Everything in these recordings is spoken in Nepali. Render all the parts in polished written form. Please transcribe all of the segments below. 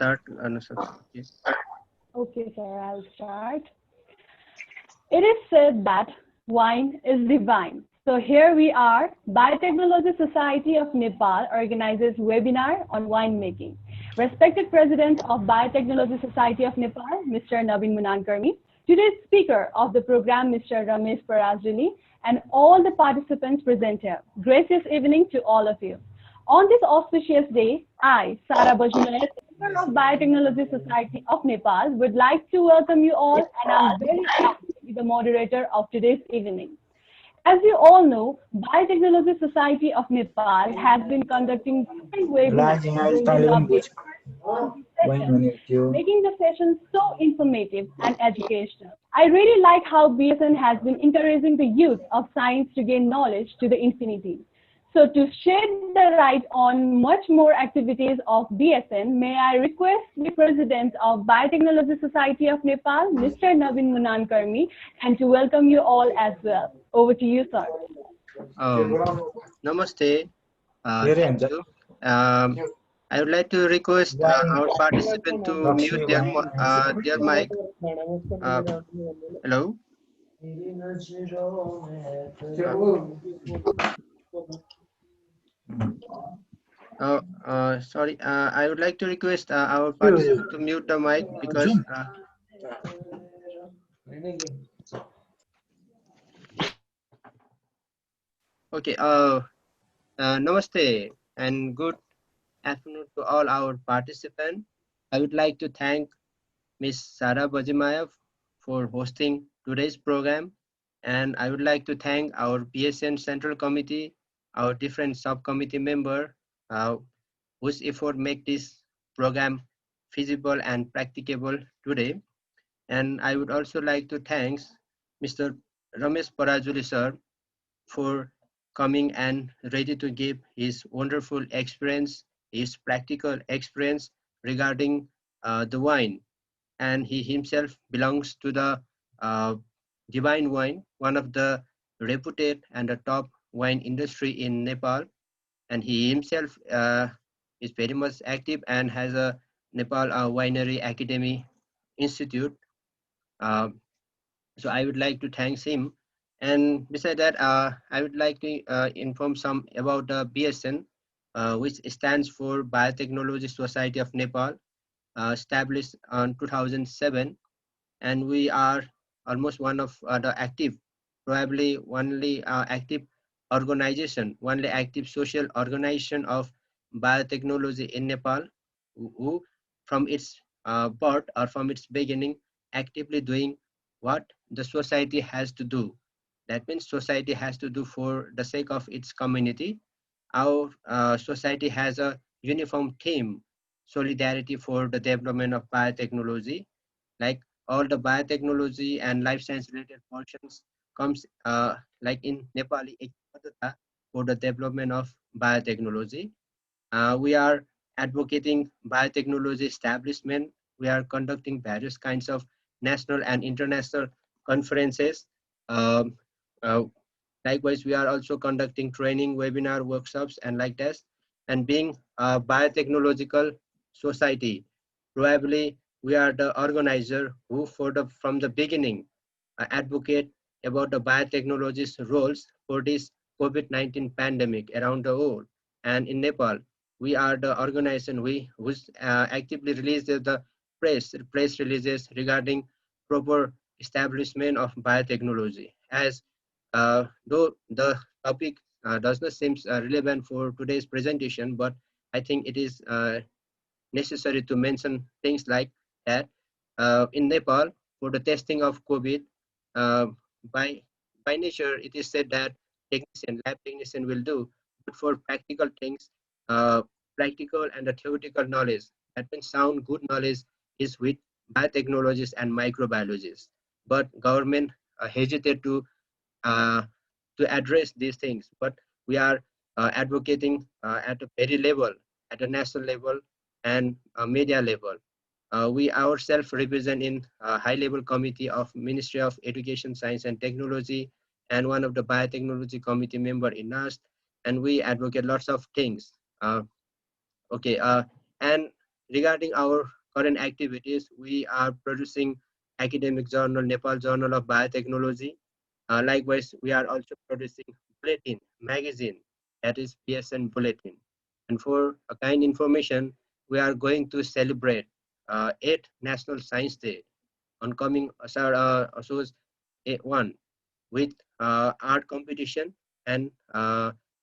start, Anusha. Okay. Okay, sir, I'll start. It is said that wine is divine. So here we are. Biotechnology Society of Nepal organizes webinar on winemaking. Respected President of Biotechnology Society of Nepal, Mr. Navin Munankarmi, today's speaker of the program, Mr. Ramesh Parajuli, and all the participants present here. Gracious evening to all of you. On this auspicious day, I, Sara Bajumaya, Speaker of Biotechnology Society of Nepal, would like to welcome you all, and I'm very happy to be the moderator of today's evening. As you all know, Biotechnology Society of Nepal has been conducting different webinars Lagging आज during the तैँले पनि lovely बुझ्यो 2020 वाइन session, भनेको के हो making the session so informative and educational. I really like how BSN has been encouraging the youth of science to gain knowledge to the infinity. So to shed the light on much more activities of BSN, may I request the President of Biotechnology Society of Nepal, Mr. Navin Munankarmi, and to welcome you all as well. Over to you, sir. Namaste. धेरै Thank हुन्छ you. I would like to request wine our participant to mute रक्सी wine their mic. Hello. Sorry. I would like to request our participant to mute the mic because. जुन Okay. Namaste and good afternoon to all our participants. I would like to thank Ms. Sara Bajimaya for hosting today's program, and I would like to thank our BSN Central Committee, our different subcommittee member, whose effort make this program feasible and practicable today. And I would also like to thank Mr. Ramesh Parajuli sir for coming and ready to give his wonderful experience, his practical experience regarding the wine. And he himself belongs to the uh, Divine Wine, one of the reputed and the top wine industry in Nepal. And he himself is very much active and has a Nepal Winery Academy Institute. Uh, so I would like to thank him. And beside that, I would like to inform some about the BSN, which stands for Biotechnology Society of Nepal, established on 2007, and we are almost one of the active, probably only active organization, only active social organization of biotechnology in Nepal, who from its birth or from its beginning actively doing what the society has to do. That means society has to do for the sake of its community. Our society has a uniform theme, solidarity for the development of biotechnology. Like all the biotechnology and life science related portions comes like in Nepali Ekpadata for the development of biotechnology. We are advocating biotechnology establishment. We are conducting various kinds of national and international conferences. Um, uh, Likewise, we are also conducting training, webinar, workshops, and like that. And being a biotechnological society, probably we are the organizer who, from the beginning, advocate about the biotechnology's roles for this COVID-19 pandemic around the world. And in Nepal, we are the organization who actively releases the press releases regarding proper establishment of biotechnology. As though the topic does not seem relevant for today's presentation, but I think it is necessary to mention things like that. In Nepal, for the testing of COVID, uh, by by nature, it is said that lab technician will do, but for practical things, uh, practical and the theoretical knowledge, that means sound good knowledge is with biotechnologists and microbiologists. But government hesitate uh, to address these things. But we are advocating at a very level, at a national level and media level. We ourselves represent in a high-level committee of Ministry of Education, Science and Technology, and one of the biotechnology committee member in NAST, and we advocate lots of things. Okay, and regarding our current activities, we are producing academic journal, Nepal Journal of Biotechnology. Likewise, we are also producing bulletin, magazine, that is BSN Bulletin. And for a kind information, we are going to celebrate 8th National Science Day on coming Assos 1 with art competition and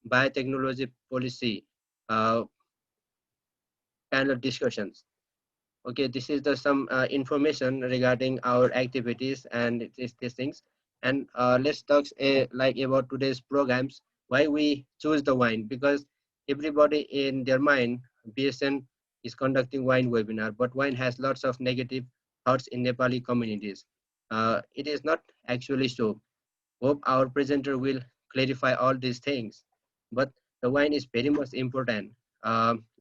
biotechnology policy uh, panel discussions. Okay, this is the some information regarding our activities and these things. And let's talk like about today's programs. Why we choose the wine? Because everybody in their mind, BSN is conducting wine webinar, but wine has lots of negative thoughts in Nepali communities. It is not actually so. Hope our presenter will clarify all these things. But the wine is very much important.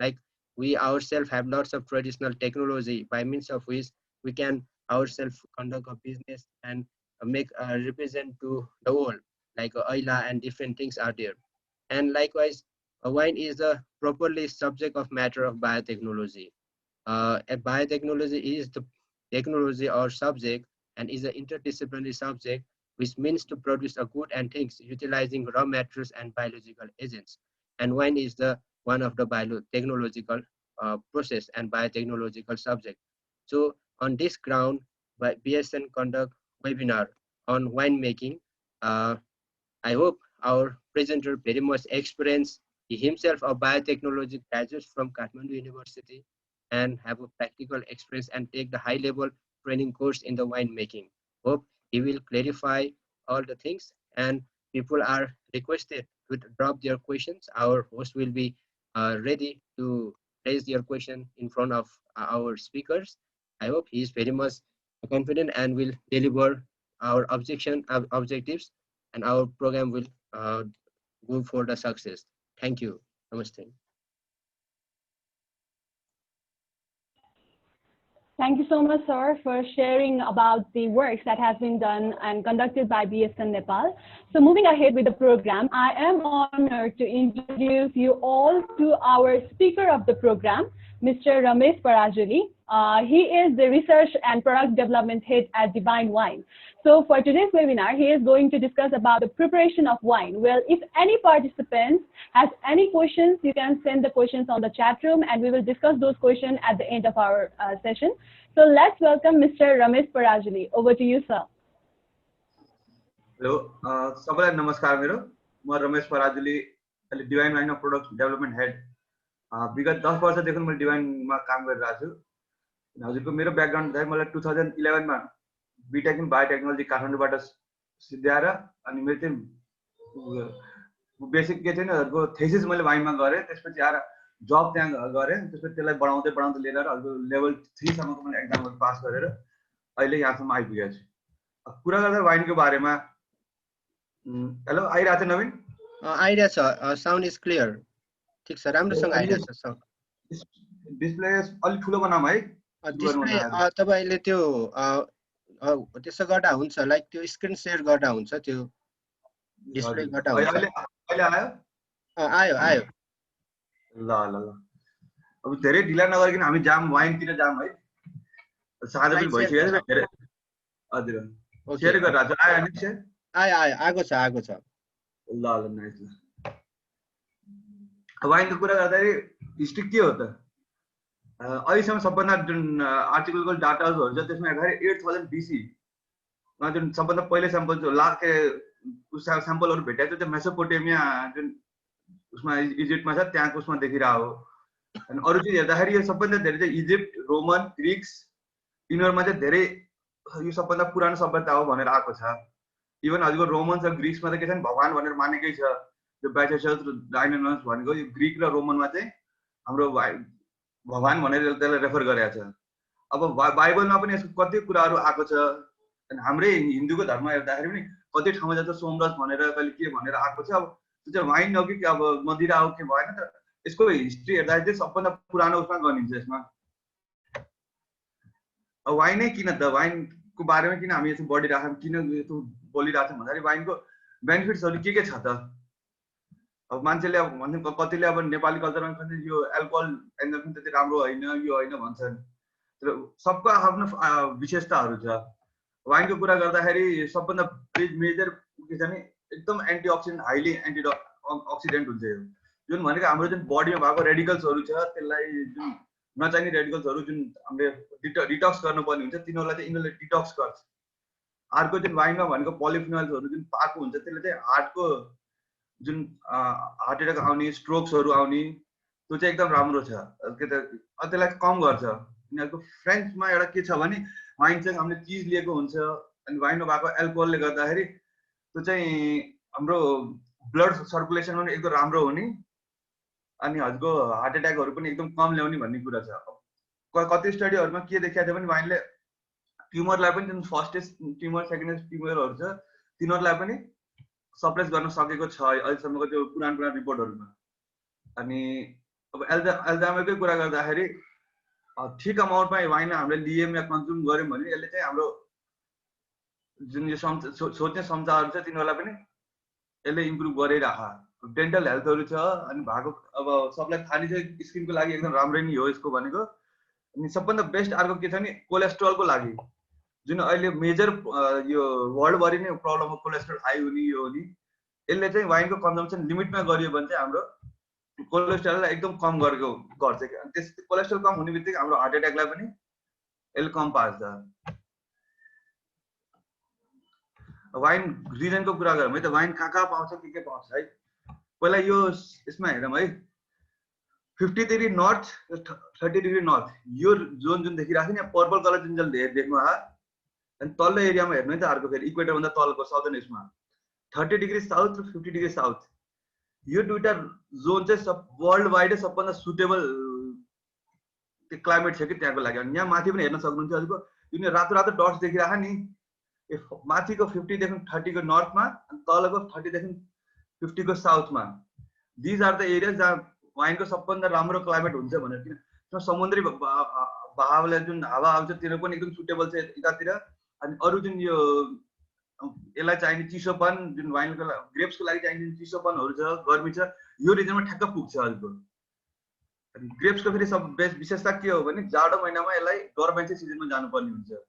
Like we ourselves have lots of traditional technology by means of which we can ourselves conduct a business and make a represent to the world, like oila and different things are there. And likewise, a wine is a properly subject of matter of biotechnology. A biotechnology is the technology or subject and is an interdisciplinary subject which means to produce a good and things utilizing raw materials and biological agents. And wine is the one of the biotechnological process and biotechnological subject. So on this ground, BSN conduct webinar on winemaking. I hope our presenter very much experienced. He himself a biotechnology graduate from Kathmandu University and have a practical experience and take the high level training course in the winemaking. Hope he will clarify all the things and people are requested to drop their questions. Our host will be ready to raise their question in front of our speakers. I hope he is very much confident and will deliver our objectives and our program will go for the success. Thank you. Namaste. Thank you so much, sir, for sharing about the works that has been done and conducted by BSN Nepal. So moving ahead with the program, I am honored to introduce you all to our speaker of the program, Mr. Ramesh Parajuli. He is the Research and Product Development Head at Divine Wine. So for today's webinar, he is going to discuss about the preparation of wine. Well, if any participants has any questions, you can send the questions on the chat room and we will discuss those questions at the end of our session. So let's welcome Mr. Ramesh Parajuli. Over to you, sir. Hello, सबैलाई नमस्कार मेरो म रमेश पराजुली अहिले divine wine product development head विगत 10 वर्षदेखि म डिभाइनमा काम गरिरहेको छु हजुरको मेरो ब्याकग्राउन्ड चाहिँ मलाई 2011 मा बीटेक इन बायोटेक्नोलोजी काठमाडौँबाट सिद्ध्याएर अनि मेरो चाहिँ बेसिक के छैन हजुरको थेसिस मैले वाइनमा गरेँ त्यसपछि आएर जब त्यहाँ गरेँ त्यसपछि त्यसलाई बढाउँदै बढाउँदै लिएर हजुरको लेभल 3 सम्मको मैले एक्जामहरु पास गरेर अहिले यहाँसम्म आइपुगेको छु कुरा गर्दा वाइनको बारेमा हेलो आइरहेछ नवीन आइरहेछ साउन्ड इज क्लियर ठीक छ राम्रोसँग आइरहेछ साउन्ड डिस्प्ले अलि ठुलो बनाम है डिस्प्ले तपाईले त्यो त्यसो गर्दा हुन्छ लाइक त्यो स्क्रिन शेयर गर्दा हुन्छ त्यो डिस्प्ले गर्दा हुन्छ अहिले आयो आयो आयो ल ल ल अब धेरै ढिला नगरिकन हामी जाम वाइनतिर जाम है साँझ पनि भइसक्यो धेरै हजुर शेयर गरिरहेको छु आयो नि शेयर आयो आयो आगो छ ल ल नाइस ल वाइनको कुरा गर्दाखेरि हिस्ट्री के हो त अहिलेसम्म सबभन्दा जुन आर्टिकलको डाटाहरू छ त्यसमा हेर्दाखेरि 8000 BC मा जुन सबभन्दा पहिले स्याम्पल जो लाखे स्याम्पलहरू भेटाएको त्यो मेसोपोटेमिया जुन उसमा इजिप्टमा छ त्यहाँको उसमा देखिरहेको हो अनि अरू चाहिँ हेर्दाखेरि यो सबभन्दा धेरै चाहिँ इजिप्ट रोमन ग्रिक्स यिनीहरूमा चाहिँ धेरै यो सबभन्दा पुरानो सभ्यता हो भनेर आएको छ इभन हजुरको रोमन्स र ग्रिक्समा त के छ भगवान भनेर मानेकै छ त्यो ब्याचेसस र डाइनोनस भनेको यो ग्रिक र रोमनमा चाहिँ हाम्रो भगवान भनेर त्यसलाई रेफर गरेको छ अब बाइबलमा पनि यसको कति कुराहरू आएको छ अनि हाम्रै हिन्दूको धर्म हेर्दाखेरि पनि कति ठाउँमा जस्तो सोमरस भनेर कहिले के भनेर आएको छ अब त्यो चाहिँ वाइन हो कि अब मदिरा हो के भएन त यसको हिस्ट्री हेर्दाखेरि चाहिँ सबभन्दा पुरानो उसमा गनिन्छ यसमा वाइनै किन त वाइनको बारेमा किन हामी यसो बढिरहेछौँ किन यस्तो बोलिरहेछौँ भन्दाखेरि वाइनको बेनिफिट्सहरू के छ त अब मान्छेले अब भन्छन् कतिले अब नेपाली कल्चरमा पनि यो एल्कोहल एन्जल पनि त्यति राम्रो होइन यो होइन भन्छन् तर सबको आफ्नो विशेषताहरू छ वाइनको कुरा गर्दाखेरि सबभन्दा मेजर के छ नि एकदम एन्टिअक्सिडेन्ट हाइली एन्टिअक्सिडेन्ट हुन्छ यो जुन भनेको हाम्रो जुन बडीमा भएको रेडिकल्सहरू छ त्यसलाई जुन नचाहिने रेडिकल्सहरू जुन हामीले डिटक्स गर्नुपर्ने हुन्छ तिनीहरूलाई चाहिँ यिनीहरूले डिटक्स गर्छ अर्को जुन वाइनमा भनेको पोलिफिनल्सहरू जुन पाएको हुन्छ त्यसले चाहिँ हार्टको जुन हार्ट एट्याक आउने स्ट्रोक्सहरू आउने त्यो चाहिँ एकदम राम्रो छ के त त्यसलाई कम गर्छ यिनीहरूको फ्रेन्चमा एउटा के छ भने वाइनसँग हामीले चिज लिएको हुन्छ अनि वाइनमा भएको एल्कोहलले गर्दाखेरि त्यो चाहिँ हाम्रो ब्लड सर्कुलेसन पनि एकदम राम्रो हुने अनि हजुरको हार्ट एट्याकहरू पनि एकदम कम ल्याउने भन्ने कुरा छ कति स्टडीहरूमा के देखाएको छ भने वाइनले ट्युमरलाई पनि जुन फर्स्टेस्ट ट्युमर सेकेन्डेस्ट ट्युमरहरू छ तिनीहरूलाई पनि सप्रेस गर्न सकेको छ अहिलेसम्मको त्यो पुरानो रिपोर्टहरूमा अनि अब एल्जाइमरकै कुरा गर्दाखेरि ठिक अमाउन्टमा वाइन हामीले लियौँ या कन्ज्युम गऱ्यौँ भने यसले चाहिँ हाम्रो जुन यो सोच्ने क्षमताहरू छ तिनीहरूलाई पनि यसले इम्प्रुभ गरिराख डेन्टल हेल्थहरू छ अनि भएको अब सबलाई थाहा नै छ स्किनको लागि एकदम राम्रै नै हो यसको भनेको अनि सबभन्दा बेस्ट अर्को के छ नि कोलेस्ट्रोलको लागि जुन अहिले मेजर यो वर्ल्डभरि नै प्रब्लम हो कोलेस्ट्रोल हाई हुने यो हुने यसले चाहिँ वाइनको कन्जम्सन लिमिटमा गरियो भने चाहिँ हाम्रो कोलेस्ट्रोललाई एकदम कम गरेको गर्छ क्या त्यस कोलेस्ट्रोल कम हुने बित्तिकै हाम्रो हार्ट एट्याकलाई पनि यसले कम पार्छ वाइन रिजनको कुरा गरौँ है त वाइन कहाँ पाउँछ के पाउँछ है पहिला यो यसमा हेरौँ है 50 डिग्री नर्थ 30 डिग्री नर्थ यो जोन जुन देखिरहेको छ नि पर्पल कलर जुन जसले देख्नु आयो अनि तल्लो एरियामा हेर्नु है त अर्को फेरि इक्वेटर भन्दा तलको साउदर्न यसमा 30 डिग्री साउथ र 50 डिग्री साउथ यो दुईटा जोन चाहिँ वर्ल्ड वाइडै सबभन्दा सुटेबल क्लाइमेट छ कि त्यहाँको लागि अनि यहाँ माथि पनि हेर्न सक्नुहुन्छ हजुरको जुन रातो रातो डट्स देखिरहेको नि माथिको 50 देखि 30 को नर्थमा अनि तलको 30 देखि 50 को साउथमा दिज आर द एरियाज जहाँ वाइनको सबभन्दा राम्रो क्लाइमेट हुन्छ भनेर किन समुद्री बहावले जुन हावा आउँछ तिनीहरू पनि एकदम सुटेबल छ यतातिर अनि अरू जुन यो यसलाई चाहिने चिसोपन जुन वाइनको ग्रेप्सको लागि चाहिने चिसोपनहरू छ गर्मी छ यो रिजनमा ठ्याक्क पुग्छ हजुरको अनि ग्रेप्सको फेरि सब विशेषता के हो भने जाडो महिनामा यसलाई डोरमेन्सी सिजनमा जानुपर्ने हुन्छ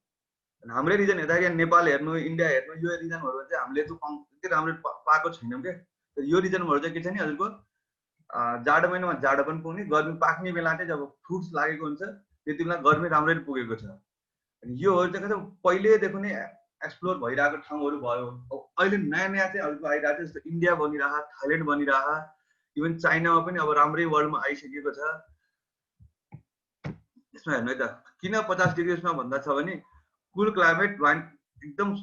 अनि हाम्रै रिजन हेर्दाखेरि नेपाल हेर्नु इन्डिया हेर्नु यो रिजनहरू चाहिँ हामीले त्यति राम्रो पाएको छैनौँ क्या यो रिजनहरू चाहिँ के छ नि हजुरको जाडो महिनामा जाडो पनि पुग्ने गर्मी पाक्ने बेला चाहिँ जब फ्रुट्स लागेको हुन्छ त्यति बेला गर्मी राम्ररी पुगेको छ अनि योहरू चाहिँ के पहिलेदेखि नै एक्सप्लोर भइरहेको ठाउँहरू भयो अहिले नयाँ नयाँ चाहिँ हजुरको आइरहेको छ जस्तो इन्डिया बनिरह थाइल्यान्ड बनिरह इभन चाइनामा पनि अब राम्रै वर्ल्डमा आइसकेको छ यसमा हेर्नु है त किन 50 डिग्री यसमा भन्दा छ भने कुल क्लाइमेट वाइन एकदम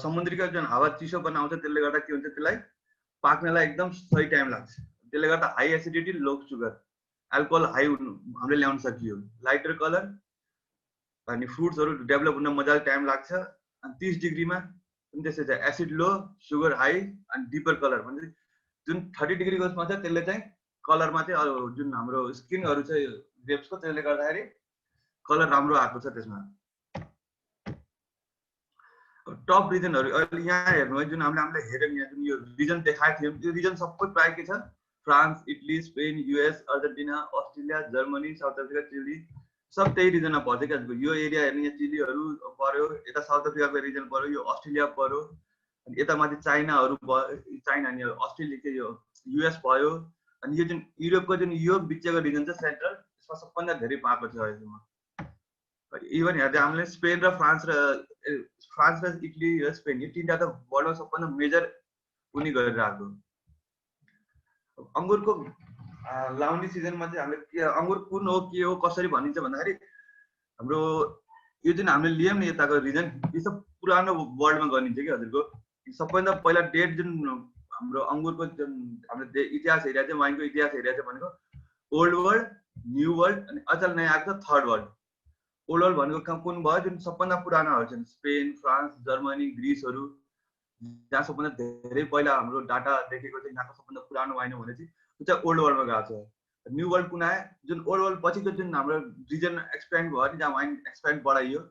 समुद्रीको जुन हावा चिसो बनाउँछ त्यसले गर्दा के हुन्छ त्यसलाई पाक्नलाई एकदम सही टाइम लाग्छ त्यसले गर्दा हाई एसिडिटी लो सुगर एल्कोहल हाई हामीले ल्याउन सकियो लाइटर कलर अनि फ्रुट्सहरू डेभलप हुन मजाले टाइम लाग्छ अनि 30 डिग्रीमा पनि त्यसै छ एसिड लो सुगर हाई अनि डिपर कलर भन्छ जुन 30 डिग्रीको उसमा छ त्यसले चाहिँ कलरमा चाहिँ जुन हाम्रो स्किनहरू छ ग्रेप्सको त्यसले गर्दाखेरि कलर राम्रो आएको छ त्यसमा टप रिजनहरू अहिले यहाँ हेर्नु है जुन हामीले हेऱ्यौँ यहाँ जुन यो रिजन देखाएको थियौँ त्यो रिजन सबै प्रायः के छ France Italy Spain US Argentina Australia Germany South Africa Chile सब त्यही रिजनमा पर्छ क्या यो एरिया हेर्नु यहाँ चिलीहरू पर्यो यता साउथ अफ्रिकाको रिजन पर्यो यो अस्ट्रेलिया पर्यो अनि यता माथि चाइनाहरू भयो चाइना अनि अस्ट्रेलिया यो युएस भयो अनि यो जुन युरोपको जुन यो बिचको रिजन छ सेन्ट्रल यसमा सबभन्दा धेरै पाएको छ अहिलेसम्म इभन हेर्दै हामीले स्पेन र फ्रान्स र इटली र स्पेन यो तिनवटा त वर्ल्डमा सबभन्दा मेजर उनी गरिरहेको अङ्गुरको लाउने सिजनमा चाहिँ हामीले अङ्गुर कुन हो के हो कसरी भनिन्छ भन्दाखेरि हाम्रो यो जुन हामीले लियौँ नि यताको रिजन यो सब पुरानो वर्ल्डमा गरिन्छ कि हजुरको सबभन्दा पहिला डेट जुन हाम्रो अङ्गुरको जुन हामीले इतिहास हेरेको चाहिँ वाइनको इतिहास हेरेको छ भनेको ओल्ड वर्ल्ड न्यू वर्ल्ड अनि अचल नयाँ आएको छ थर्ड वर्ल्ड ओल्ड वर्ल्ड भनेको कुन भयो जुन सबभन्दा पुरानाहरू छन् स्पेन फ्रान्स जर्मनी ग्रिसहरू जहाँ सबभन्दा धेरै पहिला हाम्रो डाटा देखेको चाहिँ यहाँको सबभन्दा पुरानो वाइन हो भने चाहिँ त्यो चाहिँ ओल्ड वर्ल्डमा गएको छ न्यू वर्ल्ड कुन आयो जुन ओल्ड वर्ल्ड पछिको जुन हाम्रो रिजन एक्सपेन्ड भयो नि जहाँ वाइन एक्सपेन्ड बढाइयो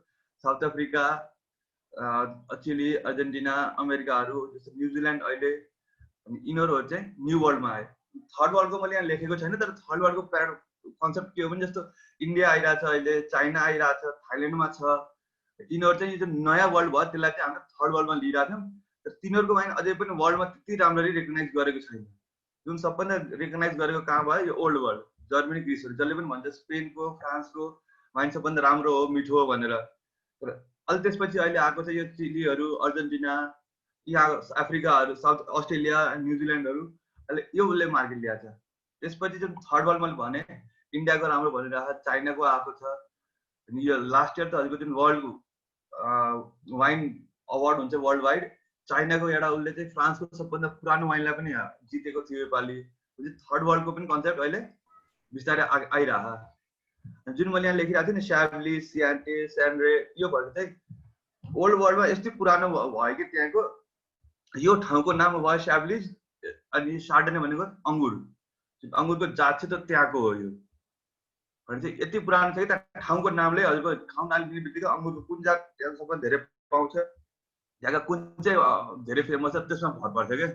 साउथ अफ्रिका चिली अर्जेन्टिना अमेरिकाहरू जस्तो न्युजिल्यान्ड अहिले अनि यिनीहरुहरु चाहिँ न्यू वर्ल्डमा आए थर्ड वर्ल्डको मैले यहाँ लेखेको छैन तर थर्ड वर्ल्डको कन्सेप्ट के हो भने जस्तो इन्डिया आइराछ अहिले चाइना आइराछ थाइल्यान्डमा छ यिनीहरु चाहिँ यो नयाँ वर्ल्ड भयो त्यसलाई चाहिँ हामीले थर्ड वर्ल्डमा लिइराछौं तर तिनीहरुको वाइन अझै पनि वर्ल्डमा त्यति राम्ररी रेकग्नाइज गरेको छैन जुन सबभन्दा रेकग्नाइज गरेको कहाँ भयो यो ओल्ड वर्ल्ड जर्मनी ग्रिसहरु जसले पनि भन्छ स्पेनको फ्रान्सको वाइन सबभन्दा राम्रो हो मिठो हो भनेर तर अहिले त्यसपछि अहिले आएको छ यो चिलीहरु अर्जेन्टिना यहाँ अफ्रिकाहरु साउथ अस्ट्रेलिया न्यूजील्यान्डहरु अहिले यो उसले मार्केट ल्याएको छ त्यसपछि जुन थर्ड वर्ल्ड मैले भने इन्डियाको राम्रो भनिरहेको चाइनाको आएको छ अनि यो लास्ट इयर त हजुरको जुन वर्ल्ड वाइन अवार्ड हुन्छ वर्ल्ड वाइड चाइनाको एउटा उसले चाहिँ फ्रान्सको सबभन्दा पुरानो वाइनलाई पनि जितेको थियो योपालि थर्ड वर्ल्डको पनि कन्सेप्ट अहिले बिस्तारै आइरहेको जुन मैले यहाँ लेखिरहेको थिएँ नि स्याभली सियान्टे स्यान्ड्रे यो भनेको चाहिँ ओल्ड वर्ल्डमा यस्तै पुरानो भयो कि त्यहाँको यो ठाउँको नाम भयो स्याभलिज अनि सार्डने भनेको अङ्गुरको जात चाहिँ त त्यहाँको हो यो भने चाहिँ यति पुरानो छ कि त्यहाँ ठाउँको नामले हजुरको ठाउँ नाम लिने बित्तिकै अङ्गुरको कुन जात त्यहाँ सबभन्दा धेरै पाउँछ त्यहाँका कुन चाहिँ धेरै फेमस छ त्यसमा भर पर्छ क्या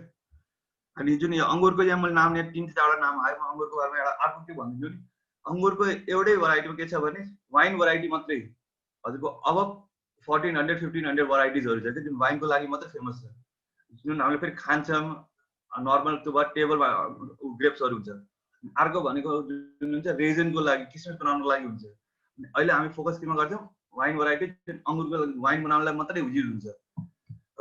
अनि जुन यो अङ्गुरको यहाँ मैले नाम लिएँ 3-4वटा नाम आयो म अङ्गुरको बारेमा एउटा अर्को के भनिदिन्छु नि अङ्गुरको एउटै भराइटीमा के छ भने वाइन भराइटी मात्रै हजुरको अब 1400-1500 भराइटिजहरु छ कि जुन वाइनको लागि मात्रै फेमस छ जुन हामीले फेरि खान्छौँ नर्मल त्यो भयो टेबलमा ग्रेप्सहरु हुन्छ अर्को भनेको जुन हुन्छ रेजनको लागि किसमिस बनाउनको लागि हुन्छ अहिले हामी फोकस केमा गर्छौँ वाइन भराइटी अङ्गुरको वाइन बनाउनलाई मात्रै युज हुन्छ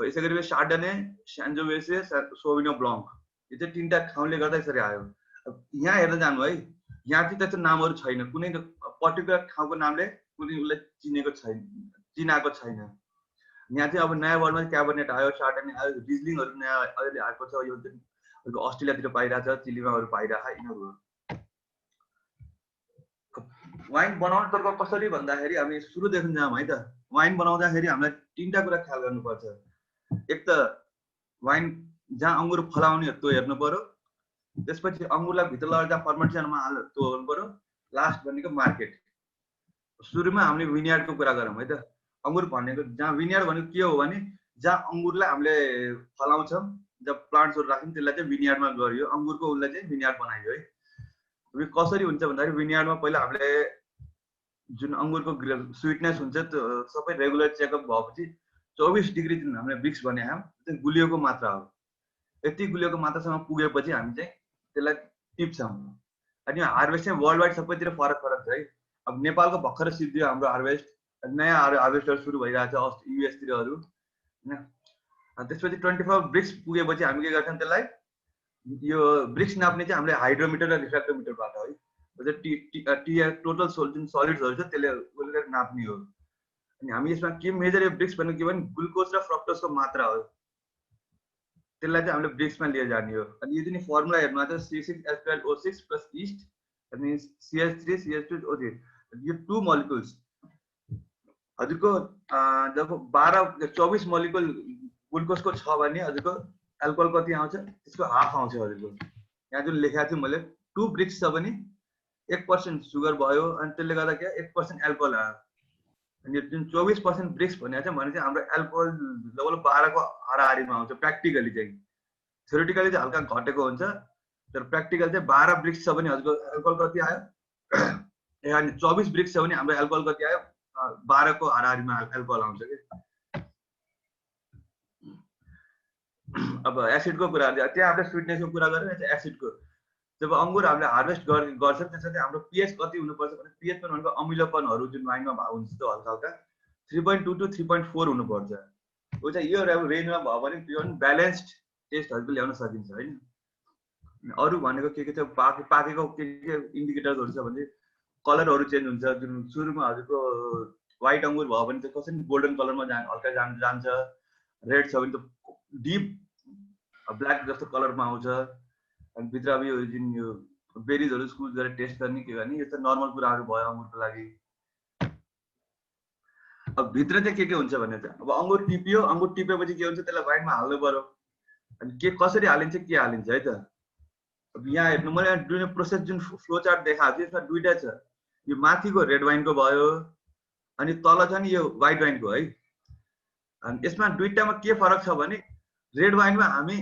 यसै गरी सार्डने स्यान्जोवेसे सोभिनो ब्लङ्क यो चाहिँ तीनटा ठाउँले गर्दा यसरी आयो यहाँ हेर्न जानु है यहाँ चाहिँ त्यस्तो नामहरु छैन कुनै पर्टिकुलर ठाउँको नामले कुनै उसलाई चिनाएको छैन यहाँ चाहिँ अब नयाँ वर्ल्डमा क्याबरनेट आयो सार्डने आयो रिजलिङहरु नयाँ अहिले आएको छ यो अस्ट्रेलियातिर पाइरहेको छ चिलीमाहरु पाइरहेको यिनीहरु वाइन बनाउन तर्फ कसरी भन्दाखेरि हामी सुरुदेखि जाम है त वाइन बनाउँदाखेरि हामीलाई तीनटा कुरा ख्याल गर्नुपर्छ एक त वाइन जहाँ अङ्गुर फलाउने त्यो हेर्नु पर्यो त्यसपछि अङ्गुरलाई भित्र लगेर जहाँ फर्मेन्टेसनमा हाल्यो त्यो हेर्नु पर्यो लास्ट भनेको मार्केट सुरुमा हामीले विनियार्डको कुरा गरौँ है त अङ्गुर भनेको जहाँ विनियार्ड भनेको के हो भने जहाँ अङ्गुरलाई हामीले फलाउँछौँ जब प्लान्ट्सहरु राख्छौँ त्यसलाई चाहिँ विनियार्डमा गरियो अङ्गुरको उसलाई चाहिँ विनियार्ड बनाइयो है कसरी हुन्छ भन्दाखेरि विनियार्डमा पहिला हामीले जुन अङ्गुरको स्विटनेस हुन्छ त्यो सबै रेगुलर चेकअप भएपछि 24 डिग्री जुन हामीले ब्रिक्स भने त्यो गुलियोको मात्रा हो यति गुलियोको मात्रासम्म पुगेपछि हामी चाहिँ त्यसलाई टिप्छौँ अनि हार्भेस्ट चाहिँ वर्ल्ड वाइड सबैतिर फरक फरक छ है अब नेपालको भर्खर सिद्धियो हाम्रो हार्भेस्ट नयाँ हार्भेस्टहरु सुरु भइरहेको छ युएस तिरहरु हैन त्यसपछि 24 ब्रिक्स पुगेपछि हामी के गर्छौँ त्यसलाई यो ब्रिक्स नाप्ने चाहिँ हामीले हाइड्रोमिटर र रिफ्र्याक्टोमिटरबाट है टोटल सलिड्सहरु छ त्यसले नाप्ने हो अनि हामी यसमा के मेजर ब्रिक्स भनेको के भने ग्लुकोज र फ्रक्टोजको मात्रा हो त्यसलाई चाहिँ हामीले ब्रिक्समा लिएर जाने हो अनि यो जुन फर्मुला हेर्नुमा चाहिँ C6H12O6 प्लस इस्ट अनि CH3CH2O3 यो 2 मोलिक्युल्स हजुरको जब 24 मोलिक्युल ग्लुकोजको छ भने हजुरको अल्कोहल कति आउँछ त्यसको हाफ आउँछ हजुरको यहाँ जुन लेखेको छु मैले 2 ब्रिक्स छ भने 1% सुगर भयो अनि त्यसले गर्दा के 1% अल्कोहल आयो अनि जुन 24% ब्रिक्स भनेको चाहिँ हाम्रो अल्कोहल लेभल 12 को हाराहारीमा आउँछ प्र्याक्टिकली चाहिँ थ्योरेटिकली चाहिँ हल्का घटेको हुन्छ तर प्र्याक्टिकल चाहिँ 12 ब्रिक्स छ भने हजुरको अल्कोहल कति आयो अनि 24 ब्रिक्स छ भने हाम्रो अल्कोहल कति आयो 12 को हाराहारीमा अल्कोहल आउँछ के अब एसिडको कुरा त्यहाँ हामीले स्वीटनेसको कुरा गर्यौं यहाँ चाहिँ एसिडको जब अंगुर हामीले हार्भेस्ट गर्छ त्यसपछि हाम्रो पीएच कति हुनुपर्छ भने पीएच पनि भनेको अमिलोपनहरु जुन वाइनमा हुन्छ त्यो हल्का हल्का 3.2 to 3.4 हुनुपर्छ हो चाहिँ यो रेन्जमा भयो भने त्यो पनि ब्यालेन्स्ड टेस्टहरु ल्याउन सकिन्छ हैन अरु भनेको के छ पाकेको के इन्डिकेटरहरु छ भने कलरहरु चेन्ज हुन्छ जुन सुरुमा हजुरको व्हाइट अंगुर भयो भने चाहिँ कसरी गोल्डन कलरमा हल्का जान्छ रेड छ भने त डीप ब्ल्याक जस्तो कलरमा आउँछ अनि भित्र अब यो जुन यो बेरिजहरु स्कुल गरेर टेस्ट गर्ने के गर्ने यो त नर्मल कुराहरु भयो अंगुरको लागि अब भित्र चाहिँ के हुन्छ भने चाहिँ अब अंगुर टिपेपछि के हुन्छ त्यसलाई वाइनमा हाल्नु पर्यो अनि के कसरी हालिन्छ के हालिन्छ है त अब यहाँ हेर्नु मैले जुन प्रोसेस जुन फ्लो चार्ट देखाएको छु यसमा दुईटा छ यो माथिको रेड वाइनको भयो अनि तल छ नि यो व्हाइट वाइनको है अनि यसमा दुईटामा के फरक छ भने रेड वाइनमा हामी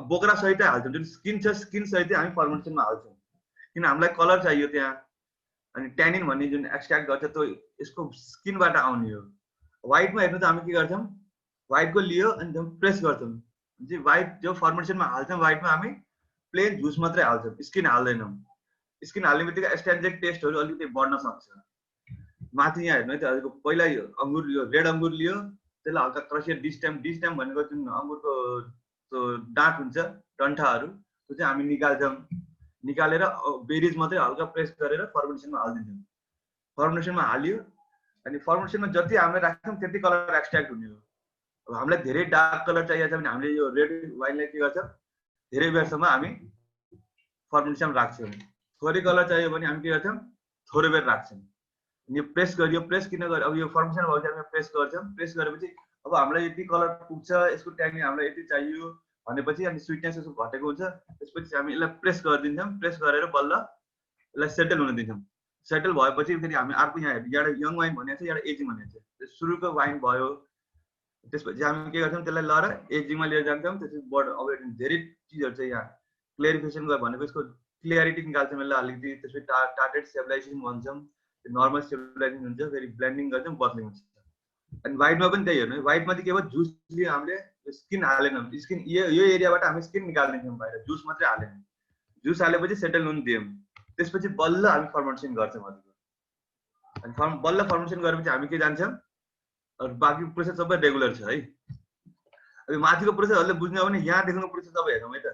बोक्रा सहितै हाल्छौँ, जुन स्किन छ स्किन सहितै हामी फर्मेन्टेसनमा हाल्छौँ, किन हामीलाई कलर चाहियो त्यहाँ। अनि ट्यानिन भन्ने जुन एक्सट्र्याक्ट गर्छ त्यो यसको स्किनबाट आउने हो। व्हाइटमा हेर्नु त हामी के गर्छौँ, व्हाइटको लियो अनि प्रेस गर्छौँ, व्हाइट जो फर्मेन्टेसनमा हाल्छौँ व्हाइटमा हामी प्लेन जुस मात्रै हाल्छौँ, स्किन हाल्दैनौँ। स्किन हाल्ने बित्तिकै एस्ट्रेन्जेक टेस्टहरू अलिकति बढ्न सक्छ। माथि यहाँ हेर्नु है त, हजुरको पहिला अङ्गुर लियो, रेड अङ्गुर लियो, त्यसलाई हल्का क्रसियर डिस्टेम भनेको जुन अङ्गुरको त्यो डाँट हुन्छ डन्ठाहरू त्यो चाहिँ हामी निकाल्छौँ। निकालेर बेरिज मात्रै हल्का प्रेस गरेर फर्मेन्टेसनमा हालिदिन्छौँ। फर्मेन्टेसनमा हाल्यो अनि फर्मेन्टेसनमा जति हामीले राख्छौँ त्यति कलर एक्सट्र्याक्ट हुने हो। अब हामीलाई धेरै डार्क कलर चाहिएको छ भने हामीले यो रेड वाइनलाई के गर्छौँ, धेरै बेरसम्म हामी फर्मेन्टेसनमा राख्छौँ। थोरै कलर चाहियो भने हामी के गर्छौँ, थोरै बेर राख्छौँ। यो प्रेस गरियो, प्रेस किन गर्यो, अब यो फर्मेन्टेसन भएपछि हामी प्रेस गर्छौँ। प्रेस गरेपछि अब हामीलाई यति कलर पुग्छ, यसको ट्यानिन हामीलाई यति चाहियो भनेपछि अनि स्विटनेस यसको घटेको हुन्छ, त्यसपछि हामी यसलाई प्रेस गरिदिन्छौँ। प्रेस गरेर बल्ल यसलाई सेटल हुन दिन्छौँ। सेटल भएपछि फेरि हामी अर्को यहाँ एउटा यङ वाइन भनेको छ, एउटा एजिङ भनेको छ। सुरुको वाइन भयो, त्यसपछि हामी के गर्छौँ, त्यसलाई लएर एजिङमा लिएर जान्छौँ। त्यसपछि बड अब धेरै चिजहरू छ यहाँ, क्लियरिफिकेसन भनेको यसको क्लियरिटी निकाल्छौँ यसलाई अलिकति। त्यसपछि टार्गेट स्टेबलाइजेसन भन्छौँ, नर्मल स्टेबलाइजेसन हुन्छ, फेरि ब्लेन्डिङ गर्छौँ, बटलिङ हुन्छ। अनि व्हाइटमा पनि त्यही हेर्नु, व्हाइटमा चाहिँ के भयो, जुस लियो हामीले, स्किन हालेनौँ, स्किन यो एरियाबाट हामी स्किन निकालिदिन्छौँ बाहिर, जुस मात्रै हालेनौँ। जुस हालेपछि सेटल हुन दियौँ, त्यसपछि बल्ल हामी फर्मेन्टेसन गर्छौँ हजुर। अनि बल्ल फर्मेन्टेसन गरेपछि हामी के जान्छौँ, बाँकी प्रोसेस सबै रेगुलर छ है। अब माथिको प्रोसेसहरूले बुझ्नु हो भने यहाँदेखिको प्रोसेस सबै हेरौँ है त।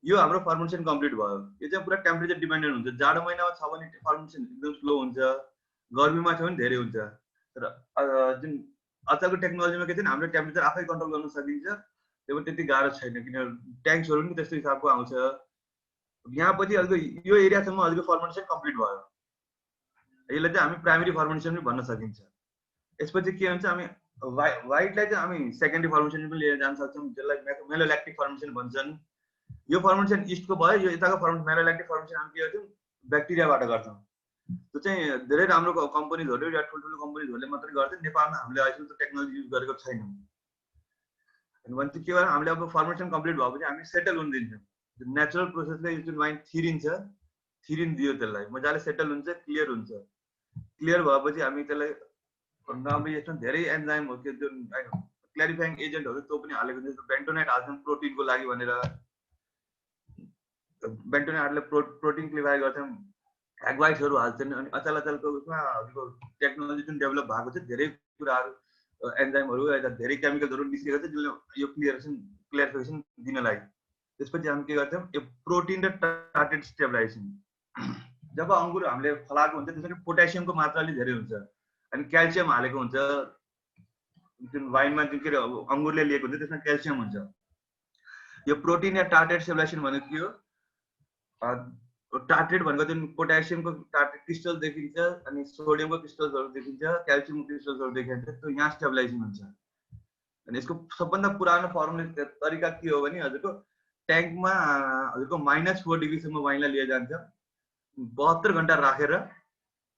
यो हाम्रो फर्मेन्टेसन कम्प्लिट भयो। यो चाहिँ पुरा टेम्परेचर डिपेन्डेन्ट हुन्छ। जाडो महिनामा छ भने फर्मेन्टेसन एकदम स्लो हुन्छ, गर्मीमा छ भने धेरै हुन्छ। तर जुन अचेलको टेक्नोलोजीमा के छ भने हाम्रो टेम्परेचर आफै कन्ट्रोल गर्न सकिन्छ, त्यो पनि त्यति गाह्रो छैन, किन ट्याङ्क्सहरू पनि त्यस्तो हिसाबको आउँछ। यहाँ पछि हजुरको यो एरियासम्म हजुरको फर्मेन्टेसन कम्प्लिट भयो। यसलाई चाहिँ हामी प्राइमेरी फर्मेन्टेसन पनि भन्न सकिन्छ। यसपछि के हुन्छ, हामी व्हाइटलाई चाहिँ हामी सेकेन्डरी फर्मेन्टेसन पनि लिएर जान सक्छौँ, जसलाई मेलोल्याक्टिक फर्मेन्टेसन भन्छन्। यो फर्मेन्टेसन इस्टको भयो, यो यताको मेलोल्याक्टिक फर्मेन्टेसन हामी के गर्छौँ, ब्याक्टेरियाबाट गर्छौँ। त्यो चाहिँ धेरै राम्रो कम्पनीजहरू या ठुल्ठुलो कम्पनीजहरूले मात्रै गर्छ। नेपालमा हामीले अहिले त्यो टेक्नोलोजी युज गरेको छैनौँ। अनि भने चाहिँ के भयो, हामीले अब फर्मेन्टेसन कम्प्लिट भएपछि हामी सेटल हुन दिन्छौँ। नेचुरल प्रोसेसले जुन वाइन थिरिन दियो, त्यसलाई मजाले सेटल हुन्छ, क्लियर हुन्छ। क्लियर भएपछि हामी त्यसलाई नर्मली यसमा धेरै एन्जाइमहरू के जुन क्ल्यारिफाइङ एजेन्टहरू त्यो पनि हालेको हुन्छ। बेन्टोनाइट हाल्छौँ प्रोटिनको लागि भनेर, बेन्टोनाइटले प्रोटिन क्लिफाई गर्छौँ। एग्वाइट्सहरू हाल्छन्। अनि अचलको उसमा हजुरको टेक्नोलोजी जुन डेभलप भएको छ, धेरै कुराहरू एन्जाइमहरू या धेरै केमिकल्सहरू निस्केको छ जसले यो क्लियरिफिकेसन दिनलाई। त्यसपछि हामी के गर्छौँ, यो प्रोटिन र टार्गेट स्टेबलाइजेसन। जब अङ्गुर हामीले फलाएको हुन्छ त्यसमा पोट्यासियमको मात्रा अलिक धेरै हुन्छ, अनि क्याल्सियम हालेको हुन्छ। जुन वाइनमा जुन के अरे अङ्गुरले लिएको हुन्छ त्यसमा क्याल्सियम हुन्छ। यो प्रोटिन या टार्गेट स्टेबलाइजेसन भनेको के हो, टार्गेट भनेको जुन पोट्यासियमको टार्गेट क्रिस्टल देखिन्छ, अनि सोडियमको क्रिस्टल्सहरू देखिन्छ, क्याल्सियमको क्रिस्टल्सहरू देखिन्छ, त्यो यहाँ स्टेबलाइजेसन हुन्छ। अनि यसको सबभन्दा पुरानो फर्मुला तरिका के हो भने हजुरको ट्याङ्कमा हजुरको -4 डिग्रीसम्म वाइनलाई लिएर जान्छ, 72 घन्टा राखेर,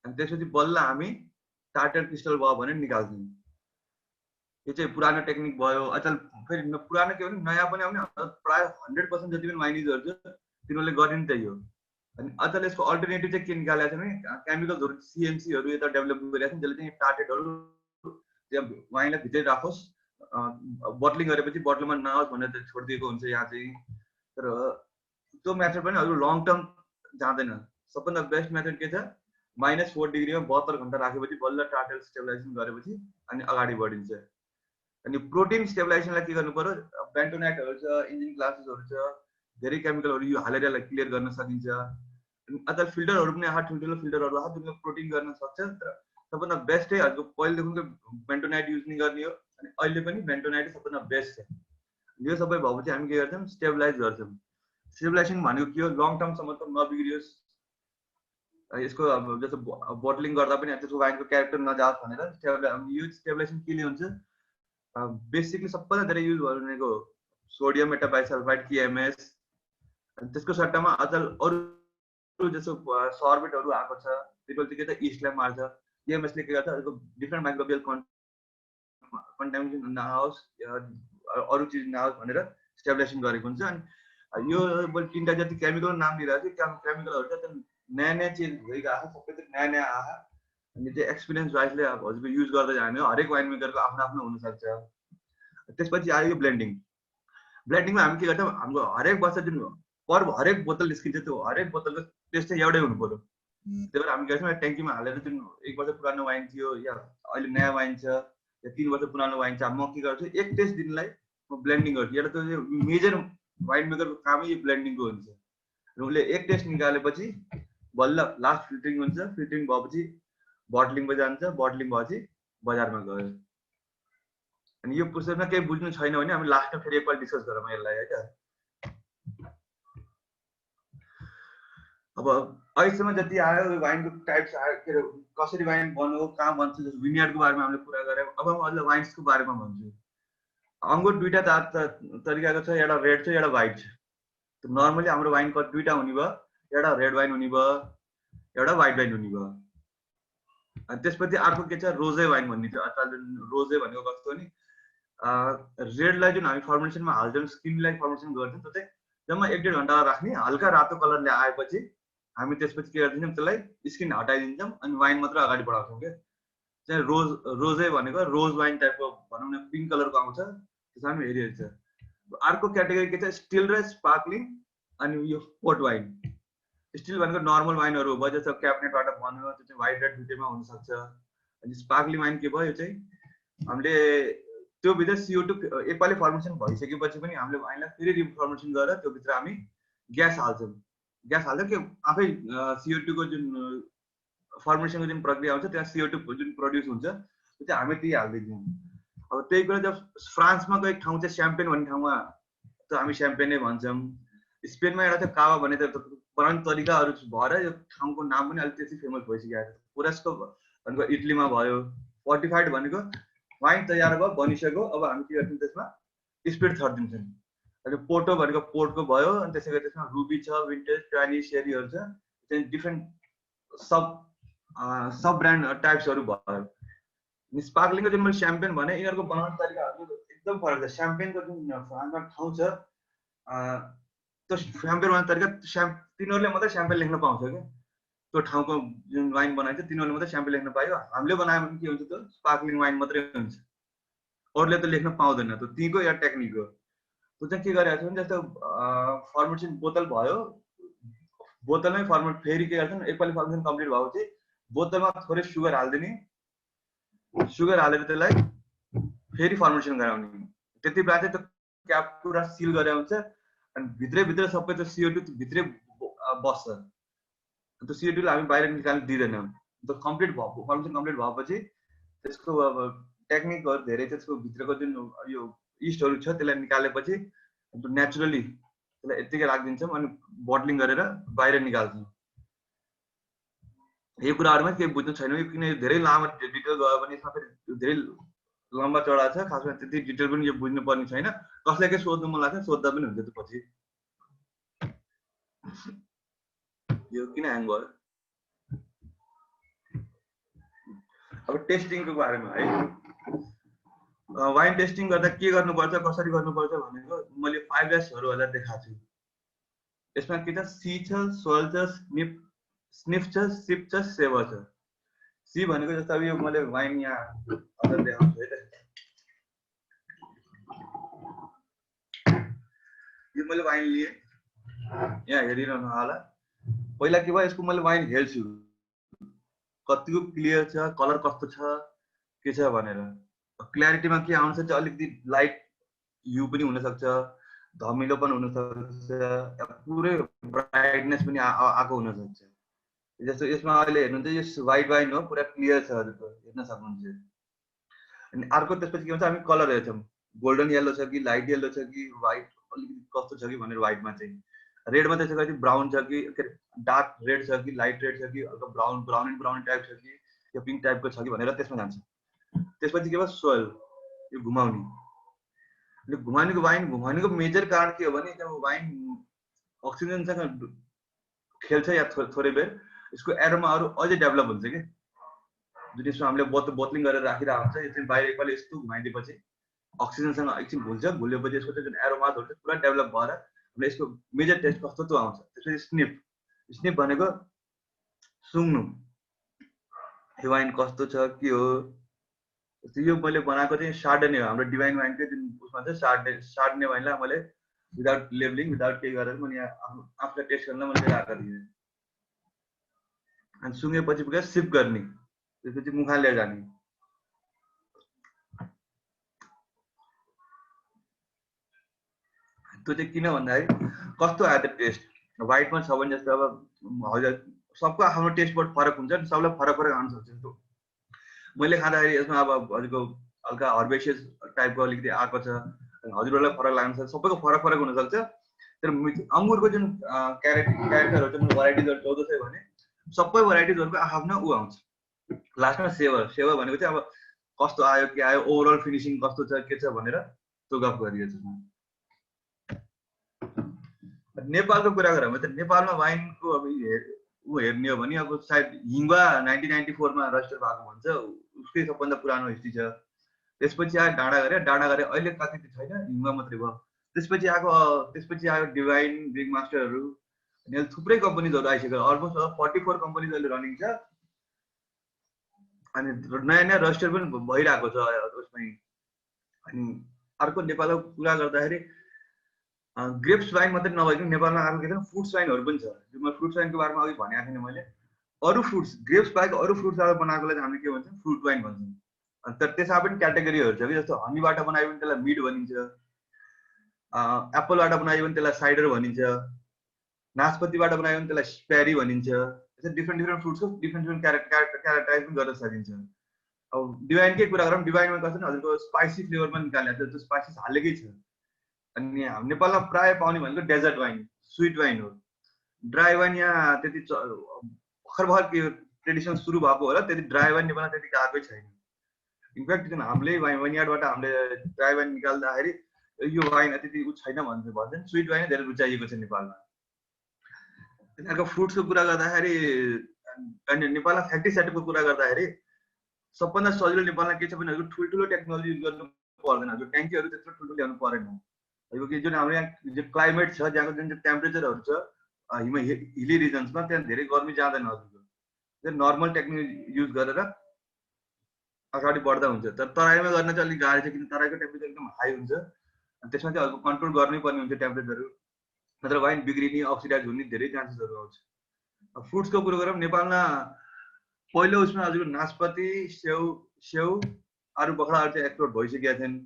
अनि त्यसपछि बल्ल हामी टार्टर क्रिस्टल भयो भने निकाल्छौँ। यो चाहिँ पुरानो टेक्निक भयो। अचल फेरि पुरानो के भने नयाँ पनि आउने, प्रायः 100% जति पनि वाइनिजहरू छ तिनीहरूले गर्ने नि त्यही हो। अनि अचल यसको अल्टरनेटिभ चाहिँ के निकालेको छ भने केमिकल्सहरू, सिएमसीहरू यता डेभलप गरिरहेको छ, जसले चाहिँ टार्गेटहरू त्यहाँ वाइनलाई भित्रै राखोस्, बटलिङ गरेपछि बटलमा नआओस् भनेर छोडिदिएको हुन्छ यहाँ चाहिँ। तर त्यो मेथड पनि अरू लङ टर्म जाँदैन। सबभन्दा बेस्ट मेथड के छ, -4 डिग्रीमा 72 घन्टा राखेपछि बल्ल टार्गेट स्टेबलाइजेसन गरेपछि अनि अगाडि बढिन्छ। अनि प्रोटिन स्टेबलाइजेसनलाई के गर्नु पर्यो, बेन्टोनाइटहरू छ, इन्जिन क्लासेसहरू छ, धेरै केमिकलहरू यो हालेर यसलाई क्लियर गर्न सकिन्छ। अझ फिल्टरहरू पनि आएको, ठुल्ठुलो फिल्टरहरू आएको जुन प्रोटिन गर्न सक्छ। तर सबभन्दा बेस्ट चाहिँ हजुरको पहिलेदेखिको बेन्टोनाइट युज नै गर्ने हो, अनि अहिले पनि बेन्टोनाइट सबभन्दा बेस्ट छ। यो सबै भएपछि हामी के गर्छौँ, स्टेबलाइज गर्छौँ। स्टेबलाइजेसन भनेको के हो, लङ टर्मसम्म त नबिग्रियोस्, यसको अब जस्तो बोटलिङ गर्दा पनि त्यसको वाइनको क्यारेक्टर नजाओस् भनेर यो स्टेबलाइजेसन के ले हुन्छ, बेसिकली सबभन्दा धेरै युज भनेको सोडियम मेटाबाइसल्फाइड केएमएस, त्यसको सट्टामा अचल अरू जस्तो सर्बेटहरू आएको छ, त्यसले चाहिँ के छ, इस्टलाई मार्छ। केएमएसले के गर्छ, डिफ्रेन्ट माइक्रोबियल कन्टामिनेसन नआओस्, अरू चिज नआओस् भनेर स्टेबलाइजेसन गरेको हुन्छ। अनि यो मैले 3टा जति केमिकल नाम लिइरहेको छु, केमिकलहरू चाहिँ नयाँ नयाँ चेन्ज भइरहेको छ, सबै नयाँ नयाँ आहा। अनि त्यो एक्सपिरियन्स वाइजले अब हजुरको युज गर्दै जाने हो, हरेक वाइन मेकरको आफ्नो आफ्नो हुनसक्छ। त्यसपछि आयो यो ब्लेन्डिङ। ब्लेन्डिङमा हामी के गर्छौँ, हाम्रो हरेक वर्ष जुन हरेक बोतल निस्किन्छ त्यो हरेक बोतलको टेस्ट चाहिँ एउटै हुनु पर्यो। त्यही भएर हामी के गर्छौँ, ट्याङ्कीमा हालेर जुन 1 वर्ष पुरानो वाइन थियो या अहिले नयाँ वाइन छ या 3 वर्ष पुरानो वाइन छ, म के गर्छु एक टेस्ट दिनलाई म ब्लेन्डिङ गर्छु। एउटा त मेजर वाइन मेकरको कामै यो ब्लेन्डिङको हुन्छ। र उसले एक टेस्ट निकालेपछि बल्ल लास्ट फिल्टरिङ हुन्छ, फिल्टरिङ भएपछि बोटलिङमा जान्छ, बोटलिङ भएपछि बजारमा गयो। अनि यो प्रोसेसमा केही बुझ्नु छैन भने हामी लास्टमा फेरि एकपल्ट डिस्कस गरौँ यसलाई है त। अब अहिलेसम्म जति आयो वाइनको टाइप्स आयो, के अरे कसरी वाइन बन्यो, कहाँ बन्छ, जस्तो विनियर्डको बारेमा हामीले कुरा गऱ्यौँ। अब म अहिले वाइन्सको बारेमा भन्छु। अङ्गुर दुईटा तरिकाको छ, एउटा रेड छ एउटा व्हाइट छ। नर्मली हाम्रो वाइनको दुईटा हुने भयो, एउटा रेड वाइन हुने भयो, एउटा व्हाइट वाइन हुने भयो। अनि त्यसपछि अर्को के छ, रोजे वाइन भन्ने छ। अर्थात् रोजे भनेको कस्तो नि, रेडलाई जुन हामी फर्मेसनमा हाल्छौँ, स्किनलाई फर्मेसन गर्छौँ, त्यो चाहिँ जम्मा 1-1.5 घन्टा राख्ने, हल्का रातो कलरले आएपछि हामी त्यसपछि के गर्दिन्छौँ, त्यसलाई स्किन हटाइदिन्छौँ अनि वाइन मात्र अगाडि बढाउँछौँ। क्या चाहिँ रोजे भनेको रोज वाइन टाइपको भनौँ न, पिङ्क कलरको आउँछ, त्यसमा पनि हेरिहेरि छ। अर्को क्याटेगोरी के छ, स्टिल र स्पार्कलिङ अनि यो पोर्ट वाइन। स्टिल भनेको नर्मल वाइनहरू भयो, जस्तो क्याबिनेटबाट बन्यो, त्यो चाहिँ व्हाइट रेड दुईटैमा हुनसक्छ। अनि स्पार्कलिङ वाइन के भयो, यो चाहिँ हामीले त्यो भित्र CO2 एकपालि फर्मेसन भइसकेपछि पनि हामीले वाइनलाई फेरि रिफर्मेसन गरेर त्यो भित्र हामी ग्यास हाल्छौँ कि आफै CO2 को जुन फर्मेसनको जुन प्रक्रिया हुन्छ त्यहाँ CO2 जुन प्रड्युस हुन्छ त्यो चाहिँ हामी त्यही हाल्दिन्छौँ। अब त्यही कुरा जब फ्रान्समा एक ठाउँ चाहिँ स्याम्पेन भन्ने ठाउँमा त हामी स्याम्पेनै भन्छौँ। स्पेनमा एउटा चाहिँ कावा भन्ने त बनाउने तरिकाहरू भएर यो ठाउँको नाम पनि अलिक त्यति फेमस भइसकेको छ। पुरस्को भनेको इटलीमा भयो। फोर्टिफाइड भनेको वाइन तयार भयो, बनिसक्यो, अब हामी के गर्छौँ त्यसमा स्पिरिट थपिदिन्छौँ। अनि पोर्टो भनेको पोर्टको भयो, अनि त्यसै गरी त्यसमा रुबी छ, विन्टेज, ट्रानी, सेरीहरू छ, चाहिँ डिफ्रेन्ट सब ब्रान्ड टाइप्सहरू भयो। स्पार्कलिङको जुन मैले स्याम्पेन भने, यिनीहरूको बनाउने तरिकाहरू एकदम फरक छ। स्याम्पेनको जुन फ्रान्समा ठाउँ छ, त्यो स्याम्पेन बनाउने तरिका तिनीहरूले मात्रै स्याम्पेन लेख्न पाउँछ क्या। त्यो ठाउँको जुन वाइन बनाइन्छ तिनीहरूले मात्रै स्याम्पेन लेख्न पायो। हामीले बनायो भने के हुन्छ, त्यो स्पार्कलिङ वाइन मात्रै हुन्छ, अरूले त लेख्न पाउँदैन। त्यो तीको या टेक्निक हो। त्यो चाहिँ के गरेको छ भने, जस्तो फर्मेसन बोतल भयो, बोतलमै फर्मेट फेरि के गर्छन्, एकपल्ट फर्मेसन कम्प्लिट भएपछि बोतलमा थोरै सुगर हालिदिने, सुगर हालेर त्यसलाई फेरि फर्मेसन गराउने। त्यति बेला चाहिँ त्यो क्याप पुरा सिल गरेर हुन्छ अनि भित्रै सबै त्यो CO2 भित्रै बस्छ। त्यो CO2 लाई हामी बाहिर निकाल्न दिँदैनौँ। त्यो कम्प्लिट भयो, फर्मेसन कम्प्लिट भएपछि त्यसको अब टेक्निकहरू धेरै, त्यसको भित्रको जुन यो इस्टहरू छ त्यसलाई निकालेपछि नेचुरली त्यसलाई यत्तिकै राखिदिन्छौँ अनि बोटलिङ गरेर बाहिर निकाल्छौँ। यो कुराहरूमा केही बुझ्नु छैन, किन धेरै लामो डिटेल गयो भने यसमा फेरि धेरै लम्बा चौडा छ। खासमा त्यति डिटेल पनि यो बुझ्नु पर्ने छैन। कसलाई के सोध्नु मन लाग्छ सोध्दा पनि हुन्छ। त्यो पछि यो किन ह्याङ भयो। अब टेस्टिङको बारेमा है, वाइन टेस्टिङ गर्दा के गर्नुपर्छ, कसरी गर्नुपर्छ भनेको मैले 5Sहरूलाई देखाएको छु। यसमा के छ, सी छ, सोल छ, स्निफ छ, सिप छ, सेभर छ। सी भनेको जस्तो अब यो मैले वाइन यहाँ देखाउँछु है त। यो मैले वाइन लिएँ, यहाँ हेरिरहनु होला। पहिला के भयो, यसको मैले वाइन हेर्छु कतिको क्लियर छ, कलर कस्तो छ, के छ भनेर। क्ल्यारिटीमा के आउँछ चाहिँ अलिकति लाइट यु पनि हुनसक्छ, धमिलो पनि हुनसक्छ, पुरै ब्राइटनेस पनि आएको हुनसक्छ। जस्तो यसमा अहिले हेर्नुहुन्छ यो व्हाइट वाइन हो, पुरा क्लियर छ, हजुरको हेर्न सक्नुहुन्छ। अनि अर्को त्यसपछि के हुन्छ, हामी कलर हेर्छौँ, गोल्डन येलो छ कि लाइट येलो छ कि व्हाइट अलिकति कस्तो छ कि भनेर। व्हाइटमा चाहिँ रेडमा त्यसै गरी ब्राउन छ कि डार्क रेड छ कि लाइट रेड छ कि हल्का ब्राउन टाइप छ कि यो पिङ्क टाइपको छ कि भनेर त्यसमा जान्छ। त्यसपछि के भयो, सोयल, यो घुमाउने। अनि घुमाउनेको वाइन घुमाउनेको मेजर कारण के हो भने जब वाइन अक्सिजनसँग खेल्छ या थोरै बेर यसको एरोमाहरू अझै डेभलप हुन्छ कि। जुन यसमा हामीले बोतलिङ गरेर राखिरहेको हुन्छ, यो चाहिँ बाहिर एकपल्ट यस्तो घुमाइदिएपछि अक्सिजनसँग एकछिन भुल्छ, भुलेपछि यसको चाहिँ जुन एरोमाज हुन्छ पुरा डेभलप भएर हामीले यसको मेजर टेस्ट कस्तो त्यो आउँछ। त्यसपछि स्निफ भनेको सुँग्नु, यो वाइन कस्तो छ के हो। यो मैले बनाएको चाहिँ सार्डने हो, हाम्रो डिभाइन वाइनकै जुन उसमा चाहिँ सार्डने वाइनलाई मैले विदाउट लेबलिङ विदाउट केही गरेर मैले यहाँ आफूलाई टेस्ट गर्न मैले राखेको थिएँ। अनि सुँगेपछि पुरा सिप गर्ने, त्यसपछि मुखमा लिएर जाने। त्यो चाहिँ किन भन्दाखेरि कस्तो आयो त टेस्ट, व्हाइटमा छ भने जस्तो अब हजुर सबको आफ्नो टेस्ट बड फरक हुन्छ नि, सबलाई फरक फरक आउन सक्छ। त्यो मैले खाँदाखेरि यसमा अब हजुरको हल्का हर्बेसियस टाइपको अलिकति आएको छ, हजुरहरूलाई फरक लाग्न सक्छ, सबैको फरक फरक हुनसक्छ। तर अङ्गुरको जुन क्यारेक्टरहरू चाहिँ भराइटिजहरू 14 छ भने सबै भराइटिजहरूको आफ्नो ऊ आउँछ। लास्टमा सेवर भनेको चाहिँ अब कस्तो आयो के आयो, ओभरअल फिनिसिङ कस्तो छ के छ भनेर त्यो गफ गरिएको छ। नेपालको कुरा गरौँ भने त नेपालमा वाइनको अब ऊ हेर्ने हो भने अब सायद हिङ्वा 1994 मा रजिस्टर भएको भन्छ, उसकै सबभन्दा पुरानो हिस्ट्री छ। त्यसपछि आयो डाँडाघरे अहिले कति छैन, हिङ्वा मात्रै भयो। त्यसपछि आयो डिभाइन, बिग मास्टरहरू, अनि थुप्रै कम्पनीजहरू आइसक्यो। अलमोस्ट 44 कम्पनीज अहिले रनिङ छ, अनि नयाँ रजिस्टर पनि भइरहेको छ उसमै। अनि अर्को नेपालको कुरा गर्दाखेरि ग्रेप्स वाइन मात्रै नभइकन नेपालमा अर्को के छ फ्रुट्स वाइनहरू पनि छ। म फ्रुट्स वाइनको बारेमा अघि भनेको थिएँ मैले। अरू फ्रुट्स ग्रेप्स बाहेक अरू फ्रुट्सबाट बनाएकोलाई चाहिँ हामीले के भन्छौँ फ्रुट वाइन भन्छौँ। तर त्यसमा पनि क्याटेगोरीहरू छ कि, जस्तो हनीबाट बनायो भने त्यसलाई मिड भनिन्छ, एप्पलबाट बनायो भने त्यसलाई साइडर भनिन्छ, नासपतिबाट बनायो भने त्यसलाई स्पेरी भनिन्छ। त्यसरी डिफ्रेन्ट फ्रुट्सको डिफ्रेन्ट क्यारेक्टराइज पनि गर्न सकिन्छ। अब डिभाइनकै कुरा गरौँ, डिभाइनमा कस्तो नि हजुरको स्पाइसी फ्लेभर पनि निकालेको छ, त्यो स्पाइसेस हालेकै छ। अनि नेपालमा प्रायः पाउने भनेको डेजर्ट वाइन, स्विट वाइन हो। ड्राई वाइन यहाँ त्यति भर्खर के ट्रेडिसन सुरु भएको होला, त्यति ड्राई वाइन नेपालमा त्यति गएकै छैन। इनफ्याक्ट जुन हामीले वाइनयार्डबाट हामीले ड्राई वाइन निकाल्दाखेरि यो वाइन त्यति उ छैन भन्छन्, स्विट वाइन धेरै रुचाइएको छ नेपालमा। त्यहाँको फ्रुट्सको कुरा गर्दाखेरि अनि नेपालमा फ्याक्ट्री सेटअपको कुरा गर्दाखेरि सबभन्दा सजिलो नेपालमा के छ भने ठुल्ठुलो टेक्नोलोजी युज गर्नु पर्दैन, जो ट्याङ्कीहरू त्यत्रो ठुल्ठुलो ल्याउनु परेन। जुन हाम्रो यहाँ जो क्लाइमेट छ, जहाँको जुन चाहिँ टेम्परेचरहरू छ हिली रिजन्समा, त्यहाँ धेरै गर्मी जाँदैन हजुरको, नर्मल टेक्निक युज गरेर अगाडि बढ्दा हुन्छ। तर तराईमा गर्न चाहिँ अलिक गाह्रो छ, किन तराईको टेम्परेचर एकदम हाई हुन्छ, अनि त्यसमा चाहिँ हजुरको कन्ट्रोल गर्नै पर्ने हुन्छ टेम्परेचरहरू, नत्र वाइन बिग्रिने अक्सिडाइज हुने धेरै चान्सेसहरू आउँछ। फ्रुट्सको कुरो गरौँ, नेपालमा पहिलो उसमा हजुरको नासपति, स्याउ अरू बखराहरू चाहिँ एक्सपोर्ट भइसकेका छन्।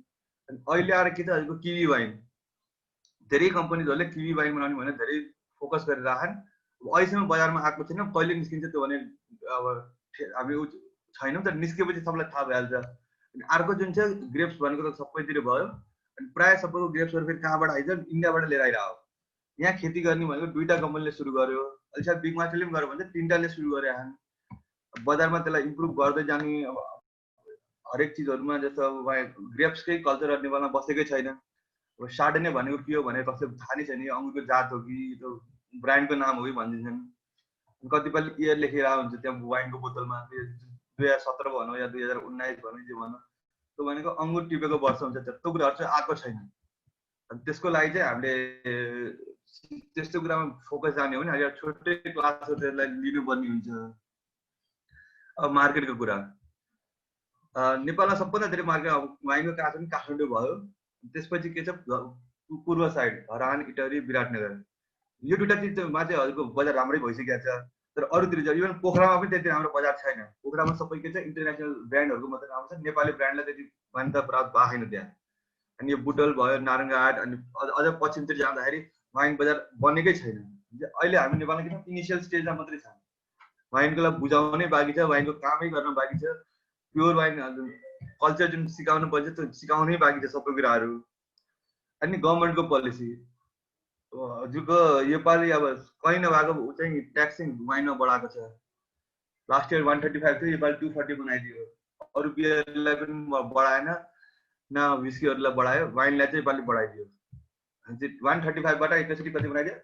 अनि अहिले आएर के छ हजुरको किवी वाइन, धेरै कम्पनीजहरूले किवी वाइन बनाउने भनेर धेरै फोकस गरिराखन्। अहिलेसम्म बजारमा आएको छैन, कहिले निस्किन्छ त्यो भने अब हामी छैनौँ, तर निस्केपछि सबलाई थाहा भइहाल्छ। अनि अर्को जुन छ ग्रेप्स भनेको त सबैतिर भयो, अनि प्रायः सबैको ग्रेप्सहरू फेरि कहाँबाट आइन्छ, इन्डियाबाट लिएर आइरहेको। यहाँ खेती गर्ने भनेको 2टा कम्पनीले सुरु गर्यो, अहिले सायद बिग मास्टरले पनि गर्यो भने 3टाले सुरु गरे। बजारमा त्यसलाई इम्प्रुभ गर्दै जाने अब हरेक चिजहरूमा, जस्तो अब ग्रेप्सकै कल्चर नेपालमा बसेकै छैन। अब सार्डने भनेको के हो भनेर कसैले थाहा नै छैन, यो अङ्गुरको जात हो कि त्यो ब्रान्डको नाम हो कि भनिदिन्छन्। कतिपयले इयर लेखेर हुन्छ त्यहाँ वाइनको बोतलमा, 2017 भनौँ या 2019 भनौँ जे भनौँ, त्यो भनेको अङ्गुर टिपेको वर्ष हुन्छ। त्यस्तो कुराहरू चाहिँ आएको छैन। अनि त्यसको लागि चाहिँ हामीले त्यस्तो कुरामा फोकस जाने हो भने अहिले छुट्टै क्लासहरू त्यसलाई लिनुपर्ने हुन्छ। अब मार्केटको कुरा, नेपालमा सबभन्दा धेरै मार्केट अब वाइनको कहाँ छ भने काठमाडौँ भयो, त्यसपछि के छ पूर्व साइड धरान, इटहरी, विराटनगर, यो 2टा चिजमा चाहिँ हजुरको बजार राम्रै भइसकेको छ। तर अरूतिर चाहिँ इभन पोखरामा पनि त्यति राम्रो बजार छैन। पोखरामा सबै के छ इन्टरनेसनल ब्रान्डहरूको मात्रै आउँछ, नेपाली ब्रान्डलाई त्यति मान्यता प्राप्त भएको छैन त्यहाँ। अनि यो बुटल भयो, नारायणघाट, अनि अझ पश्चिमतिर जाँदाखेरि वाइन बजार बनेकै छैन। अहिले हामी नेपालमा के छ इनिसियल स्टेजमा मात्रै छ, वाइनको लागि बुझाउनै बाँकी छ, वाइनको कामै गर्न बाँकी छ, प्योर वाइन कल्चर जुन सिकाउनु पर्छ त्यो सिकाउनै बाँकी छ सबै कुराहरू। अनि गभर्मेन्टको पोलिसी हजुरको योपालि अब कहीँ नभएको चाहिँ ट्याक्सिङ वाइनमा बढाएको छ। लास्ट इयर 135 थियो, योपालि 240 बनाइदियो। अरू बियरलाई पनि बढाएन, न विस्कीहरूलाई बढायो, वाइनलाई चाहिँ योपालि बढाइदियो। 135बाट एकैचोटि कति बनाइदियो,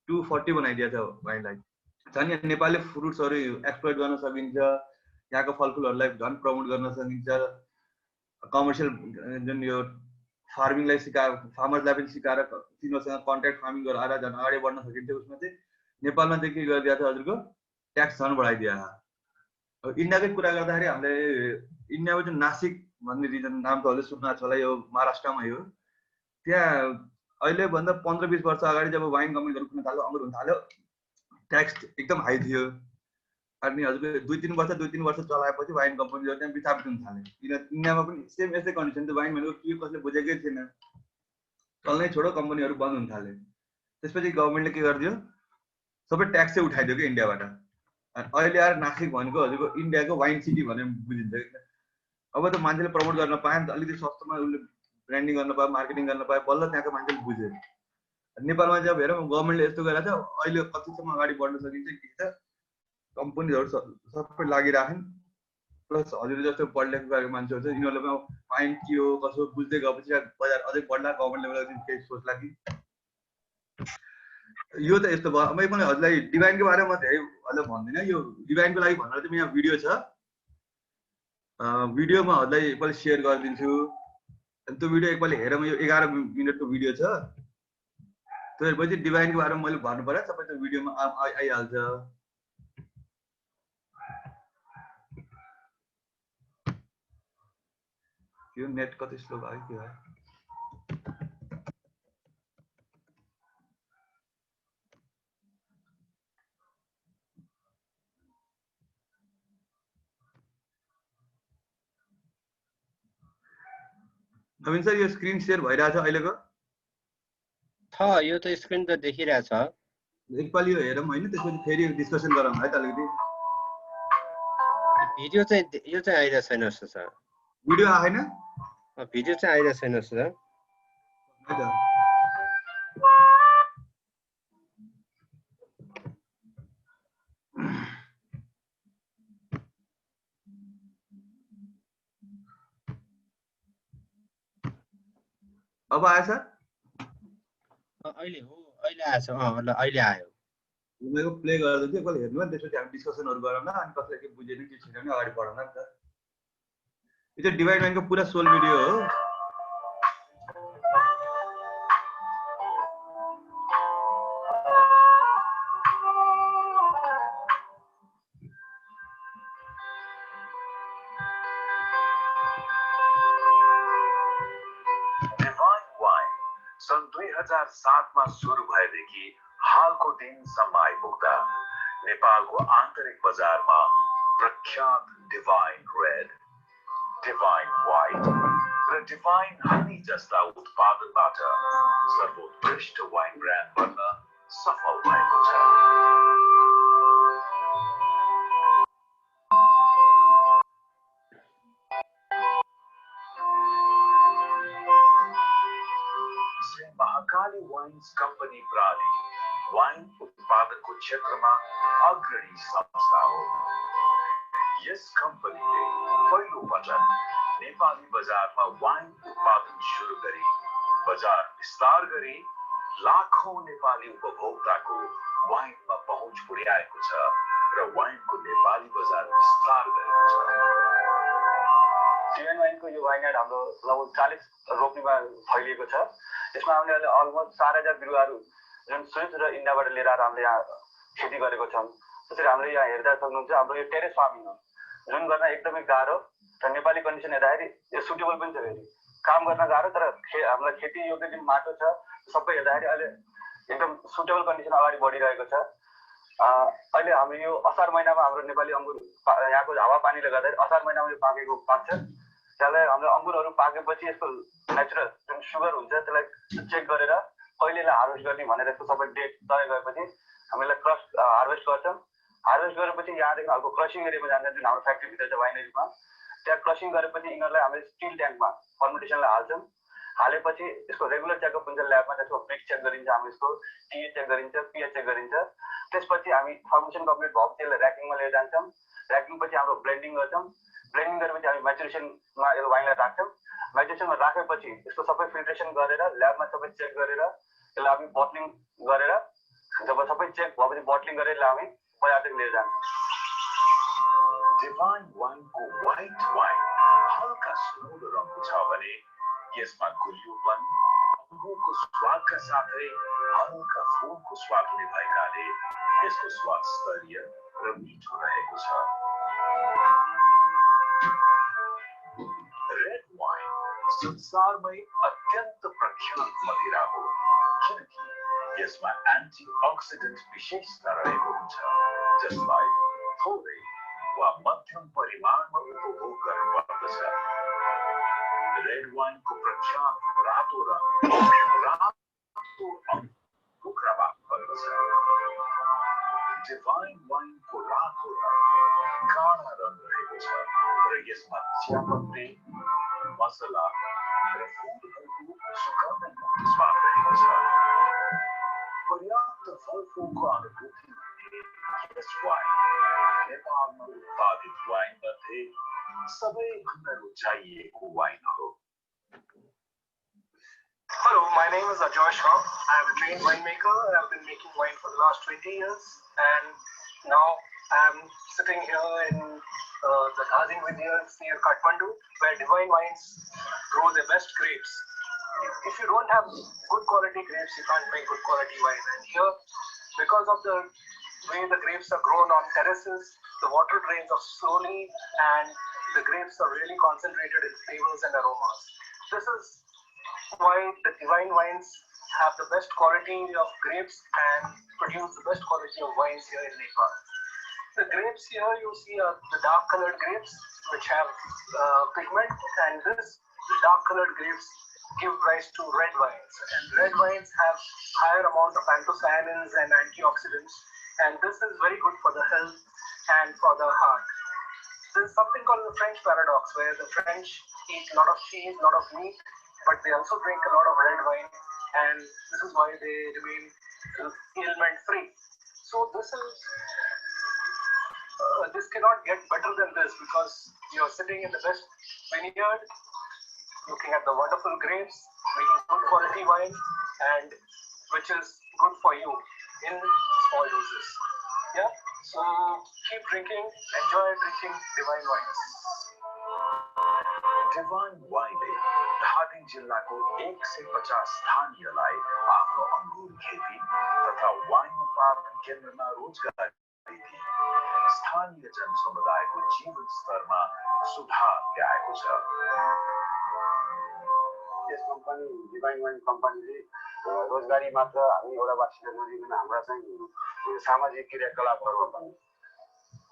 240 बनाइदिएको छ वाइनलाई। झन् नेपालले फ्रुट्सहरू एक्सप्लोइट गर्न सकिन्छ, यहाँको फलफुलहरूलाई झन् प्रमोट गर्न सकिन्छ। कमर्सियल जुन यो फार्मिङलाई सिकाएर फार्मर्सलाई पनि सिकाएर तिनीहरूसँग कन्ट्याक्ट फार्मिङ गरेर झन् अगाडि बढ्न सकिन्थ्यो। उसमा चाहिँ नेपालमा चाहिँ के गरिदिएको छ हजुरको ट्याक्स झन् बढाइदिएको छ। अब इन्डियाकै कुरा गर्दाखेरि हामीले इन्डियामा चाहिँ नासिक भन्ने रिजन नाम त हजुर सुन्नु छ होला, यो महाराष्ट्रमा हो। त्यहाँ अहिले भन्दा 15-20 वर्ष अगाडि जब वाइन कम्पनीहरू खुल्न थाल्यो, अङ्गुर हुन थाल्यो, ट्याक्स एकदम हाई थियो। अनि हजुरको 2-3 वर्ष चलाएपछि वाइन कम्पनीहरू त्यहाँ विस्थापित हुन थाले। इन्डियामा पनि सेम यस्तै कन्डिसन थियो। वाइन भनेको के कसले बुझेकै थिएन, चल्नै छोडो, कम्पनीहरू बन्द हुन थाले। त्यसपछि गभर्मेन्टले के गरिदियो, सबै ट्याक्स चाहिँ उठाइदियो कि इन्डियाबाट। अनि अहिले आएर नासिक भनेको हजुरको इन्डियाको वाइन सिटी भनेर बुझिन्छ। अब त मान्छेले प्रमोट गर्न पायो नि त, अलिकति सस्तोमा उसले ब्रान्डिङ गर्न पायो, मार्केटिङ गर्न पायो, बल्ल त्यहाँको मान्छेले बुझ्यो। नेपालमा चाहिँ अब हेरौँ गभर्मेन्टले यस्तो गरेर चाहिँ अहिले कतिसम्म अगाडि बढ्न सकिन्छ कि त कम्पनीहरू सबै लागिराखेन्। प्लस हजुर जस्तो पढ लेख गरेको मान्छेहरू चाहिँ यिनीहरूले पनि फाइन के हो कसो बुझ्दै गएपछि बजार अझै बढ्ला, गभर्मेन्ट लेभलमा केही सोच्ला कि। यो त यस्तो भयो। मैले पनि हजुरलाई डिभाइनको बारेमा धेरै हजुरलाई भन्दिनँ। यो डिभाइनको लागि भनेर चाहिँ यहाँ भिडियो छ, भिडियोमा हजुरलाई एकपल्ट सेयर गरिदिन्छु। अनि त्यो भिडियो एकपल्ट हेरौँ। यो 11 मिनटको भिडियो छ। त्यो हेरेपछि डिभाइनको बारेमा मैले भन्नु पर्यो, सबै त्यो भिडियोमा आइहाल्छ। यो नेट कति स्लो भयो के भयो। नवीन सर यो स्क्रिन शेयर भइरहेछ अहिलेको? यो त स्क्रिन त देखिरहेछ। एकपालि यो हेरौँ हैन, त्यसपछि फेरि डिस्कसन गरौँ है त अलिकति। भिडियो चाहिँ यो चाहिँ आइरहेको छैन जस्तो छ। भिडियो आएन? भिडियो चाहिँ आइरहेको छैन जस्तो छ। अब आएछ? अहिले हो, अहिले आएछ। अहिले आयो। मैले प्ले गर्दै थिएँ, एकपल्ट हेर्नु न, त्यसपछि हामी डिस्कसनहरु गरौँ न। अनि कसैले के बुझेन के छैन भने अगाडि बढौँ न त। यो चाहिँ डिभाइन लाइनको पुरा सोल भिडियो हो। सन् 2007 मा सुरु भएदेखि हालको दिनसम्म आइपुग्दा नेपालको आन्तरिक बजारमा प्रख्यात डिभाइन रेड, डिभाइन व्हाइट र डिभाइन हनी जस्ता उत्पादनबाट सर्वोत्कृष्ट वाइन ब्रान्ड बन्न सफल भएको छ। महाकाली वाइन्स कम्पनी प्रणाली वाइन उत्पादनको क्षेत्रमा अग्रणी संस्था हो। यस कम्पनीले पहिलो पटक नेपाली बजारमा वाइन उत्पादन सुरु गरी बजार विस्तार गरी लाखौं नेपाली उपभोक्ताको वाइनमा पहुँच पुर्याएको छ र वाइनको नेपाली बजार विस्तार गरेको छ। डिभाइन वाइनको यो वाइनयार्ड हाम्रो लगभग 40 रोप्नेमा फैलिएको छ। यसमा हामीले अहिले अलमोस्ट 4000 बिरुवाहरू जुन स्विस र इन्डियाबाट लिएर आएर हामीले यहाँ खेती गरेको छौँ। त्यसरी हामीले यहाँ हेर्दा सक्नुहुन्छ हाम्रो यो टेरेस फार्मिङ हो, जुन गर्न एकदमै गाह्रो र नेपाली कन्डिसन हेर्दाखेरि यो सुटेबल पनि छ। फेरि काम गर्न गाह्रो, तर हामीलाई खेती योग्य जुन माटो छ सबै हेर्दाखेरि अहिले एकदम सुटेबल कन्डिसन अगाडि बढिरहेको छ। अहिले हामी यो असार महिनामा हाम्रो नेपाली अङ्गुर यहाँको हावापानीले गर्दाखेरि असार महिनामा यो पाक्छ। त्यसलाई हाम्रो अङ्गुरहरू पाकेपछि यसको नेचुरल जुन सुगर हुन्छ त्यसलाई चेक गरेर कहिलेलाई हार्भेस्ट गर्ने भनेर यसको सबै डेट तय गरेपछि हामीलाई हार्भेस्ट गर्छौँ। हार्भेस्ट गरेपछि यहाँदेखि अर्को क्रसिङ एरियामा जान्छ, जुन हाम्रो फ्याक्ट्रीभित्र छ वाइनरीमा। त्यहाँ क्रसिङ गरेपछि यिनीहरूलाई हामीले स्टिल ट्याङ्कमा फर्मेन्टेसनलाई हाल्छौँ। हालेपछि यसको रेगुलर चेकअप हुन्छ ल्याबमा, त्यसको ब्रिक चेक गरिन्छ, हामी यसको टिए चेक गरिन्छ, पिएच चेक गरिन्छ। त्यसपछि हामी फर्मेन्टेसन कम्प्लिट भएपछि त्यसलाई ऱ्याकिङमा लिएर जान्छौँ। ऱ्याकिङपछि हाम्रो ब्लेन्डिङ गर्छौँ। ब्लेन्डिङ गरेपछि हामी म्याचुरेसनमा यो वाइनलाई राख्छौँ। म्याचुरेसनमा राखेपछि यसको सबै फिल्ट्रेसन गरेर ल्याबमा सबै चेक गरेर यसलाई हामी बोटलिङ गरेर जब सबै चेक भएपछि बोटलिङ गरेर हामी बजारतिर लिएर जान्छौँ। डिभाइन वाइनको व्हाइट वाइन हल्का स्मुथ रङको छ भने यसमा गुलियोपन, अङ्गुरको स्वादका साथै हल्का फुलको स्वाद हुने भएकाले यसको स्वाद स्तरीय र मिठो रहेको छ। रेड वाइन संसारमै अत्यन्त प्रख्यात मदिरा हो किनकि यसमा एन्टिअक्सिडेन्ट विशेषता रहेको हुन्छ जसलाई थोरै वा मध्यम परिमाणमा उपभोग गर्नुपर्दछ। रेड वाइनको प्रख्यात रातो रङ रातो कुखुरामा पर्दछ। डिभाइन वाइनको रातो रङ काला रङ रहेको छ र यसमा चियापत्ती, मसला र फुलहरूको सुगन्ध स्वाद रहेको छ। पर्याप्त फलफुलको अनुभूति यस वाइन नेपालमा उत्पादित वाइन मध्ये सबैभन्दा रुचाइएको वाइन हो। Hello, my name is Ajoy Shah. I am a trained winemaker. I have been making wine for the last 20 years, and now I am sitting here in the Darjeeling vineyards near Kathmandu, where Divine Wines grow their best grapes. If you don't have good quality grapes, you can't make good quality wine. And here, because of the way the grapes are grown on terraces, the water drains off slowly, and the grapes are really concentrated in flavors and aromas. This is why the Divine Wines have the best quality of grapes and produce the best quality of wines here in Nepal. The grapes here you see are the dark colored grapes which have pigment, and this dark colored grapes give rise to red wines. And red wines have higher amount of anthocyanins and antioxidants, and this is very good for the health and for the heart. There's something called the French paradox, where the French eat a lot of cheese, a lot of meat, but they also drink a lot of red wine, and this is why they remain ailment free. So this cannot get better than this, because you're sitting in the best vineyard, looking at the wonderful grapes, making good quality wine, and which is good for you in small doses. Yeah, so keep drinking, enjoy drinking Divine Wines. Divine वाइनले धादिङ जिल्लाको 150 स्थानीयलाई आफ्नो अङ्गुर खेती तथा वाइन उत्पादन केन्द्रमा रोजगारी दिई स्थानीय जनसमुदायको जीवन स्तरमा सुधार ल्याएको छ। यस कम्पनी डिभाइन वाइन कम्पनीले रोजगारी मात्र हामी एउटा वासीले नदिकन हाम्रा चाहिँ सामाजिक क्रियाकलापहरूमा पनि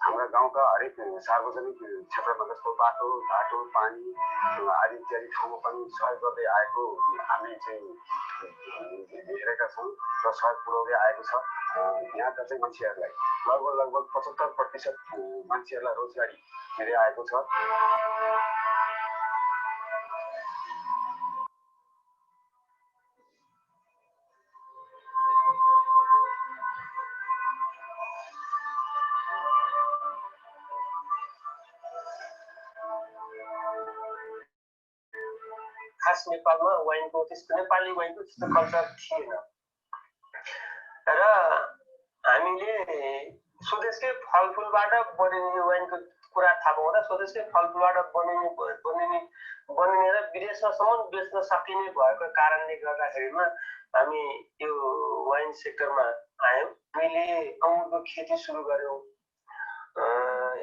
हाम्रा गाउँका हरेक सार्वजनिक क्षेत्रमा जस्तो बाटो घाटो पानी आदि इत्यादि ठाउँमा पनि सहयोग गर्दै आएको हामी चाहिँ हेरेका छौँ र सहयोग पुर्याउँदै आएको छ। यहाँका चाहिँ मान्छेहरूलाई लगभग 75% मान्छेहरूलाई रोजगारी दिँदै आएको छ। खास नेपालमा वाइनको त्यस्तो नेपाली वाइनको त्यस्तो कल्चर थिएन र हामीले स्वदेशकै फलफुलबाट बनिने वाइनको कुरा थाहा पाउँदा स्वदेशकै फलफुलबाट बनिने र विदेशसम्म बेच्न सकिने भएको कारणले गर्दाखेरिमा हामी यो वाइन सेक्टरमा आयौँ। हामीले अङ्गुरको खेती सुरु गर्यौँ।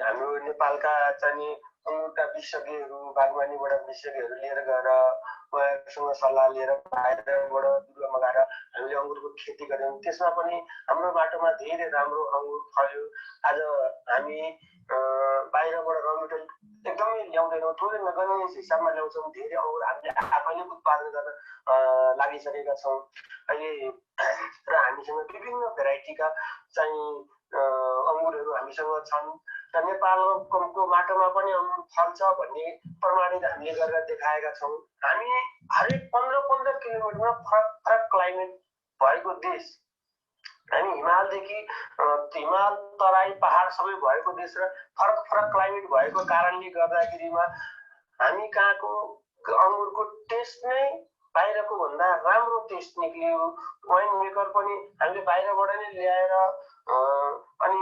हाम्रो नेपालका चाहिँ अङ्गुरका विशेषज्ञहरू बागवानीबाट विशेषज्ञहरू लिएर गएर उहाँहरूसँग सल्लाह लिएर बाहिरबाट बिरुवा मगाएर हामीले अङ्गुरको खेती गर्यौँ। त्यसमा पनि हाम्रो बाटोमा धेरै राम्रो अङ्गुर फल्यो। आज हामी बाहिरबाट र मेटेरियल एकदमै ल्याउँदैनौँ, थोरै नगर्ने हिसाबमा ल्याउँछौँ। धेरै अङ्गुर हामीले आफैले उत्पादन गर्न लागिसकेका छौँ अहिले र हामीसँग विभिन्न भेराइटीका चाहिँ अङ्गुरहरू हामीसँग छन् र नेपालको माटोमा पनि अङ्गुर फल्छ भन्ने प्रमाणित हामीले गरेर देखाएका छौँ। हामी हरेक 15 किलोमिटरमा फरक क्लाइमेट भएको देश, हामी हिमालदेखि हिमाल तराई पहाड सबै भएको देश र फरक क्लाइमेट भएको कारणले गर्दाखेरिमा हामी कहाँको अङ्गुरको टेस्ट नै बाहिरको भन्दा राम्रो टेस्ट निक्लियो। वाइन मेकर पनि हामीले बाहिरबाट नै ल्याएर अनि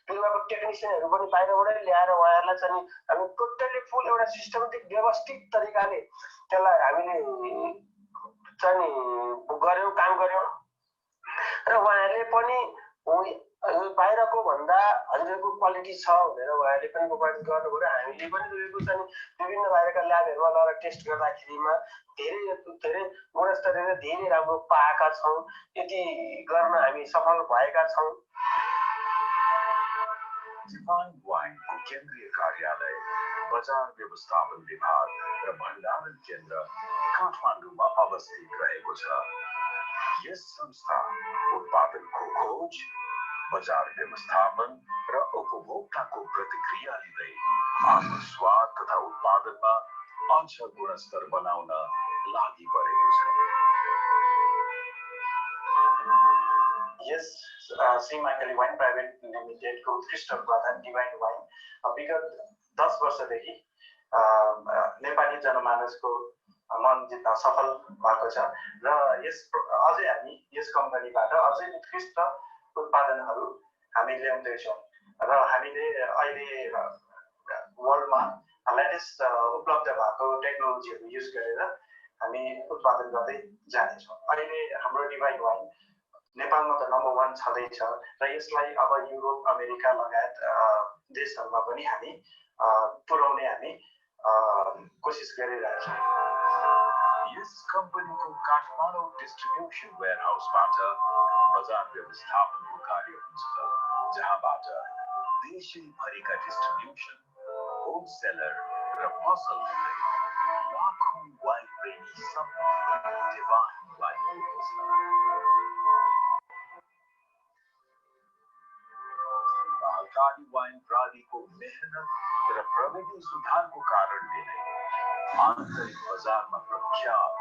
बिरुवाको टेक्निसियनहरू पनि बाहिरबाटै ल्याएर उहाँहरूलाई चाहिँ हामी टोटल्ली फुल एउटा सिस्टमेटिक व्यवस्थित तरिकाले त्यसलाई हामीले चाहिँ गऱ्यौँ, काम गऱ्यौँ र उहाँहरूले पनि बाहिरको भन्दा हजुरको क्वालिटी छ भनेर उहाँहरूले पनि प्रोभाइड गर्नुभयो र हामीले पनि तपाईँको चाहिँ विभिन्न बाहिरका ल्याबहरूमा लगेर टेस्ट गर्दाखेरिमा धेरै गुणस्तरीय धेरै राम्रो पाएका छौँ। यति गर्न हामी सफल भएका छौँ। डिभाइन वाइनको केन्द्रीय कार्यालय बजार व्यवस्थापन विभाग र भण्डारण केन्द्र काठमाडौँमा अवस्थित रहेको छ। यस संस्था उत्पादनको खोज, बजार व्यवस्थापन र उपभोक्ताको प्रतिक्रिया लिँदै आफ्नो स्वाद तथा उत्पादनमा अझ गुणस्तर बनाउन लागि परेको छ। यस श्रीमङ्गली वाइन प्राइभेट लिमिटेडको उत्कृष्ट उत्पादन डिभाइन वाइन विगत 10 वर्षदेखि नेपाली जनमानसको मन जित्न सफल भएको छ र अझै हामी यस कम्पनीबाट अझै उत्कृष्ट उत्पादनहरू हामी ल्याउँदैछौँ र हामीले अहिले वर्ल्डमा लेटेस्ट उपलब्ध भएको टेक्नोलोजीहरू युज गरेर हामी उत्पादन गर्दै जानेछौँ। अहिले हाम्रो डिभाइन वाइन नेपालमा त नम्बर 1 छँदैछ र यसलाई अब युरोप, अमेरिका लगायत देशहरूमा पनि हामी पुर्याउने हामी कोसिस गरिरहेछौँ। यस कम्पनीको काठमाडौँ डिस्ट्रिब्युसन वेयरहाउसबाट बजार व्यवस्थापनको कार्य हुन्छ, जहाँबाट देशैभरिका डिस्ट्रिब्युसन, होलसेलर र पसल हुँदै लाखौं वाइन प्रेमीसम्म डिभाइन वाइन पुग्छ। सहकारी वाइन प्रणालीको मेहनत र प्रविधि सुधारको कारणले नै आन्तरिक बजारमा प्रख्यात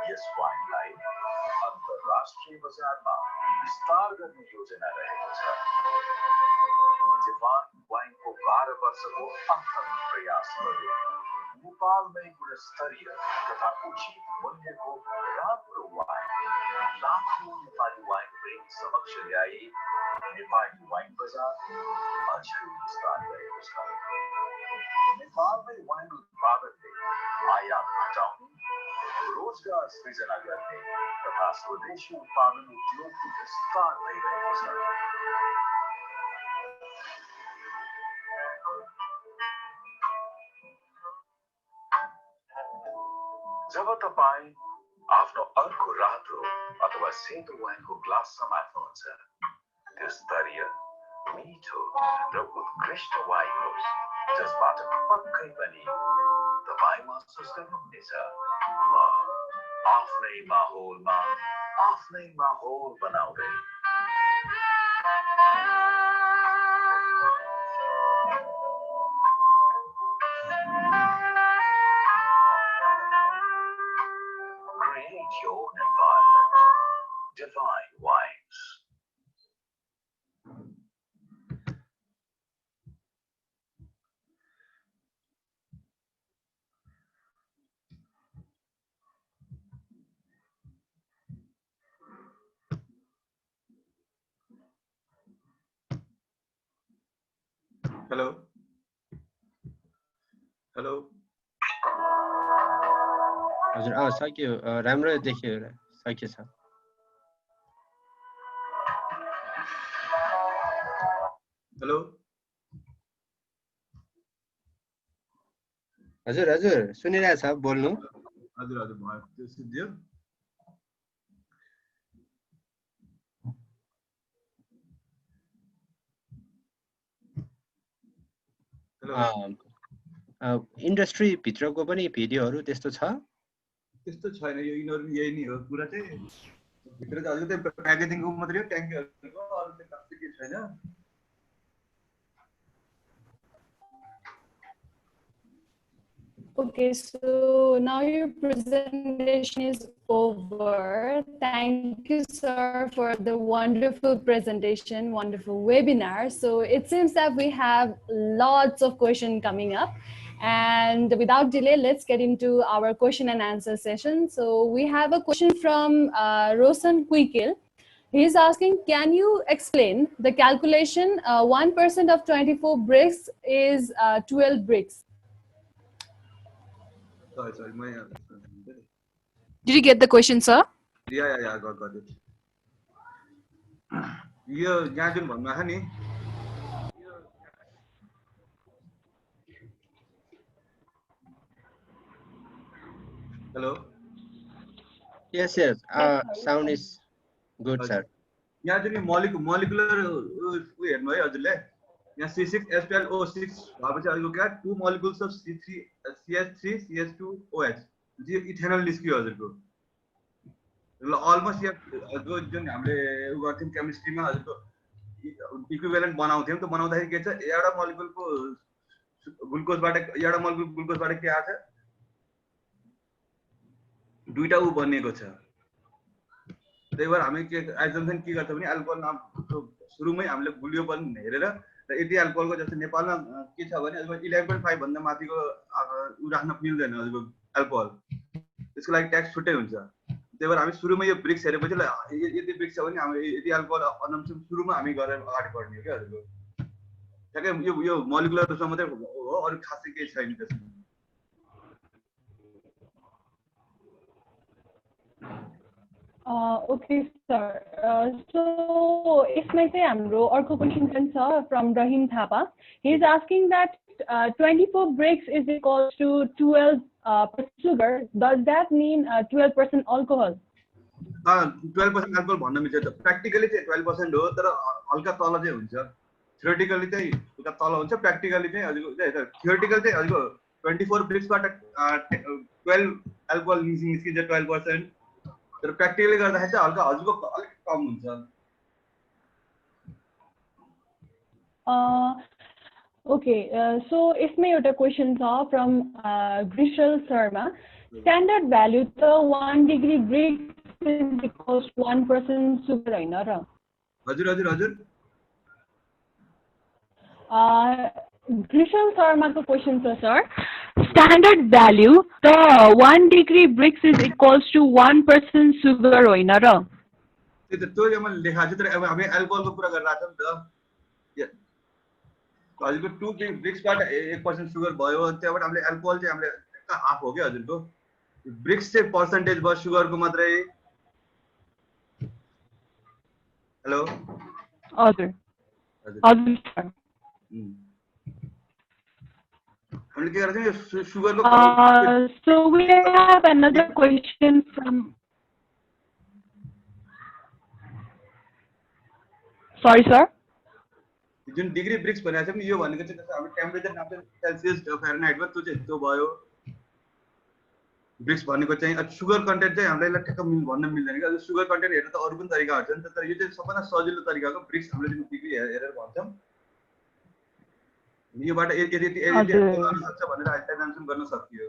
यस वाइनलाई अन्तर्राष्ट्रिय बजारमा विस्तार गर्ने योजना रहेको छ। डिभाइन वाइनको 12 वर्षको अथक प्रयासले नेपालमै गुणस्तरीय तथा उचित मूल्यको राम्रो वाइन लाखौं नेपाली वाइन प्रेमी समक्ष ल्याई नेपाली वाइन बजार अझै विस्तार गरेको छ। नेपालमै वाइन उत्पादनले आयात घटाउने, रोजगार सृजना गर्ने तथा स्वदेशी उत्पादन उद्योगको विस्तार भइरहेको छ। जब तपाईँ आफ्नो अर्को रातो अथवा सेतो वाइनको ग्लास समात्नुहुन्छ, त्यो स्तरीय, मिठो र उत्कृष्ट वाइन होस् जसबाट पक्कै पनि तपाईँ महसुस गर्नुहुनेछ, म आफ्नै माहौल बनाउँदै create your own environment. Divine Wines. Hello hello हजुर सक्यो, राम्रो देखियो, सकिएछ। हेलो हजुर हजुर सुनिरहेछ, बोल्नु। हजुर हजुर भयो, त्यो सुनियो। इन्डस्ट्री भित्रको पनि भिडियोहरू त्यस्तो छ? त्यस्तो छैन, यो यिनीहरू यही नै हो कुरा चाहिँ। भित्र चाहिँ हजुर त्यो प्याकेजिङको मात्रै हो, ट्याङ्कीहरूको, अरू चाहिँ खासै केही छैन। Okay, so now your presentation is over. Thank you, sir, for the wonderful presentation, wonderful webinar. So it seems that we have lots of questions coming up. And without delay, let's get into our question and answer session. So we have a question from Rosan Kuikil. He is asking, can you explain the calculation? 1% of 24 bricks is 12 bricks. Sorry, my Did you get the question, sir? yeah, got it. यो यहाँ जुन भन्नुभएको नि hello Yes, sound is good, sir. यहाँ जुन मोलिकुलर हेर्नु है हजुरले यहाँ C6H12O6 भएपछि अहिलेको क्या 2 molecules of CH3 CH2OH जो इथेनल निस्कियो हजुरको ल अलमोस्ट यहाँ जुन हामीले उ गर्थ्यौं केमिस्ट्रीमा हजुरको इक्विभ्यालेन्ट बनाउँथ्यौं त बनाउँदाखेरि के छ एउटा मोलिकुलको ग्लुकोजबाट एउटा मोलिकुल ग्लुकोजबाट के आछ दुईटा उ बनिएको छ त्यही भएर हामी के एजम्पसन के गर्छौं भने अल्कोहल नाम सुरुमै हामीले गुलियो पनि हेरेर र यदि अल्कोहलको जस्तो नेपालमा के छ भने 11.5 भन्दा माथिको उ राख्न मिल्दैन हजुरको अल्कोहल त्यसको लागि ट्याक्स छुट्टै हुन्छ त्यही भएर हामी सुरुमै यो ब्रिक्स हेरेपछि यदि ब्रिक्स छ भने हामी यदि अल्कोहल अनम्सन सुरुमा हामी गरेर अगाडि बढ्ने हो के हजुरको ठ्याक्कै यो मोलिकुलर त्यसमा मात्रै हो अरु खासै केही छैन त्यसमा Okay, sir. So, इसमें से हाम्रो अर्को question छ from Rahim Thapa. He is asking that 24 bricks is equal to 12% sugar. Does that mean 12% alcohol? 12% alcohol भन्न मिल्छ त प्र्याक्टिकली चाहिँ 12% हो तर हल्का तल चाहिँ हुन्छ थ्योरेटिकली चाहिँ उता तल हुन्छ प्र्याक्टिकली चाहिँ हजुरको थ्योरेटिकल चाहिँ हजुरको 24 ब्रिक्सबाट 12 अल्कोहल निस्किन्छ 12% तर प्र्याक्टिकली गर्दाखेरि चाहिँ हल्का हजुरको अलिक कम हुन्छ Okay, so इसमें एउटा question छ from Grishal Sharma. Standard value त 1 degree bricks is equals 1% sugar हैन र हजुर Grishal Sharma को question छ sir. Standard value the 1 degree bricks is equals to 1% sugar होइन र त्यो यहाँ मैले लेखाएको छु तर अब हामी अल्कोहलको कुरा गरिरहेछौं नि त हजुरको 2 ब्रिक्सबाट 1% सुगर भयो त्यहाँबाट हामीले अल्कोहल चाहिँ हामीले हाफ हो के हजुरको ब्रिक्स चाहिँ पर्सेन्टेज भयो सुगरको मात्रै हेलो हजुर सर हामीले के गर्छौं सुगरको so we have another question from sorry sir जुन डिग्री ब्रिक्स भनेको छ नि यो भनेको चाहिँ जस्तो हाम्रो टेम्परेचर नाप्छ सेल्सियस फारेनहाइटमा त्यो भयो ब्रिक्स भनेको चाहिँ सुगर कन्टेन्ट चाहिँ हामीलाई ठ्याक्क भन्न मिल्दैन के सुगर कन्टेन्ट हेर्न त अरु पनि तरिकाहरु छन् तर यो चाहिँ सबैभन्दा सजिलो तरिकाको ब्रिक्स हामीले जुन डिग्री हेरेर भन्छौं योबाट यदि गर्न सक्छ भनेर एग्जाम्पसन गर्न सकियो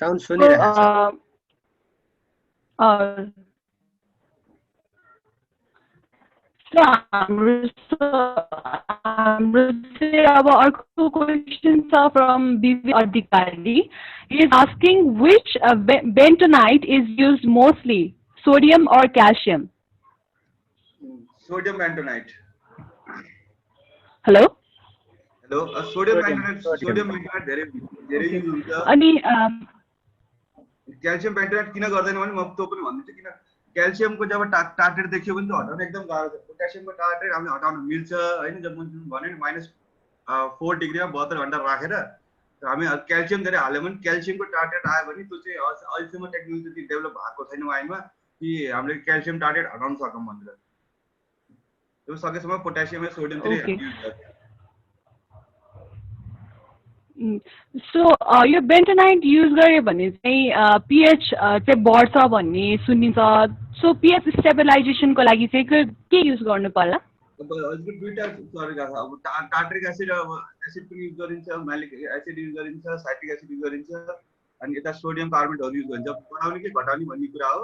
साउन्ड सुनिरहेको छ हाम्रो चाहिँ अब अर्को क्वेशन छ from Bibi Adhikari. He is asking which bentonite is used mostly, sodium or calcium? Sodium bentonite. Hello? Sodium bentonite धेरै युज हुन्छ अनि क्याल्सियम बेन्टोनाइट किन गर्दैन भने म त्यो पनि भन्दिन्छु किन क्याल्सियमको जब टार्गेट देखियो भने हटाउन एकदम गाह्रो छ पोटेसियमको टार्गेट हामीले हटाउन मिल्छ हैन जब म भने नि -4 डिग्रीमा 72 घण्टा राखेर हामी क्याल्सियम धेरै हाल्यो भने क्याल्सियमको टार्गेट आयो भने त्यो चाहिँ अहिलेसम्म टेक्नोलोजी डेभलप भएको छैन वाइनमा कि हामीले क्याल्सियम टार्गेट हटाउन सकौं भनेर त्यो सकेसम्म पोटेसियम र सोडियम चाहिँ युज गर्छ So यो बेन्टोनाइट युज गरे भने चाहिँ pH चाहिँ बढ्छ भन्ने सुनिन्छ सो pH स्टेबलाइजेसनको लागि चाहिँ के युज गर्नु पर्ला अब हजुरको दुईटा तरिका छ अब टार्टरिक एसिड एसिड पनि युज गरिन्छ म्यालिक एसिड युज गरिन्छ साइट्रिक एसिड युज गरिन्छ अनि यता सोडियम कार्बोनेटहरु युज गरिन्छ बढाउने कि घटाउने भन्ने कुरा हो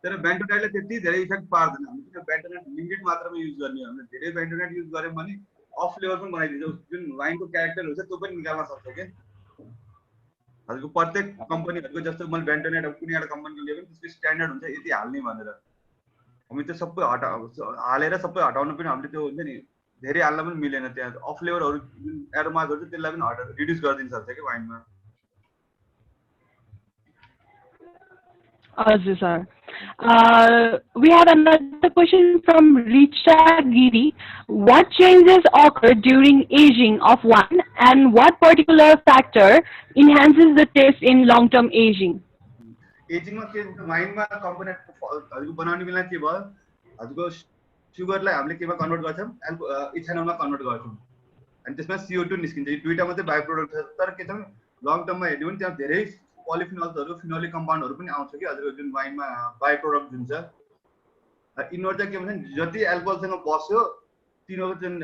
तर बेन्टोनाइटले त्यति धेरै इफेक्ट पार्दैन हामी किन बेन्टोनाइट लिमिटेड मात्रामा युज गर्ने हो भने धेरै बेन्टोनाइट युज गर्यौं भने अफ फ्लेभर पनि बनाइदिन्छ जुन वाइनको क्यारेक्टर हुन्छ त्यो पनि निकाल्न सक्छ के हजुरको प्रत्येक कम्पनीहरुको जस्तो मैले बेन्टोनेट अब कुनै एउटा कम्पनीको लिए पनि त्यसको स्ट्यान्डर्ड हुन्छ यति हाल्ने भनेर हामी त्यो सबै हालेर सबै हटाउनु पनि हामीले त्यो हुन्छ नि धेरै हाल्न पनि मिलेन त्यहाँ अफ फ्लेभरहरु जुन एरोमाजहरु छ त्यसलाई पनि हटाएर रिड्युस गरिदिन सक्छ के वाइनमा हजुर sir we have another question from Richa Giri. What changes occur during aging of wine and what particular factor enhances the taste in long-term aging? Ageing मा के हुन्छ वाइनमा कम्पोनेन्ट हजुरको बनाउने बेला के भयो हजुरको सुगरलाई हामीले केमा कन्भर्ट गर्छौं इथेनलमा कन्भर्ट गर्छौं अनि त्यसमा CO2 निस्किन्छ यो दुईटा मात्रै बाइ प्रोडक्ट छ तर के छ लङ टर्ममा हेर्नु भने त्यहाँ धेरै पोलिफिनल्सहरु फिनोलिक कम्पाउन्डहरु पनि आउँछ कि हजुरको जुन वाइनमा बाइ प्रोडक्ट जुन छ इनवर्ड चाहिँ के भन्छ जति एल्कोहलसँग बस्यो तिनीहरुको जुन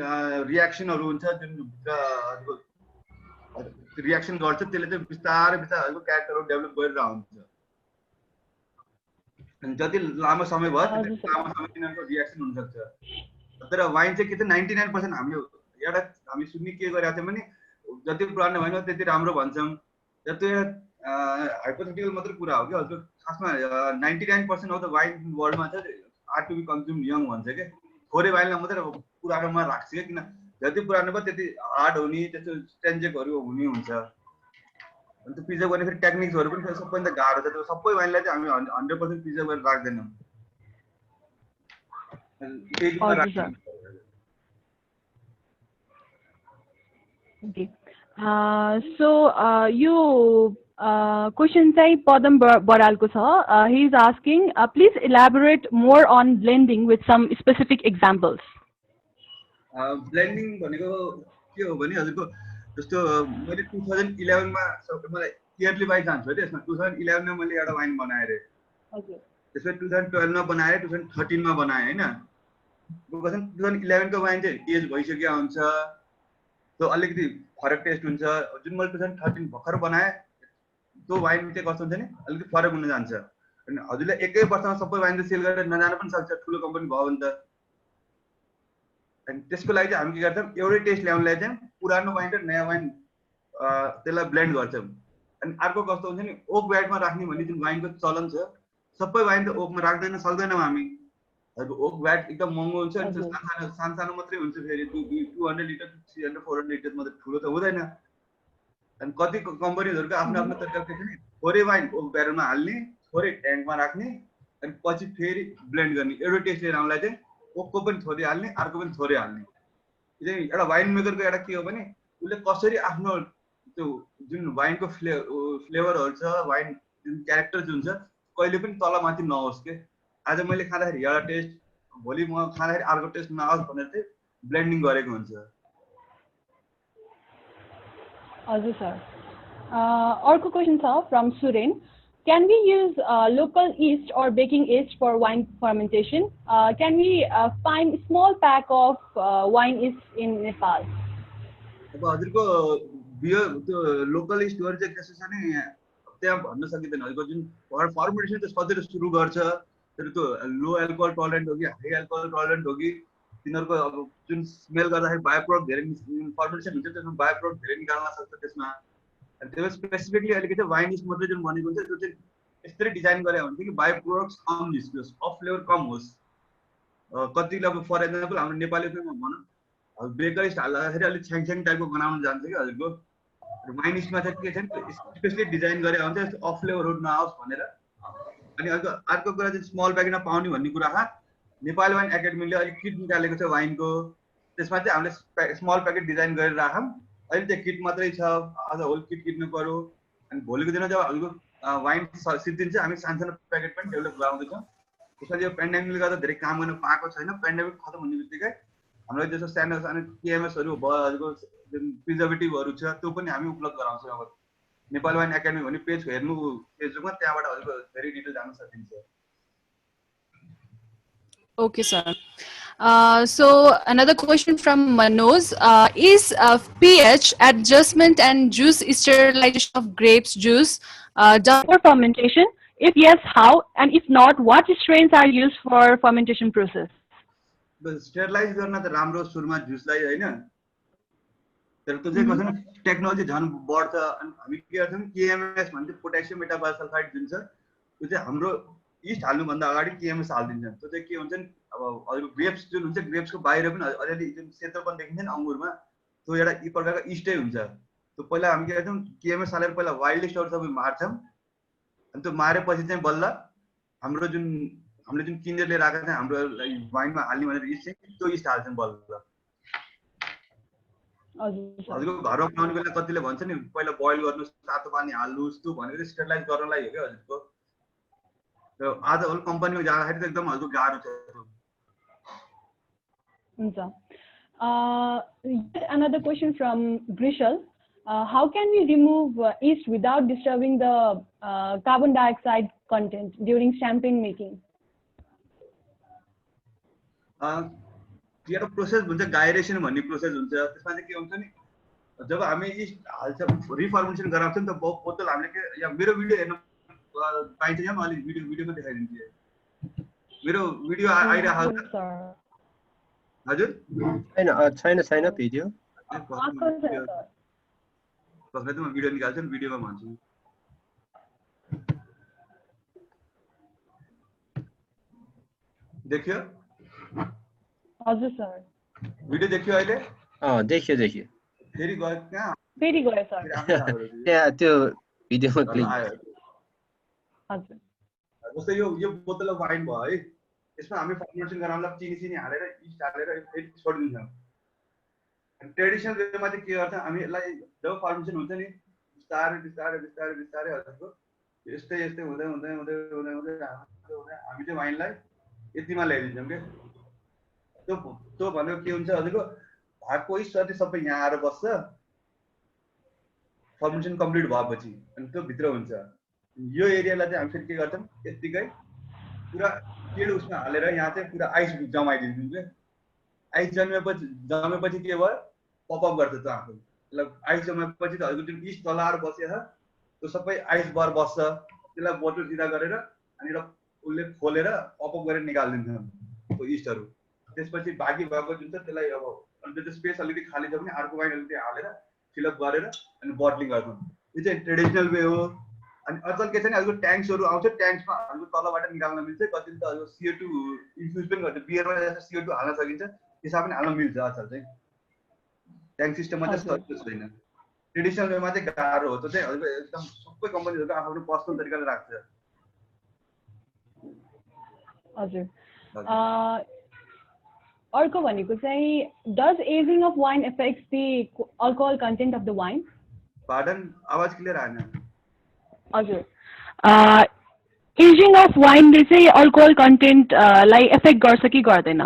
रिएक्सनहरु हुन्छ जुन हजुरको रिएक्सन गर्छ त्यसले चाहिँ बिस्तारै बिस्तारै क्यारेक्टरहरु डेभलप गरेर हुन्छ अनि जति लामो समय भयो त्यति लामो समय तिनीहरुको रिएक्सन हुन सक्छ तर वाइन चाहिँ के छ 99% हामीले एउटा हामी सुन्ने के गरेका थियौं भने जति पुरानो वाइन हो त्यति राम्रो भन्छौं त्यो हाइपोथेटिकल मात्र कुरा हो कि हजुर खासमा 99% अफ द वाइन वर्ल्डमा चाहिँ are to be consume young भन्छ के थोरै वाइनलाई मात्र पुरानोमा राख्छ के किन जति पुरानो भयो त्यति हार्ड हुने त्यस्तो स्ट्रेन्जेकहरु हुने हुन्छ अनि त्यो प्रिजर्भ गर्ने फेरि टेक्निक्सहरु पनि सबै त गाह्रो छ त्यो सबै वाइनलाई चाहिँ हामी 100% प्रिजर्भ गरेर राख्दैनौं Okay. You question चाहिँ पदम बरालको छ. He is asking, please elaborate more on blending with some specific examples. Blending भनेको के हो भने हजुरको जस्तो मैले 2011 मा मलाई इयरली वाइज जान्छु है त्यसमा 2011 मा मैले एउटा वाइन बनाए रे हजुर त्यसमा 2012 मा बनाए 2013 मा बनाए हैन 2011 को वाइन चाहिँ एज भइसक्यो हुन्छ त्यो अलिकति फरक टेस्ट हुन्छ जुन मैले 2013 भर्खर बनाए त्यो वाइन चाहिँ कस्तो हुन्छ नि अलिकति फरक हुन जान्छ अनि हजुरले एकै वर्षमा सबै वाइन सेल गरेर नजान पनि सक्छ ठुलो कम्पनी भयो भने त अनि त्यसको लागि चाहिँ हामी के गर्छौं एउटै टेस्ट ल्याउनलाई चाहिँ पुरानो वाइन र नयाँ वाइन त्यसलाई ब्लेन्ड गर्छौं अनि अर्को कस्तो हुन्छ नि ओक व्याटमा राख्ने भन्ने जुन वाइनको चलन छ सबै वाइन त ओकमा राख्दैन सक्दैनौं हामी ओक व्याट एकदम महँगो हुन्छ अनि सानो मात्रै हुन्छ फेरि 200 लिटर 300 400 लिटर मात्रै ठुलो त हुँदैन अनि कति कम्पनीहरुको आफ्नो आफ्नो तरिकाले छ नि थोरै वाइन ओक ब्यारलमा हाल्ने थोरै ट्याङ्कमा राख्ने अनि पछि फेरि ब्लेन्ड गर्ने एउटै टेस्ट लिएर आउनलाई चाहिँ ओकको पनि थोरै हाल्ने अर्को पनि थोरै हाल्ने यो चाहिँ एउटा वाइन मेकरको एउटा के हो भने उले कसरी आफ्नो त्यो जुन वाइनको फ्लेभरहरु छ वाइन जुन क्यारेक्टर जुन छ कहिले पनि तलमाथि नहोस् के आज मैले खाँदाखेरि एउटा टेस्ट भोलि म खाँदाखेरि अर्को टेस्ट नआओस् भनेर चाहिँ ब्लेन्डिङ गरेको हुन्छ हजुर सर अर्को क्वेशन छ from Suren Can we use local yeast or baking yeast for wine fermentation? Can we find small pack of wine yeast in Nepal? अब हजुरको बियर त्यो लोकल स्टोर चाहिँ कसो छ नि त्यहाँ भन्न सकिदैन हजुरको जुन फर्मेन्टेसन चाहिँ सजिलो सुरु गर्छ तर त्यो लो एल्कोहल टलरेन्ट हो कि हाई एल्कोहल टलरेन्ट हो कि तिनीहरुको अब जुन स्मेल गर्दाखेरि बायो प्रोडक्ट धेरै फर्मेन्टेसन हुन्छ त्यसमा बायो प्रोडक्ट धेरै निकाल्न सक्छ त्यसमा अनि त्यो स्पेसिफिकली अलिकति वाइन इस्ट मात्रै जुन भनेको हुन्छ त्यो चाहिँ यसरी डिजाइन गरे हुन्छ कि बायो प्रोडक्ट्स कम निस्कियोस् अफ फ्लेभर कम होस् कतिले अब फर एक्जाम्पल हाम्रो नेपालीमा भनौँ अब बेकरिस्ट हाल्दाखेरि अलिक छ्याङ टाइपको बनाउन जान्छ कि हजुरको वाइन इस्टमा चाहिँ के छ नि स्पेसली डिजाइन गरे हुन्छ यस्तो अफ फ्लेभरहरू नआओस् भनेर अनि अर्को कुरा चाहिँ स्मल प्याकेटमा पाउने भन्ने कुरा नेपाली वाइन एकाडेमीले अलिक किट निकालेको छ वाइनको त्यसमा चाहिँ हामीले स्मल प्याकेट डिजाइन गरेर राखौँ अहिले त्यो किट मात्रै छ आज होल किट किन्नु पर्यो अनि भोलिको दिनमा जब हजुरको वाइन सिद्धिन्छ हामी सानो प्याकेट पनि डेभलप गराउँदैछौँ त्यसमा यो पेन्डेमिकले गर्दा धेरै काम गर्न पाएको छैन पेन्डेमिक खतम हुने बित्तिकै हाम्रो जस्तो सानो केएमएसहरू भयो हजुरको जुन प्रिजर्भेटिभहरू छ त्यो पनि हामी उपलब्ध गराउँछौँ अब नेपाली वाइन एकाडेमी भन्ने पेज हेर्नु फेसबुकमा त्यहाँबाट हजुरको धेरै डिटेल जान्न सकिन्छ Okay, sir. So another question from Manoj. Is pH adjustment and juice sterilization of grapes juice done for fermentation? If yes, how? And if not, what strains are used for fermentation process? Sterilise गर्न त राम्रो सुरुमा जुसलाई हैन तर त्यो चाहिँ कसैले टेक्नोलोजी झन् बढ्छ अनि हामी के गर्छौँ केएमएस भन्छ पोट्यासियम मेटाबाइसल्फाइड जुन छ त्यो चाहिँ हाम्रो इस्ट हाल्नुभन्दा अगाडि केएमएस हालिदिन्छ त्यो चाहिँ के हुन्छ नि अब हजुरको ग्रेप्स जुन हुन्छ ग्रेप्सको बाहिर पनि अलिअलि जुन सेतोपन देखिन्छ नि अङ्गुरमा त्यो एउटा यी प्रकारको इस्टै हुन्छ त्यो पहिला हामी के गर्छौँ केएमएस हालेर पहिला वाइल्ड इस्टहरू सबै मार्छौँ अनि त्यो मारेपछि चाहिँ बल्ल हामीले जुन किनेर लिएर आएको चाहिँ हाम्रो वाइनमा हाल्ने भनेर इस्ट चाहिँ त्यो इस्ट हाल्छौँ बल्ल हजुरको घरमा बनाउने बेला कतिले भन्छ नि पहिला बोइल गर्नु तातो पानी हाल्नुहोस् त्यो भनेको चाहिँ स्टेरिलाइज गर्नलाई हो क्या हजुरको आज होल कम्पनीमा जाँदाखेरि त एकदम हजुरको गाह्रो छ हुन्छ another question from Grishal. How can we remove yeast without disturbing the carbon dioxide content during champagne making? एउटा प्रोसेस हुन्छ गाइरेसन भन्ने प्रोसेस हुन्छ त्यसमा चाहिँ के हुन्छ नि जब हामी इस्ट हाल्छ रिफर्मेन्टेसन गराउँछौँ नि त बोतल हामीले के या मेरो भिडियो हेर्नु पाइन्छ या म अलि भिडियोमा देखाइदिन्छु मेरो भिडियो आइरहेको छ हजुर छैन भिडियो कसले त म भिडियो निकाल्छु नि भिडियोमा भन्छु देखियो हजुर सर भिडियो देखियो अहिले देखियो फेरि गयो कहाँ फेरि गयो सर त्यहाँ त्यो भिडियोमा क्लिक हजुर जस्तै यो बोतल वाइन भयो है यसमा हामी फर्मेन्टेसन गराउँदा चिनी हालेर इस्ट हालेर फेरि छोडिदिन्छौँ ट्रेडिसनल वेमा चाहिँ के गर्छ हामी यसलाई जब फर्मेन्टेसन हुन्छ नि बिस्तारै हजुरको यस्तै हुँदै हामी चाहिँ वाइनलाई यतिमा ल्याइदिन्छौँ क्या त्यो भनेको के हुन्छ हजुरको भागको इस्ट जति सबै यहाँ आएर बस्छ फर्मेन्टेसन कम्प्लिट भएपछि अनि त्यो भित्र हुन्छ यो एरियालाई चाहिँ हामी फेरि के गर्छौँ यत्तिकै पुरा केड उसमा हालेर यहाँ चाहिँ पुरा आइस जमाइदिन्छौँ क्या आइस जमेपछि के भयो पपअप गर्छ त्यो आफू त्यसलाई आइस जमेपछि त हजुरको जुन इस्ट तल आएर बसेको छ त्यो सबै आइस बर बस्छ त्यसलाई बोतल सिधा गरेर अनि उसले खोलेर पपअप गरेर निकालिदिन्छौँ त्यो इस्टहरू त्यसपछि बाँकी भएको जुन छ त्यसलाई अब त्यो स्पेस अलिकति खाली छ भने अर्को वाइन अलिकति हालेर फिलअप गरेर अनि बोटलिङ गर्छौँ यो चाहिँ ट्रेडिसनल वे हो अनि अचल के छ नि हजुरको ट्याङ्क्सहरू आउँछ ट्याङ्क्समा हजुरको तलबाट निकाल्न मिल्छ कति त हजुर CO2 इन्फ्युज पनि गर्छ बियरमा जस्तो CO2 हाल्न सकिन्छ त्यसमा पनि हाल्न मिल्छ अचल चाहिँ ट्याङ्क सिस्टममा चाहिँ सजिलो छैन ट्रेडिसनल वेमा चाहिँ गाह्रो हो त्यो चाहिँ हजुरको एकदम सबै कम्पनीहरूको आफ्नो पर्सनल तरिकाले राख्छ हजुर अर्को भनेको चाहिँ does aging of wine affects the alcohol content of the wine? Pardon? आवाज क्लियर आएन हजुर एजिङ अफ वाइनले चाहिँ अल्कोहल कन्टेन्टलाई एफेक्ट गर्छ कि गर्दैन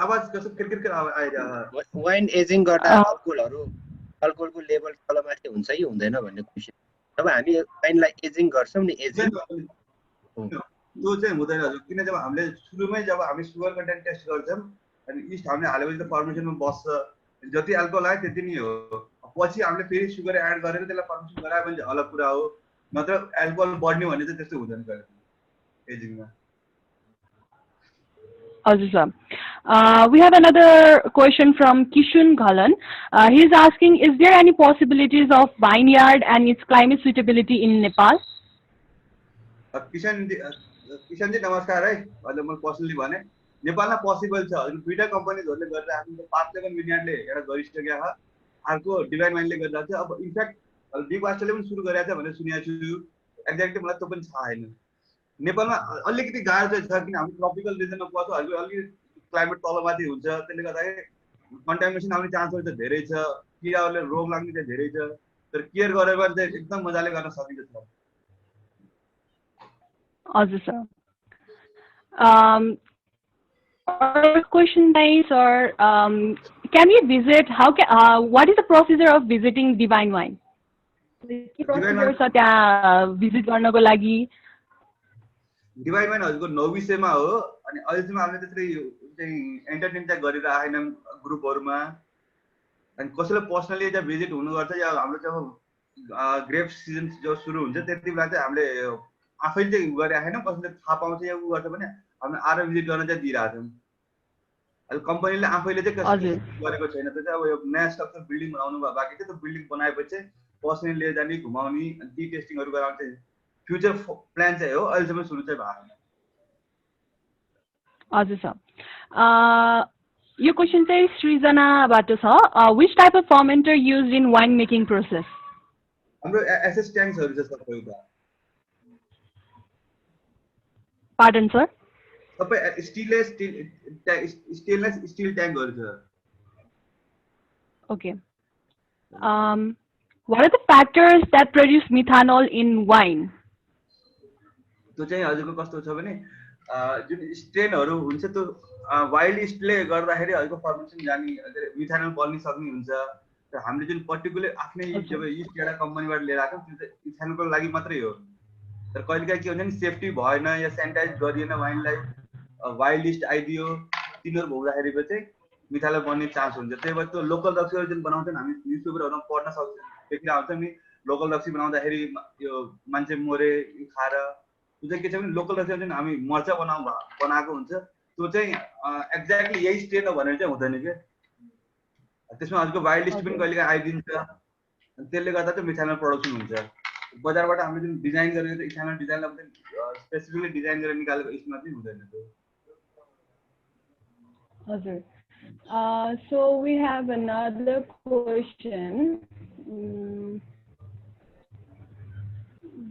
आवाज कस्तो किरकिर आइरहेको वाइन एजिङ गर्दा अल्कोहलको लेभल तलमाथि हुन्छ कि हुँदैन भन्ने क्वेसन जब हामी वाइनलाई एजिङ गर्छौँ नि एजिङ त्यो चाहिँ हुँदैन हजुर किन जब हामीले सुरुमै जब हामी सुगर कन्टेन्ट टेस्ट गर्छौँ अनि इस्ट हामीले हालेपछि त फर्मेसनमा बस्छ जति अल्कोहल आयो त्यति नै हो पछि हामीले फेरि सुगर एड गरेर त्यसलाई फर्मेसन गरायो भने चाहिँ अलग कुरा हो नत्र अल्कोहल बढ्ने भन्ने चाहिँ त्यस्तो हुँदैन एजिङमा हजुर sir we have another question from Kishun Ghalan. He is asking, is there any possibilities of vineyard and its climate suitability in Nepal? Kishan ji नमस्कार है अहिले मैले पर्सनली भने नेपालमा पोसिबल छ हजुर दुईटा कम्पनीजहरूले गरेर आफ्नो पार्टलेबल विनियार्डले एउटा गरिसकेको छ अर्को डिभाइन वाइनले गरिरहेको छ अब इनफ्याक्ट बिग वास्टरले पनि सुरु गरेको छ भनेर सुनेको छु एक्ज्याक्टली मलाई त्यो पनि थाहा छैन नेपालमा अलिकति गाह्रो चाहिँ छ किन हामी ट्रपिकल रिजनमा पर्छ हजुर अलिकति क्लाइमेट तलमाथि हुन्छ त्यसले गर्दाखेरि कन्टामिनेसन आउने चान्सहरू चाहिँ धेरै छ किराहरूले रोग लाग्ने चाहिँ धेरै छ तर केयर गरेर चाहिँ एकदम मजाले गर्न सकिन्छ सर हजुर sir our question is or can we visit what is the procedure of visiting Divine Wine के procedure छ त्यहाँ visit गर्नको लागि डिभाइन वाइन हजुरको 9 विषयमा हो अनि अहिलेसम्म हामीले त्यसरी चाहिँ एन्टरटेन चाहिँ गरिरहेको छैनौँ ग्रुपहरूमा अनि कसैले पर्सनली चाहिँ भिजिट हुनुपर्छ या हाम्रो जब ग्रेप सिजन जो सुरु हुन्छ त्यति बेला चाहिँ हामीले आफै चाहिँ गरेको छैनौँ कसैले थाहा पाउँछ या उ गर्छ भने हामीले आएर भिजिट गर्न चाहिँ दिइरहेको छौँ अहिले कम्पनीले आफैले चाहिँ हजुर। कसरी गरेको छैन, त्यो चाहिँ अब यो नयाँ स्ट्रक्चर बिल्डिङ बनाउनु बाँकी छ, त्यो बिल्डिङ बनाएपछि पर्सनली लिएर जाने घुमाउने अनि ती टेस्टिङहरू गराउने चाहिँ फ्युचर प्लान चाहिँ हो, अहिलेसम्म सुरु चाहिँ भएको छैन। हजुर सर, यो क्वेसन चाहिँ सृजनाबाट छ, which type of fermenter use in wine making process? हाम्रो एसएस ट्याङ्क्सहरू चाहिँ सबै एउटा पार्डन सर? सबै स्टेनलेस स्टिल ट्याङ्कहरू छ। Okay. What are the factors that produce methanol in wine? त्यो चाहिँ हजुरको कस्तो छ भने जुन स्ट्रेनहरू हुन्छ त्यो वाइल्ड इस्टले गर्दाखेरि हजुरको फर्मेसन जाने मिथानल बन्ने सक्ने हुन्छ। र हामीले जुन पर्टिकुलर आफ्नै जब इस्ट एउटा कम्पनीबाट लिएर आएको त्यो चाहिँ इथानलको लागि मात्रै हो। तर कहिलेकाहीँ के हुन्छ नि सेफ्टी भएन या सेनिटाइज गरिएन वाइनलाई, वाइल्ड इस्ट आइदियो, तिनीहरू भोग्दाखेरि चाहिँ मिथानल बन्ने चान्स हुन्छ। त्यही भएर त्यो लोकल रक्सीहरू जुन बनाउँछन् हामी न्युजपेपरहरूमा पढ्न सक्छौँ, देखिरहेको हुन्छ नि लोकल रक्सी बनाउँदाखेरि यो मान्छे मरे खाएर, त्यो चाहिँ के छ भने लोकल रक्सी जुन हामी मर्चा बनाएको हुन्छ त्यो चाहिँ एक्ज्याक्टली यही स्टेट हो भनेर चाहिँ हुँदैन कि, त्यसमा हजुरको वाइल्ड लिस्ट पनि कहिलेकाहीँ आइदिन्छ, त्यसले गर्दा चाहिँ मिथानल प्रडक्सन हुन्छ। बजारबाट हामीले जुन डिजाइन गरेको इथानल डिजाइनलाई पनि स्पेसिफिकली डिजाइन गरेर निकालेको यसमा चाहिँ हुँदैन त्यो। हजुर, so we have another question.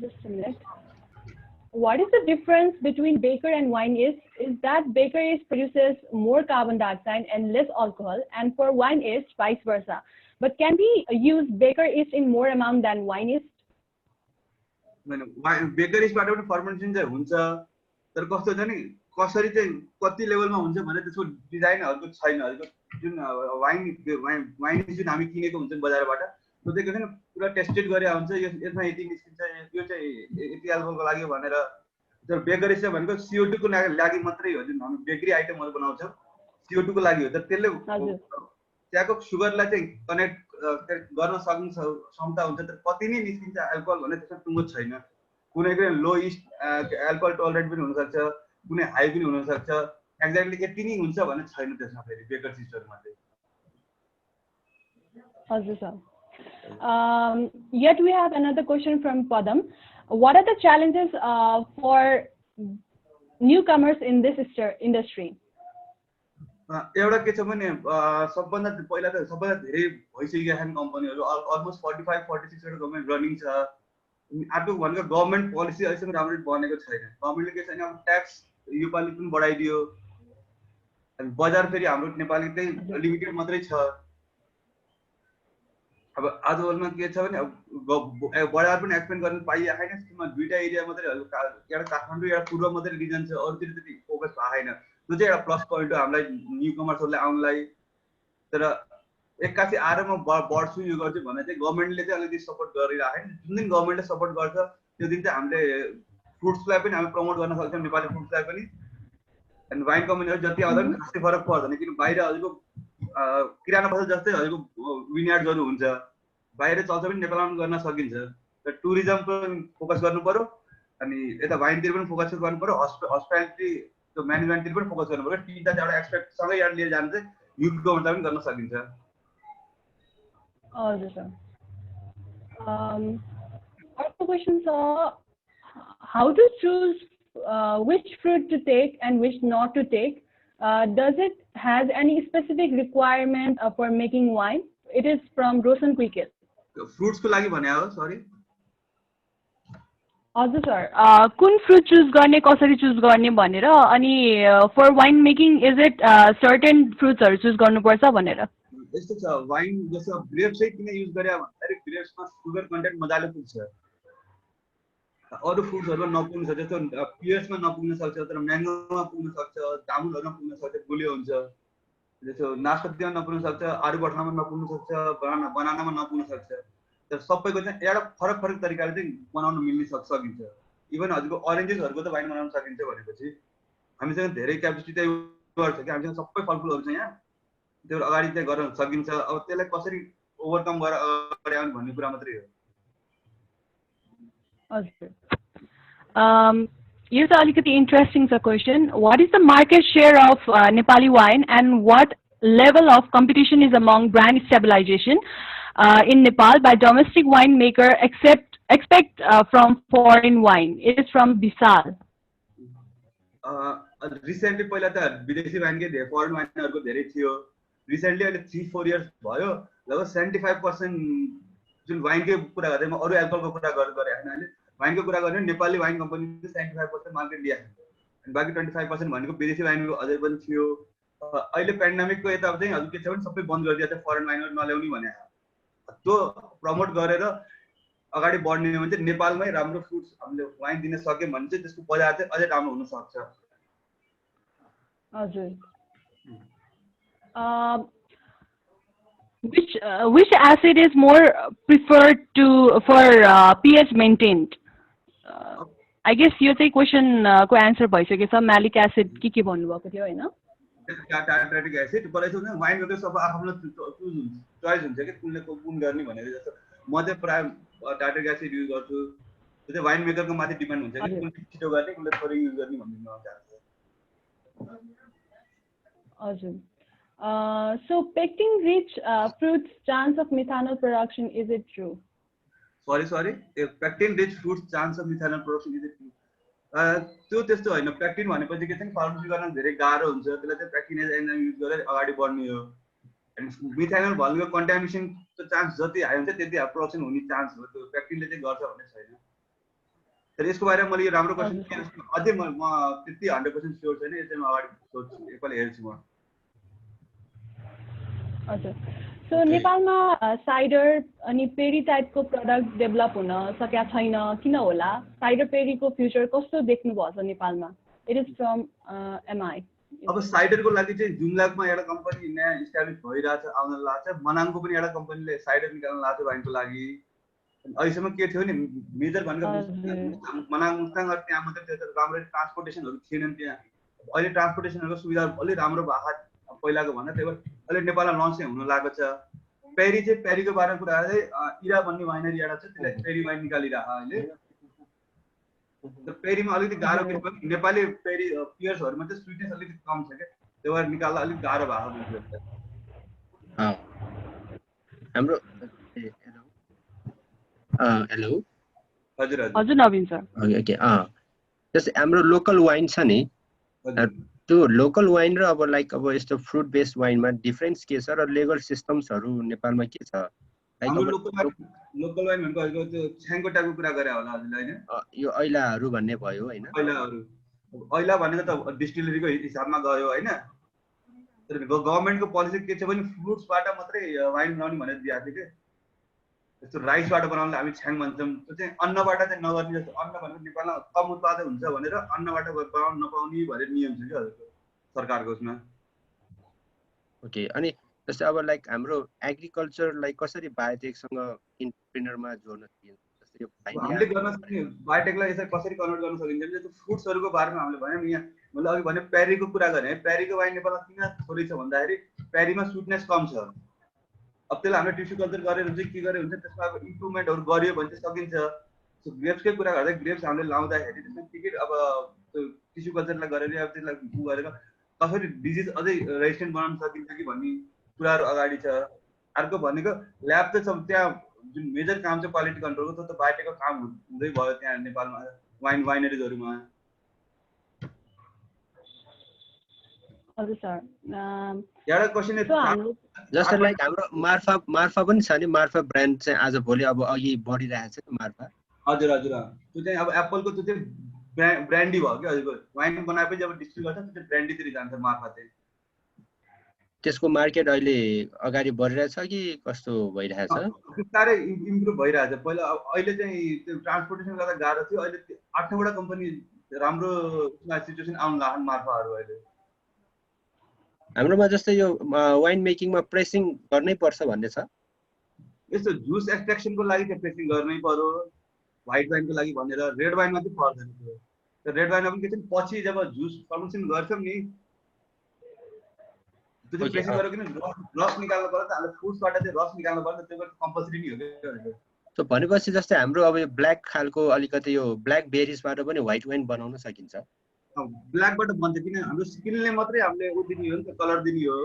Just a minute. What is the difference between Baker and wine yeast? Is that Baker yeast produces more carbon dioxide and less alcohol, and for wine yeast, vice versa. But can we use Baker yeast in more amount than wine yeast? Baker इस्टबाट पनि फर्मेन्टेसन चाहिँ हुन्छ, तर कस्तो छ नि कसरी चाहिँ कति लेभलमा हुन्छ भने त्यसको डिजाइनहरूको छैन। जुन वाइन जुन हामी किनेको हुन्छ बजारबाट त्यो चाहिँ के छ नि पुरा टेस्टेड गरे हुन्छ, यसमा यति निस्किन्छ, यो चाहिँ यति एल्कोहलको लागि भनेर। तर बेकर इस्ट भनेको CO2 को लागि मात्रै हो। जुन हामी बेकरी आइटमहरू बनाउँछौँ CO2 को लागि हो, तर त्यसले त्यहाँको सुगरलाई चाहिँ कनेक्ट गर्न सक्ने क्षमता हुन्छ, तर कति नै निस्किन्छ एल्कोहल भने त्यसमा टुङ्गो छैन। कुनै लो इस्ट एल्कोहल टलरेट पनि हुनसक्छ, कुनै हाई पनि हुनसक्छ, एक्ज्याक्टली यति नै हुन्छ भन्ने छैन त्यसमा फेरि बेकर सिस्टममा चाहिँ। हजुर sir, yet we have another question from Padam. What are the challenges for newcomers in this industry? एउटा के छ भने सबभन्दा पहिला त सबभन्दा धेरै भइसकेका छन् कम्पनीहरू, अलमोस्ट 45-46 वटा गभर्मेन्ट रनिङ छ। अर्को भनेको गभर्मेन्ट पोलिसी अहिलेसम्म राम्ररी बनेको छैन। गभर्मेन्टले के छैन, अब ट्याक्स योपालि पनि बढाइदियो, अनि बजार फेरि हाम्रो नेपाली चाहिँ लिमिटेड मात्रै छ। अब आजकलमा के छ भने बजार पनि एक्सपेन्ड गर्न पाइएको छैन। त्यसमा दुईटा एरिया मात्रै, एउटा काठमाडौँ एउटा पूर्व मात्रै रिजन छ, अरूतिर त्यति फोकस भएको छैन। त्यो चाहिँ एउटा प्लस पोइन्ट हो हामीलाई न्यू कमर्सहरूलाई आउनलाई। तर एक्कासी आएर म बढ्छु यो गर्छु भने चाहिँ गभर्मेन्टले चाहिँ अलिकति सपोर्ट गरिरहेको छैन। जुन दिन गभर्मेन्टले सपोर्ट गर्छ त्यो दिन चाहिँ हामीले फ्रुट्सलाई पनि हामी प्रमोट गर्न सक्छौँ, नेपाली फ्रुट्सलाई पनि। अनि वाइन कम्पनीहरू जति आउँदा पनि खासै फरक पर्दैन, किन बाहिर हजुरको किराना पसल जस्तै हजुरको विनयार्डहरू हुन्छ, बाहिर चल्छ पनि नेपालमा पनि गर्न सकिन्छ। तर टुरिज्म पनि फोकस गर्नु पर्यो, अनि यता वाइनतिर पनि फोकस गर्नु पर्यो, हस्पिटालिटी त्यो म्यानेजमेन्टतिर पनि फोकस गर्नु पर्यो। तिनवटा चाहिँ एउटा एक्सपेक्ट सँगै एउटा लिएर जानु चाहिँ युथ गभर्नमेन्टलाई पनि गर्न सकिन्छ। हजुर सर, अर्को क्वेसन छ, how to choose which fruit to take and which not to take? Does it has any specific requirement for making wine? It is from Roshan Quicket. Fruits को लागि भने हो, सरी। हजुर सर, कुन फ्रुट चुज गर्ने, कसरी चुज गर्ने भनेर, अनि for wine making is it certain फ्रुट्सहरू चुज गर्नुपर्छ भनेर। यस्तो छ, वाइन जस्तो ग्रेप्स चाहिँ किन युज गरे भन्दाखेरि ग्रेप्समा सुगर कन्टेन्ट मजाले पुग्छ, अरू फ्रुट्सहरूमा नपुग्न सक्छ। जस्तो पियर्समा नपुग्न सक्छ, तर म्याङ्गोमा पुग्न सक्छ, जामुनहरूमा पुग्न सक्छ, गुलियो हुन्छ। जस्तो नासपतिमा नपुग्न सक्छ, आरुबटनामा नपुग्न सक्छ, बनानामा नपुग्न सक्छ। तर सबैको चाहिँ एउटा फरक फरक तरिकाले चाहिँ बनाउन मिल्ने सकिन्छ। इभन हजुरको अरेन्जेसहरूको त वाइन बनाउन सकिन्छ भनेपछि हामीसँग धेरै क्यापेसिटी चाहिँ गर्छ कि हामीसँग सबै फलफुलहरू छ यहाँ, त्यो अगाडि चाहिँ गर्न सकिन्छ। अब त्यसलाई कसरी ओभरकम गरेर अगाडि आउने भन्ने कुरा मात्रै हो। हजुर, Here's a little interesting question. What is the market share of Nepali wine, and what level of competition is among brand stabilization in Nepal by domestic winemaker expect from foreign wine? It is from Vishal. Recently पहिला त विदेशी वाइनकै धेरै फरेन वाइनहरूको धेरै थियो रिसेन्टली अहिले 3-4 इयर्स भयो लगभग 75% जुन वाइनकै कुरा गर्दै म अरू एल्कोहलको कुरा गरेँ हैन अहिले वाइनको कुरा गर्ने नेपाली वाइन कम्पनीले 75% मार्केट लिएको छ अनि बाँकी 25% भनेको विदेशी वाइनको अझै पनि थियो अहिले पेन्डेमिकको यता चाहिँ हजुर के छ भने सबै बन्द गरिदिएको छ फरेन वाइनहरू नल्याउने भने त्यो प्रमोट गरेर अगाडि बढ्ने हो भने चाहिँ नेपालमै राम्रो फ्रुट्स हामीले वाइन दिन सक्यौँ भने चाहिँ त्यसको बजार चाहिँ अझै राम्रो हुन सक्छ हजुर which acid is more preferred for pH maintained? I guess यो चाहिँ क्वेशन को आन्सर भइसकेछ म्यालिक एसिड के भन्नुभएको थियो हैन टार्टारिक एसिड पराइसो न वाइनको चाहिँ सब आफ्नो चोइस हुन्छ के कुनले कुन गर्ने भनेर जस्तो म चाहिँ प्राय टार्टारिक एसिड युज गर्छु त्यो चाहिँ वाइन मेकरको माथि डिपेन्ड हुन्छ कि कुन छिटो गर्ने कुनले थोरै युज गर्ने भन्ने नचाहन्छ हजुर so pectin rich fruits chance of methanol production, is it true? sorry pectin rich fruits chance of methanol production, is it true? त्यो त्यस्तो हैन पेक्टिन भनेपछि के छ नि फार्मेसी गर्न धेरै गाह्रो हुन्छ त्यसलाई चाहिँ पेक्टिनेज एन्जाइम युज गरेर अगाडि बढ्ने हो अनि मिथाइनल भनेको कन्टामिनेसन को चान्स जति हाई हुन्छ त्यति प्रोडक्सन हुने चान्स हो त्यो पेक्टिनले चाहिँ गर्छ भन्ने छैन तर यसको बारेमा मैले यो राम्रो क्वेशन अझै म त्यति 100% स्योर छैन यो चाहिँ म अगाडि सोध्छु एकपल्ट हेर्छु म हजुर सो नेपालमा साइडर अनि पेरी टाइपको प्रडक्ट डेभलप हुन सकेका छैन किन होला साइडर पेरीको फ्युचर कस्तो देख्नु भएको छ नेपालमा इट इज फ्रम एमआई अब साइडरको लागि चाहिँ जुम्लामा एउटा कम्पनी नयाँ इस्टाब्लिश भइरहेछ आउन लाग्छ मनाङको पनि एउटा कम्पनीले साइडर निकाल्न लाग्छ वाइनको लागि अहिलेसम्म के थियो नि मेजर भनेको मनाङ मुस्ताङ त्यहाँ मात्रै राम्रो ट्रान्सपोर्टेसनहरू थिएनन् त्यहाँ अहिले ट्रान्सपोर्टेसनहरूको सुविधा अलि राम्रो भएको पहिलाको भन्दा त्यही भएर अहिले नेपालमा लन्च चाहिँ हुन लागेको छ पेरी चाहिँ पेरीको बारेमा कुरा चाहिँ इरा भन्ने वाइनरी एउटा छ त्यसलाई पेरी वाइन निकालिरहेको अहिले पेरीमा अलिकति गाह्रो के भयो नेपाली पेरी पियर्सहरुमा चाहिँ स्वीटनेस अलिकति कम छ के त्यही भएर निकाल्दा अलिक गाह्रो भएको छ हाम्रो हेलो हजुर हजुर नवीन सर ओके जस्तै हाम्रो लोकल वाइन छ नि त्यो लोकल वाइन र अब लाइक अब यस्तो फ्रुट बेस्ड वाइनमा डिफरेन्स के छ र लेगल सिस्टम्सहरु नेपालमा के छ हाम्रो लोकल वाइन भनेको त्यो छ्याङकोटाको कुरा गरे होला हजुरले हैन यो ऐलाहरु भन्ने भयो हैन ऐला भनेको त डिस्टिलरीको हिसाबमा गयो हैन तर गभर्नमेन्टको पोलिसी के छ भने फ्रुट्सबाट मात्रै वाइन बनाउने भनेर दिएको थियो के त्यस्तो राइसबाट बनाउनलाई हामी छ्याङ भन्छौं त्यो चाहिँ अन्नबाट चाहिँ नगर्ने जस्तो अन्न भनेको नेपालमा कम उत्पादन हुन्छ भनेर अन्नबाट बनाउन नपाउने भनेर नियम छ के हजुरको सरकारको उसमा ओके अनि जस्तै अब लाइक हाम्रो एग्रिकल्चरलाई कसरी बायोटेकसँग इन्टरप्रेन्योरमा जोड्न सकिन्छ जस्तै यो हामीले गर्न सक्ने बायोटेकलाई यसरी कसरी कन्भर्ट गर्न सकिन्छ जस्तो फ्रुट्सहरुको बारेमा हामीले भन्यौं यहाँ मैले अघि भने पेरीको कुरा गरे पेरीको वाइन नेपालमा किन थोरै छ भन्दाखेरि पेरीमा स्वीटनेस कम छ अब त्यसलाई हामीले टिस्यु कल्चर गरेर चाहिँ के गरे हुन्छ त्यसमा अब इम्प्रुभमेन्टहरु गरियो भने चाहिँ सकिन्छ सो ग्रेप्सकै कुरा गर्दा ग्रेप्स हामीले लाउँदाखेरि त्यसमा के अब त्यो टिस्यु कल्चरलाई गरेर अब त्यसलाई गरेर कसरी डिजिज अझै रेजिस्टेन्ट बनाउन सकिन्छ कि भन्ने कुराहरु अगाडि छ अर्को भनेको ल्याब त छ त्यहाँ जुन मेजर काम चाहिँ क्वालिटी कन्ट्रोलको त्यो बायोटेकको काम हुँदै भयो त्यहाँ नेपालमा वाइनरीजहरुमा हजुर सर एउटा क्वेशन जस्तो लाइक हाम्रो मार्फा पनि छ नि मार्फा ब्रान्ड चाहिँ आज भोलि अब अघि बढिरहेछ नि मार्फा हजुर हजुर त्यो चाहिँ अब एप्पलको त्यो चाहिँ ब्रान्डी भयो के हजुरको वाइन बनाएपछि अब डिस्ट्रिब्युट गर्छ त्यो ब्रान्डीतिर जान्छ मार्फा चाहिँ त्यसको मार्केट अहिले अगाडि बढिरहेछ कि कस्तो भइरहेछ बिस्तारै इम्प्रुभ भइरहेछ पहिला अहिले चाहिँ त्यो ट्रान्सपोर्टेसन गर्दा गाह्रो थियो अहिले 8वटा कम्पनी राम्रो सिचुएसन आउन लाग्यो मार्फाहरु अहिले हाम्रोमा जस्तै यो वाइन मेकिङमा प्रेसिङ गर्नै पर्छ भन्ने छ यस्तो जुस एक्सट्र्याक्सनको लागि चाहिँ प्रेसिङ गर्नै पर्यो व्हाइट वाइनको लागि भनेर रेड वाइनमा चाहिँ पर्दैन त्यो रेड वाइनमा पनि के छ पछि जब जुस फर्मेसन गर्छौं नि त्यो चाहिँ प्रेसिङ गरेको किन रस निकाल्नु पर्छ त हामीले फ्रुट्सबाट चाहिँ रस निकाल्नु पर्छ त्यो पनि कम्पल्सरी नै हो के सो भनेपछि जस्तै हाम्रो अब यो ब्ल्याक खालको अलिकति यो ब्ल्याक बेरिजबाट पनि व्हाइट वाइन बनाउन सकिन्छ ब्ल्याकबाट बन्छ किन हाम्रो स्किनले मात्रै हामीले उ दिने हो नि त कलर दिने हो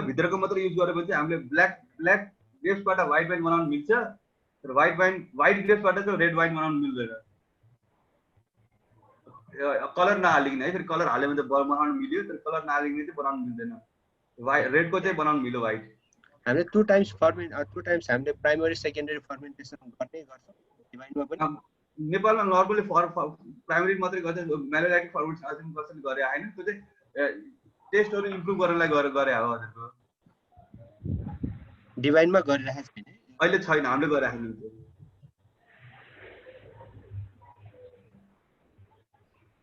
भित्रको मात्रै युज गरेपछि हामीले ब्ल्याक ग्रेप्सबाट व्हाइट वाइन बनाउन मिल्छ तर व्हाइट ग्रेप्सबाट चाहिँ रेड वाइन बनाउन मिल्दैन कलर नहालिकन है फेरि कलर हाल्यो भने त बनाउन मिल्यो तर कलर नहालिकन चाहिँ बनाउन मिल्दैन रेडको चाहिँ बनाउन मिल्यो व्हाइट हामीले टु टाइम्स हामीले प्राइमरी सेकेन्डरी फर्मेन्टेसन गर्नै गर्छौँ डिभाइनमा पनि नेपालमा नर्मली प्राइमरी मात्रै गर्छ म्यालोलाइटिक फर्मेन्टेसन गर्छ गरे हैन त्यो चाहिँ टेस्टहरु इम्प्रुभ गर्नलाई गरे हो हजुरको डिभाइनमा गरिरहेको छैन अहिले छैन हामीले गरिरहेको छ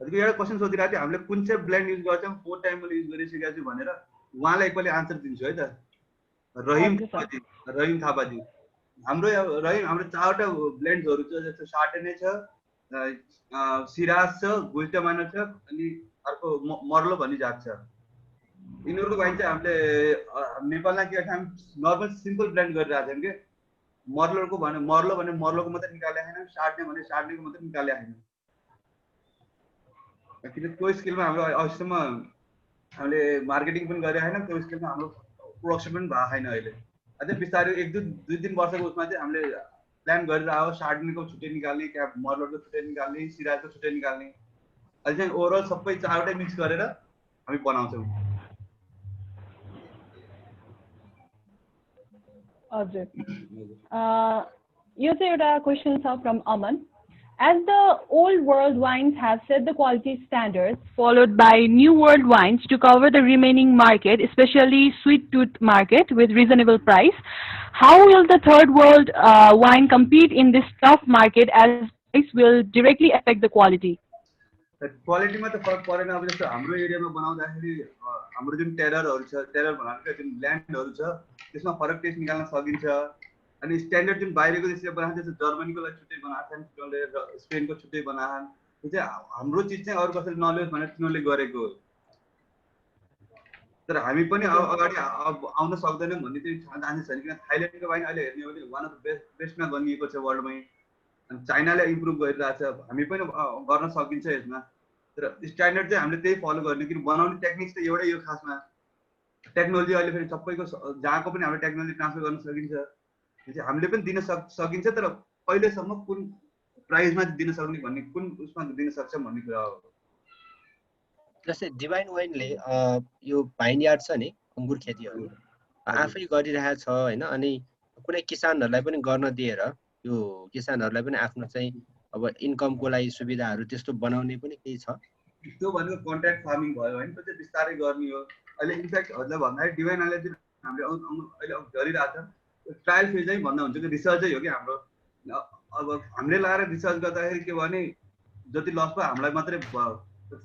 हजुरको एउटा क्वेशन सोधिरहेको थियो हामीले कुन चाहिँ ब्लेन्ड युज गर्छौँ 4 टाइममा युज गरिसकेको छु भनेर उहाँलाई एकपल्ट आन्सर दिन्छु है त रहिम थापाजी हाम्रो चारवटा ब्लेन्ड्सहरु छ जस्तो शार्टने छ सिराज छ गुल्टमानो छ अनि अर्को मर्लो भन्ने जात छ यिनीहरुको वाइन चाहिँ हामीले नेपालमा के गर्छ हामी नर्मल सिम्पल ब्लेन्ड गरिरहेको छौँ के मर्लोको भने मर्लोको मात्रै निकाले हैन शार्टने भने शार्टनेको मात्रै निकाले हैन किन त्यो स्किलमा हाम्रो अहिलेसम्म हामीले मार्केटिङ पनि गरे हैन त्यो स्किलमा हाम्रो प्रोडक्सन पनि भएको छैन अहिले अझै बिस्तारै एक दुई तीन वर्षको उसमा चाहिँ हामीले प्लान गरिरहेको शार्टनेको छुट्टै निकाल्ने क्या मर्लोको छुट्टै निकाल्ने सिराजको छुट्टै निकाल्ने अहिले चाहिँ ओभरअल सबै चारवटै मिक्स गरेर हामी बनाउँछौँ हजुर यो चाहिँ एउटा क्वेशन छ from Aman As the old world wines have set the quality standards, followed by new world wines to cover the remaining market, especially sweet tooth market with reasonable price, how will the third world wine compete in this tough market as price will directly affect the quality? Quality मा त फरक परेन अब जस्तो हाम्रो एरियामा बनाउँदाखेरि हाम्रो जुन टेररहरु छ टेरर भनेको जुन ल्यान्डहरु छ त्यसमा फरक टेस्ट निकाल्न सकिन्छ अनि स्ट्यान्डर्ड जुन बाहिरको देशले बनाएको छ जर्मनीको लागि छुट्टै बनाएको छ तिनीहरूले स्पेनको छुट्टै बनाएको त्यो चाहिँ हाम्रो चिज चाहिँ अरू कसैले नलियोस् भनेर तिनीहरूले गरेको हो तर हामी पनि अगाडि आउन सक्दैनौँ भन्ने चाहिँ चान्सेस छैन किन थाइल्यान्डको वाइन अहिले हेर्ने हो भने वान अफ द बेस्टमा गनिएको छ वर्ल्डमै अनि चाइनाले इम्प्रुभ गरिरहेको छ हामी पनि गर्न सकिन्छ यसमा तर स्ट्यान्डर्ड चाहिँ हामीले त्यही फलो गर्ने किन बनाउने टेक्निक्स त एउटै हो खासमा टेक्नोलोजी अहिले फेरि सबैको जहाँको पनि हामीले टेक्नोलोजी ट्रान्सफर गर्न सकिन्छ हामीले पनि दिन सकिन्छ तर पहिलेसम्म कुन प्राइसमा दिन सक्ने भन्ने कुन उसमा दिन सक्छौँ भन्ने कुरा हो जस्तै डिभाइन वाइनले यो भाइनयार्ड छ नि अङ्गुर खेतीहरू आफै गरिरहेको छ हैन अनि कुनै किसानहरूलाई पनि गर्न दिएर यो किसानहरूलाई पनि आफ्नो चाहिँ अब इन्कमको लागि सुविधाहरू त्यस्तो बनाउने पनि केही छ त्यो भनेको कन्ट्र्याक्ट फार्मिङ भयो हैन त्यो चाहिँ बिस्तारै गर्ने हो अहिले इनफ्याक्ट हजुरले भन्दाखेरि डिभाइनले चाहिँ हामीले अहिले गरिरहेको छ ट्रायल फेजै भन्दा हुन्छ कि रिसर्चै हो कि हाम्रो अब हामीले लगाएर रिसर्च गर्दाखेरि के भने जति लस भयो हामीलाई मात्रै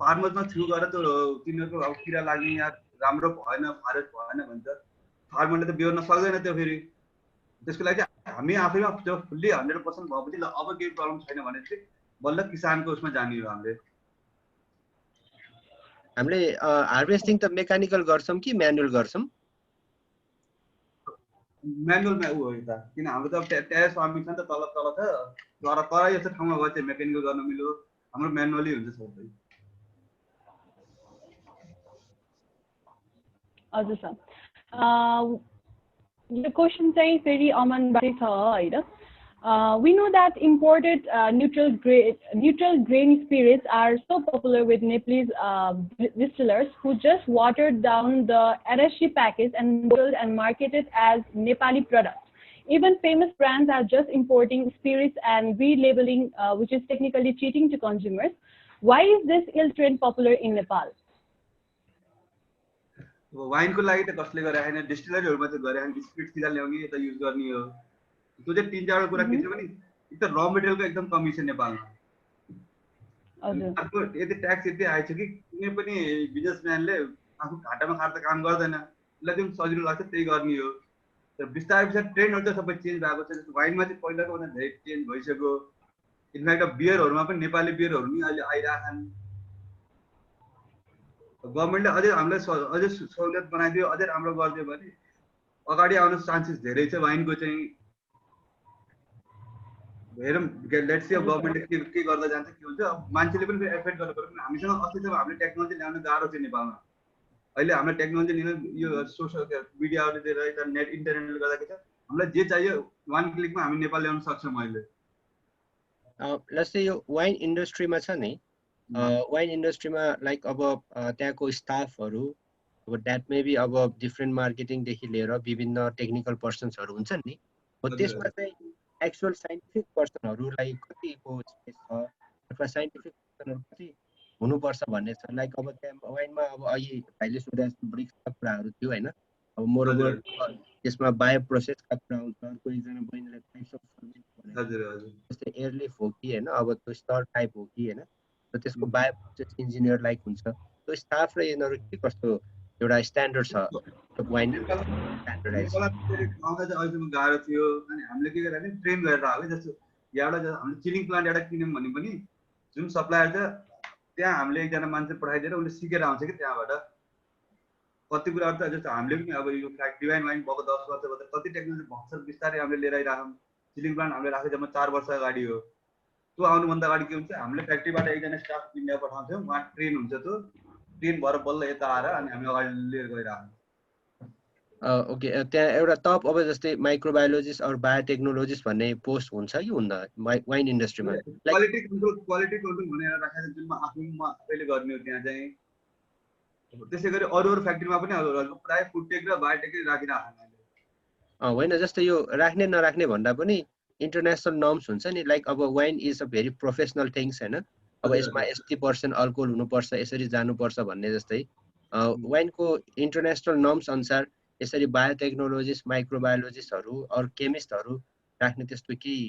फार्मर्समा थ्रु गरेर त्यो तिनीहरूको अब किरा लाग्ने या राम्रो भएन फारेस्ट भएन भन्छ फार्मरले त बिहोर्न सक्दैन त्यो फेरि त्यसको लागि चाहिँ हामी आफैमा त्यो फुल्ली 100% भएपछि ल अब केही प्रब्लम छैन भने चाहिँ बल्ल किसानको उसमा जाने हो हामीले हार्भेस्टिङ त मेकानिकल गर्छौँ कि म्यानुअल गर्छौँ म्यानुअलमा उ हो त किन हाम्रो त टेरेस फार्मिङ छ नि त तल छ तर तराई जस्तो ठाउँमा गयो चाहिँ मेकानिकल गर्न मिल्यो हाम्रो म्यानुअली हुन्छ सबै हजुर सर यो क्वेसन चाहिँ फेरि अमनबाटै छ हैन we know that imported neutral grain spirits are so popular with Nepalese distillers who just watered down the RSC package and bottled and marketed as Nepali products. Even famous brands are just importing spirits and relabeling, which is technically cheating to consumers. Why is this ill trend popular in Nepal? Wine को लागि त कसले गरे हैन डिस्टिलरीहरुमा त गरे हैन स्पिरिट सिधा ल्याउने यता युज गर्ने हो त्यो चाहिँ तीन चारवटा कुरा के छ भने एक त र मटेरियलको एकदम कमी छ नेपालमा अर्को यति ट्याक्स यति आइछ कि कुनै पनि बिजनेसम्यानले आफू घाटामा खाएर त काम गर्दैन उसलाई जुन सजिलो लाग्छ त्यही गर्ने हो तर बिस्तारै ट्रेन्डहरु त सबै चेन्ज भएको छ जस्तो वाइनमा चाहिँ पहिलाको भन्दा धेरै चेन्ज भइसक्यो इनफ्याक्ट बियरहरुमा पनि नेपाली बियरहरु नि अहिले आइराछन् गभर्नमेन्टले अझै हामीलाई अझै सहुलियत बनाइदियो अझै राम्रो गरिदियो भने अगाडि आउन चान्सेस धेरै छ वाइनको चाहिँ हेरौँ लेट्स सी गभर्नमेन्टले के गर्दै जान्छ के हुन्छ अब मान्छेले पनि एफेक्ट गर्नु पर्यो हामीसँग अस्तिसम्म हामीले टेक्नोलोजी ल्याउन गाह्रो छ नेपालमा अहिले हाम्रो टेक्नोलोजी लिन यो सोसियल मिडियाहरूले दिएर यता नेट इन्टरनेटले गर्दा के छ हामीलाई जे चाहियो 1 क्लिकमा हामी नेपाल ल्याउन सक्छौँ अहिले जस्तै यो वाइन इन्डस्ट्रीमा छ नि वाइन इन्डस्ट्रीमा लाइक अब त्यहाँको स्टाफहरू अब द्याट मे बी अब डिफ्रेन्ट मार्केटिङदेखि लिएर विभिन्न टेक्निकल पर्सन्सहरू हुन्छन् नि हो त्यसमा चाहिँ एक्चुअल साइन्टिफिक पर्सनहरूलाई कतिको स्पेस छ अथवा साइन्टिफिक पर्सनहरू कति हुनुपर्छ भन्ने छ लाइक अब त्यहाँ वाइनमा अब अघि भाइले सोधे जस्तो ब्रिक्सका कुराहरू थियो होइन अब मोरोबर त्यसमा बायो प्रोसेसका कुरा आउँछ अर्को एकजना बहिनीले टाइप्स अफ सर्भिस जस्तै एयरलिफ हो कि होइन अब त्यो स्टर टाइप हो कि होइन र त्यसको बायो प्रोसेस इन्जिनियर लाइक हुन्छ त्यो स्टाफ र यिनीहरू के कस्तो एउटा स्ट्यान्डर्ड छ वाइन स्ट्यान्डर्डाइज अहिलेसम्म गाह्रो थियो अनि हामीले के गरेर ट्रेन गरेर आयो जस्तो यहाँबाट हामीले चिलिङ प्लान्ट एउटा किन्यौँ भने पनि जुन सप्लायर छ त्यहाँ हामीले एकजना मान्छे पठाइदिएर उसले सिकेर आउँछ कि त्यहाँबाट कति कुराहरू त जस्तो हामीले पनि अब यो डिभाइन वाइन भएको 10 वर्षबाट कति टेक्नोलोजी भर्खर बिस्तारै हामीले लिएर आइराखौँ चिलिङ प्लान्ट हामीले राखेको जम्मा 4 वर्ष अगाडि हो त्यो आउनुभन्दा अगाडि के हुन्छ हामीले फ्याक्ट्रीबाट एकजना स्टाफ इन्डिया पठाउँथ्यौँ उहाँ ट्रेन हुन्छ त्यो ट्रेन भएर बल्ल यता आएर अनि हामी अगाडि लिएर गइराखौँ ओके त्यहाँ एउटा टप अब जस्तै माइक्रोबायोलोजिस्ट अर बायोटेक्नोलोजिस्ट भन्ने पोस्ट हुन्छ कि हुन्न वाइन इन्डस्ट्रीमा क्वालिटी कन्ट्रोल भनेर राखेको जुनमा आफूमा आफैले गर्ने हो त्यहाँ चाहिँ त्यसै गरी अरू फ्याक्ट्रीमा पनि प्रायः फुड टेक र बायोटेकै राखिराख्छन् होइन जस्तै यो राख्ने नराख्ने भन्दा पनि इन्टरनेसनल नर्म्स हुन्छ नि लाइक अब wine is a very professional things होइन अब यसमा यति % अल्कोहल हुनुपर्छ यसरी जानुपर्छ भन्ने जस्तै वाइनको इन्टरनेसनल नर्म्स अनुसार यसरी बायोटेक्नोलोजिस्ट माइक्रोबायोलोजिस्टहरू अरू केमिस्टहरू राख्ने त्यस्तो केही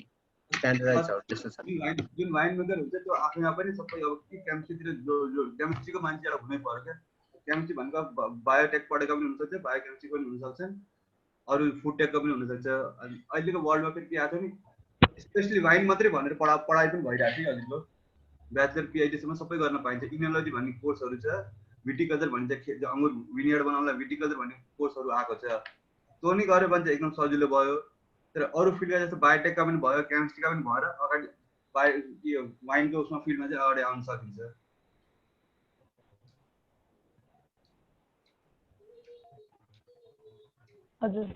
स्ट्यान्डर्डाइजहरू त्यस्तो छ जुन वाइन मेकर हुन्छ त्यो आफैमा पनि सबै अब के केमिस्ट्रीतिर जो केमिस्ट्रीको मान्छे एउटा हुनै पर्यो क्या केमिस्ट्री भनेको बायोटेक पढेको पनि हुनसक्छ बायोकेमिस्ट्री पनि हुनसक्छ अरू फुड टेकको पनि हुनसक्छ अनि अहिलेको वर्ल्डमा फेरि के आएको छ नि स्पेसली वाइन मात्रै भनेर पढाइ पनि भइरहेको थियो अहिलेको ब्याचलर पिएचडीसम्म सबै गर्न पाइन्छ इनोलोजी भन्ने कोर्सहरू छ विटिकल्चर भनिन्छ अङ्गुर विनियर्ड बनाउनलाई विटिकल्चर भन्ने कोर्सहरू आएको छ त्यो नि गऱ्यो भने चाहिँ एकदम सजिलो भयो तर अरू फिल्डमा जस्तो बायोटेकका पनि भयो केमिस्ट्रीका पनि भएर अगाडि वाइनको उसमा फिल्डमा चाहिँ अगाडि आउन सकिन्छ हजुर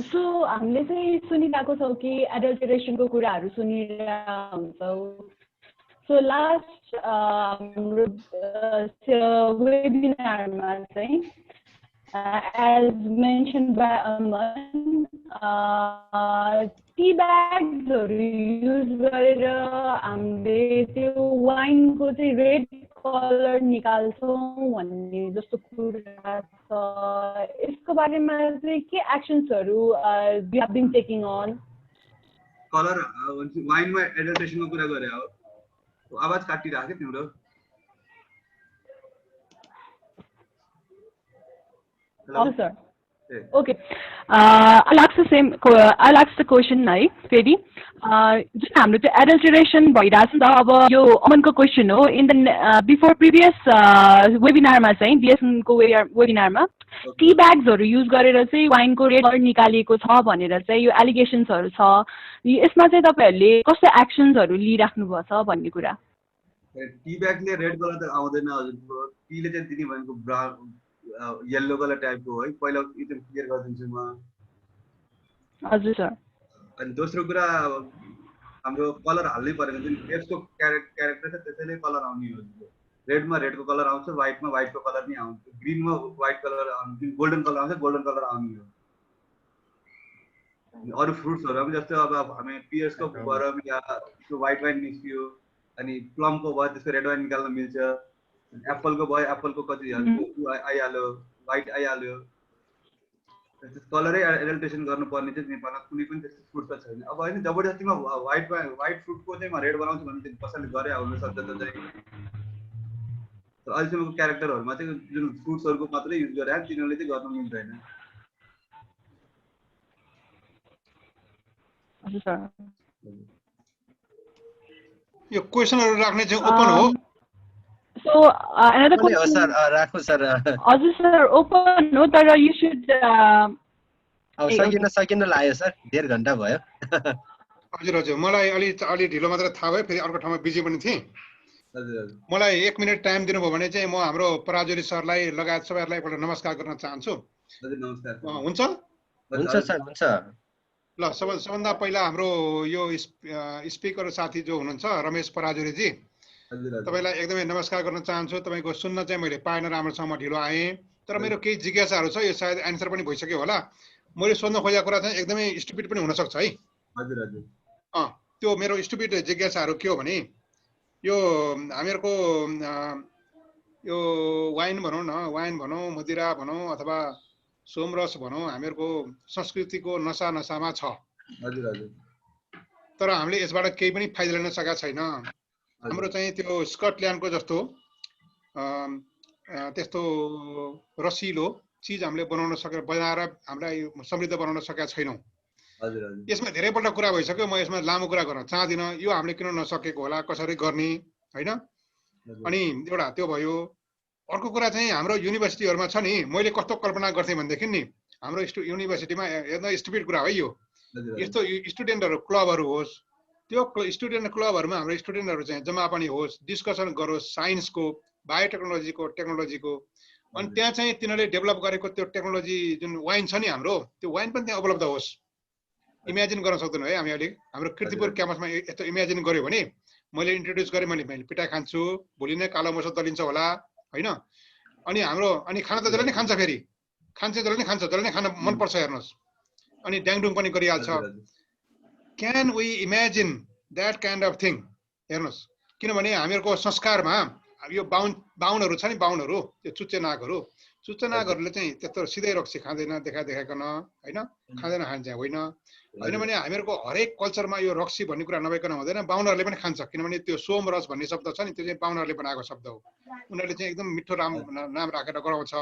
सो हामीले चाहिँ सुनिरहेको छौँ कि एडल्टरेसनको कुराहरू सुनिरहेको हुन्छौँ सो लास्ट हाम्रो वेबिनारमा चाहिँ as mentioned by Aman, tea ब्याग्सहरू युज गरेर हामीले त्यो वाइनको चाहिँ रेड कलर निकाल्छौँ भन्ने जस्तो कुरा छ यसको बारेमा चाहिँ के एक्सन्सहरू you have been taking on colour वाइनमा एडल्ट्रेसनको कुरा गरे हो आवाज काटिरहेको थियो तिम्रो Hello, sir. Okay. I'll ask the question now, फेरि जुन हाम्रो त्यो एडल्टरेसन भइरहेछ नि त अब यो अमनको क्वेसन हो इन द बिफोर प्रिभियस वेबिनारमा चाहिँ बिएसएनको वेबिनारमा टी ब्याग्सहरू युज गरेर चाहिँ वाइनको रेड कलर निकालिएको छ भनेर चाहिँ यो एलिगेसन्सहरू छ यसमा चाहिँ तपाईँहरूले कस्तो एक्सन्सहरू लिइराख्नुभएको छ भन्ने कुरा टी ब्यागले रेड कलर त आउँदैन हजुर टीले चाहिँ दिने भनेको ब्राउन येलो कलर टाइपको है पहिला एकदम क्लियर गरिदिन्छु म हजुर सर अनि दोस्रो कुरा हाम्रो कलर हाल्नै परेको जुन ग्रेप्सको क्यारेक्टर छ त्यसैले कलर आउने हो रेडमा रेडको कलर आउँछ व्हाइटमा व्हाइटको कलर नै आउँछ ग्रीनमा व्हाइट कलर आउँछ गोल्डन कलर आउँछ गोल्डन कलर आउने हो अरू फ्रुट्सहरु पनि जस्तो अब हामी पियर्सको गरम या त्यो व्हाइट वाइन निस्कियो अनि प्लमको भयो त्यसको रेड वाइन निकाल्न मिल्छ एप्पलको भयो एप्पलको कति आइहाल्यो व्हाइट आइहाल्यो कलरै एडल्ट्रेसन गर्नुपर्ने चाहिँ नेपालमा कुनै पनि त्यस्तो फ्रुट त छैन अब हैन जबरजस्तीमा व्हाइट फ्रुटको चाहिँ म रेड बनाउँछु भने चाहिँ कसैले गरे आउन सक्छ त चाहिँ अहिलेसम्मको क्यारेक्टरहरुमा चाहिँ जुन फ्रुट्सहरुको मात्रै युज गरे तिनीहरूले चाहिँ गर्न मिल्दैन हजुर सर यो क्वेशनहरु राख्ने चाहिँ ओपन हो So another हो question. सर राखौँ सर हजुर सर ओपन हो तर you should अब सकिन लाग्यो सर 1.5 घण्टा भयो हजुर हजुर मलाई अलि ढिलो मात्र थाहा भयो फेरि अर्को ठाउँमा बिजी पनि थिएँ हजुर हजुर मलाई 1 मिनेट टाइम दिनुभयो भने चाहिँ म हाम्रो पराजुली सरलाई लगायत सबैलाई एकपल्ट नमस्कार गर्न चाहन्छु हजुर नमस्कार हुन्छ हुन्छ सर हुन्छ ल सबभन्दा पहिला हाम्रो यो स्पिकर साथी जो हुनुहुन्छ रमेश पराजुलीजी तपाईलाई एकदमै नमस्कार गर्न चाहन्छु तपाईको सुन्न चाहिँ मैले पाएन राम्रोसँग म ढिलो आएँ तर मेरो केही जिज्ञासाहरू छ यो सायद एन्सर पनि भइसक्यो होला मैले सोध्न खोजेको कुरा चाहिँ एकदमै स्टुपिड पनि हुन सक्छ है हजुर हजुर त्यो मेरो स्टुपिड जिज्ञासाहरू के हो भने यो हामीहरूको यो वाइन भनौँ मदिरा भनौँ अथवा सोमरस भनौँ हामीहरूको संस्कृतिको नसामा छ हजुर हजुर तर हामीले यसबाट केही पनि फाइदा लिन सकेका छैन हाम्रो चाहिँ त्यो स्कटल्यान्डको जस्तो त्यस्तो रसिलो चीज हामीले बनाएर हामीलाई समृद्ध बनाउन सकेका छैनौँ यसमा धेरैपल्ट कुरा भइसक्यो म यसमा लामो कुरा गर्न चाहदिनँ यो हामीले किन नसकेको होला कसरी गर्ने हैन अनि एउटा त्यो भयो अर्को कुरा चाहिँ हाम्रो युनिभर्सिटीहरुमा छ नि मैले कस्तो कल्पना गर्थे भन्देखि नि हाम्रो युनिभर्सिटीमा एकदम स्टुपिड कुरा हो यो यस्तो स्टुडेन्टहरु क्लबहरु होस् त्यो स्टुडेन्ट क्लबहरुमा हाम्रो स्टुडेन्टहरु चाहिँ जम्मा पनि होस् डिस्कसन गरोस् साइन्सको टेक्नोलोजीको अनि त्यहाँ चाहिँ तिनीहरूले डेभलप गरेको त्यो टेक्नोलोजी जुन वाइन छ नि हाम्रो त्यो वाइन पनि त्यहाँ उपलब्ध होस् इमेजिन गर्न सक्दैनौँ है हामी अहिले हाम्रो कीर्तिपुर क्याम्पसमा यस्तो इमेजिन गर्यो भने मैले इन्ट्रोड्युस गरेँ मैले पिटाई खान्छु भोलि नै कालो मसो दलिन्छ होला हैन अनि हाम्रो अनि खाना त जसले नै खान्छ फेरि जसले नै खान मन पर्छ हेर्नुस् अनि ड्याङडुङ पनि गरिहाल्छ can we imagine that kind of thing हेर्नुस् किनभने हामीहरूको संस्कारमा यो बाहुनहरू छ नि बाहुनहरू त्यो चुच्चे नागहरूले चाहिँ त्यस्तो सिधै रक्सी खाँदैन देखाइकन हैन खाँदैन खान्छ होइन भने हामीहरूको हरेक कल्चरमा यो रक्सी भन्ने कुरा नभइकन हुँदैन बाहुनहरूले पनि खान्छ किनभने त्यो सोमरस भन्ने शब्द छ नि त्यो चाहिँ बाहुनहरूले बनाएको शब्द हो उनीहरूले चाहिँ एकदम मिठो नाम राखेर गराउँछ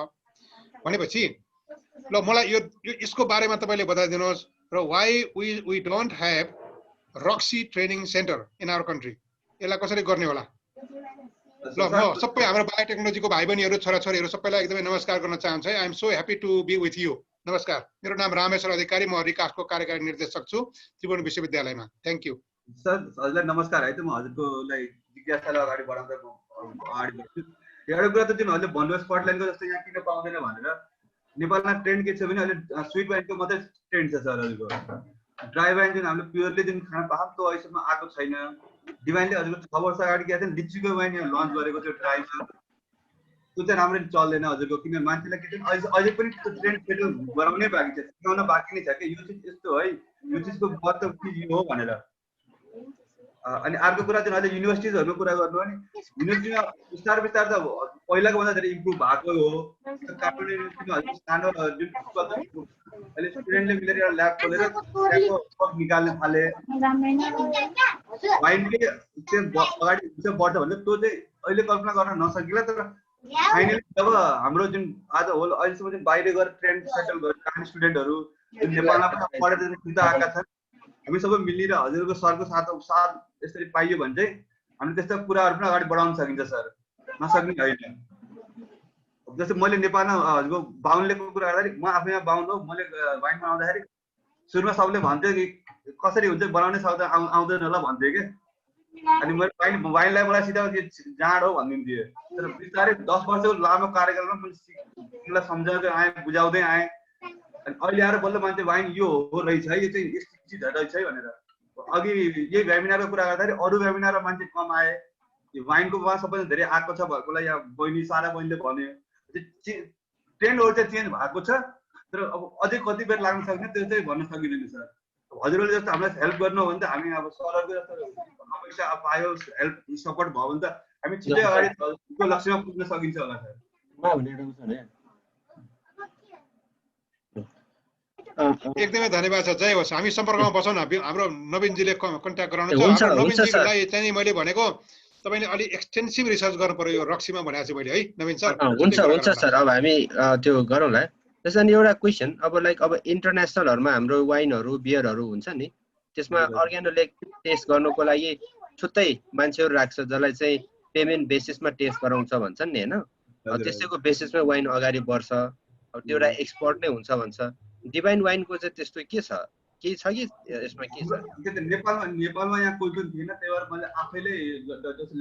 भनेपछि ल मलाई यो यसको बारेमा तपाईले बताइदिनुहोस् र why we don't have raksi training centre in our country यसलाई कसरी गर्ने होला ल म सबै हाम्रो बायोटेक्नोलोजीको भाइ बहिनीहरू छोराछोरीहरू सबैलाई एकदमै नमस्कार गर्न चाहन्छु है I am so happy to be with you नमस्कार मेरो नाम रामेश्वर अधिकारी म रिकासको कार्यकारी निर्देशक छु त्रिभुवन विश्वविद्यालयमा थ्यांक यू सर हजुरलाई नमस्कार है त म हजुरकोलाई जिज्ञासालाई अगाडि बढाउँदै अगाडि बढ्छु एउटा कुरा त तिमीहरूले भन्नुभयो स्कटल्यान्डको जस्तो यहाँ किन पाउँदैन भनेर नेपालमा ट्रेन्ड के छ भने अहिले स्विट वाइनको मात्रै ट्रेन्ड छ सर हजुरको ड्राई वाइन जुन हामीले प्योरली जुन खान पाएको त्यो अहिलेसम्म आएको छैन डिभाइनले हजुरको 6 वर्ष अगाडि के थियो लिचीको वाइन यहाँ लन्च गरेको थियो ड्राई छ त्यो चाहिँ राम्ररी चल्दैन हजुरको किन मान्छेलाई के चाहिँ अझै पनि त्यो ट्रेन्ड सेटल गराउनै बाँकी छ सिकाउन बाँकी नै छ कि यो चाहिँ यस्तो है यो चिजको मतलब के हो भनेर अनि अर्को कुरा चाहिँ अहिले युनिभर्सिटिजहरुको कुरा गर्नु भने युनिभर्सिटीमा बिस्तार त पहिलाको भन्दा धेरै इम्प्रुभ भएको हो काठमाडौँ युनिभर्सिटीमा हजुर सानो जुन अहिले स्टुडेन्टले मिलेर एउटा ल्याब खोलेर त्यहाँको स्टक निकाल्न थाले वाइनले चाहिँ अगाडि बढ्छ भने त्यो चाहिँ अहिले कल्पना गर्न नसकिला तर फाइनली जब हाम्रो जुन आज होल अहिलेसम्म चाहिँ बाहिर गएर ट्रेन्ड सेटल गरेर स्टुडेन्टहरु जुन नेपालमा पनि पढेर फिर्ता आएका छन् हामी सबै मिलेर हजुरको सरको साथ यसरी पाइयो भने चाहिँ हामीले त्यस्तो कुराहरू पनि अगाडि बढाउन सकिन्छ सर नसक्ने होइन जस्तै मैले नेपालमा हजुरको बाहुनलेको कुरा गर्दाखेरि म आफैमा बाहुन हो मैले वाइन बनाउँदाखेरि सुरुमा सबले भन्थ्यो कि कसरी हुन्छ बनाउनै सक्दा आउँदैन होला भन्थ्यो कि अनि मैले वाइनलाई मलाई सिधा जाँड हो भनिदिन्थ्यो तर बिस्तारै 10 वर्षको लामो कार्यकालमा मैले सिक्नलाई सम्झाउँदै आएँ बुझाउँदै आएँ अनि अहिले आएर बल्ल मान्छे वाइन यो हो रहेछ है यो चाहिँ यस्तो चिज रहेछ है भनेर अघि यही वेबिनारको कुरा गर्दाखेरि अरू वेबिनारमा मान्छे कम आए यो वाइनको सबैभन्दा धेरै आएको छ भएकोलाई यहाँ बहिनी सारा बहिनीले भन्यो ट्रेन्डहरू चाहिँ चेन्ज भएको छ तर अब अझै कति बेर लाग्न सक्ने त्यो चाहिँ भन्न सकिँदैन सर हजुरहरूले जस्तो हामीलाई हेल्प गर्नु हो भने त हामी अब सरहरूको जस्तो पैसा पायो हेल्प सपोर्ट भयो भने त हामी छिटै अगाडि त्यो लक्ष्यमा पुग्न सकिन्छ होला सर एकदमै धन्यवाद छ जय होस् हामी सम्पर्कमा बसौँ न हाम्रो नवीनजीले कन्ट्याक्ट गराउनु छ नवीनजीलाई चाहिँ मैले भनेको तपाईले अलि एक्सटेन्सिभ रिसर्च गर्नु पर्यो यो रक्सीमा भनेको छु मैले है नवीन सर हुन्छ सर अब हामी त्यो गरौँला त्यसैले एउटा क्वेशन अब लाइक अब इन्टरनेसनलहरुमा हाम्रो वाइनहरु बियरहरु हुन्छ नि त्यसमा अर्गानोलेक टेस्ट गर्नको लागि छुट्टै मान्छेहरु राख्छ जसलाई चाहिँ पेमेन्ट बेसिसमा टेस्ट गराउँछ भन्छन् नि हैन त्यसैको बेसिसमा वाइन अगाडि बढ्छ अब त्यो एउटा एक्सपोर्ट नै हुन्छ भन्छ डिभाइन वाइनको चाहिँ त्यस्तो के छ केही छ कि यसमा के छ नेपालमा यहाँ कोही पनि थिएन त्यही भएर मैले आफैले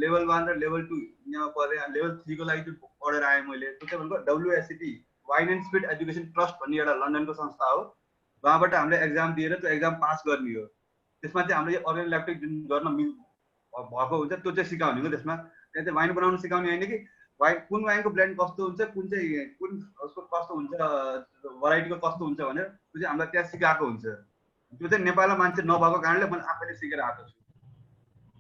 लेभल 1 र लेभल 2 यहाँ पढे लेभल 3 को लागि पढेर आएँ मैले त्यो चाहिँ भनेको WSET wine and spirit education trust भन्ने एउटा लन्डनको संस्था हो वहाँबाट हामीले एक्जाम दिएर त्यो एक्जाम पास गर्ने हो त्यसमा चाहिँ हामीले अर्गन ल्याक्टिक जुन गर्न भएको हुन्छ त्यो चाहिँ सिकाउने हो त्यसमा त्यहाँ चाहिँ वाइन बनाउन सिकाउने होइन कि वाइन कुन वाइनको ब्लेन्ड कस्तो हुन्छ कुन चाहिँ कुन उसको कस्तो हुन्छ भराइटीको कस्तो हुन्छ भनेर त्यो चाहिँ हामीलाई त्यहाँ सिकाएको हुन्छ त्यो चाहिँ नेपालमा मान्छे नभएको कारणले मैले आफैले सिकेर आएको छु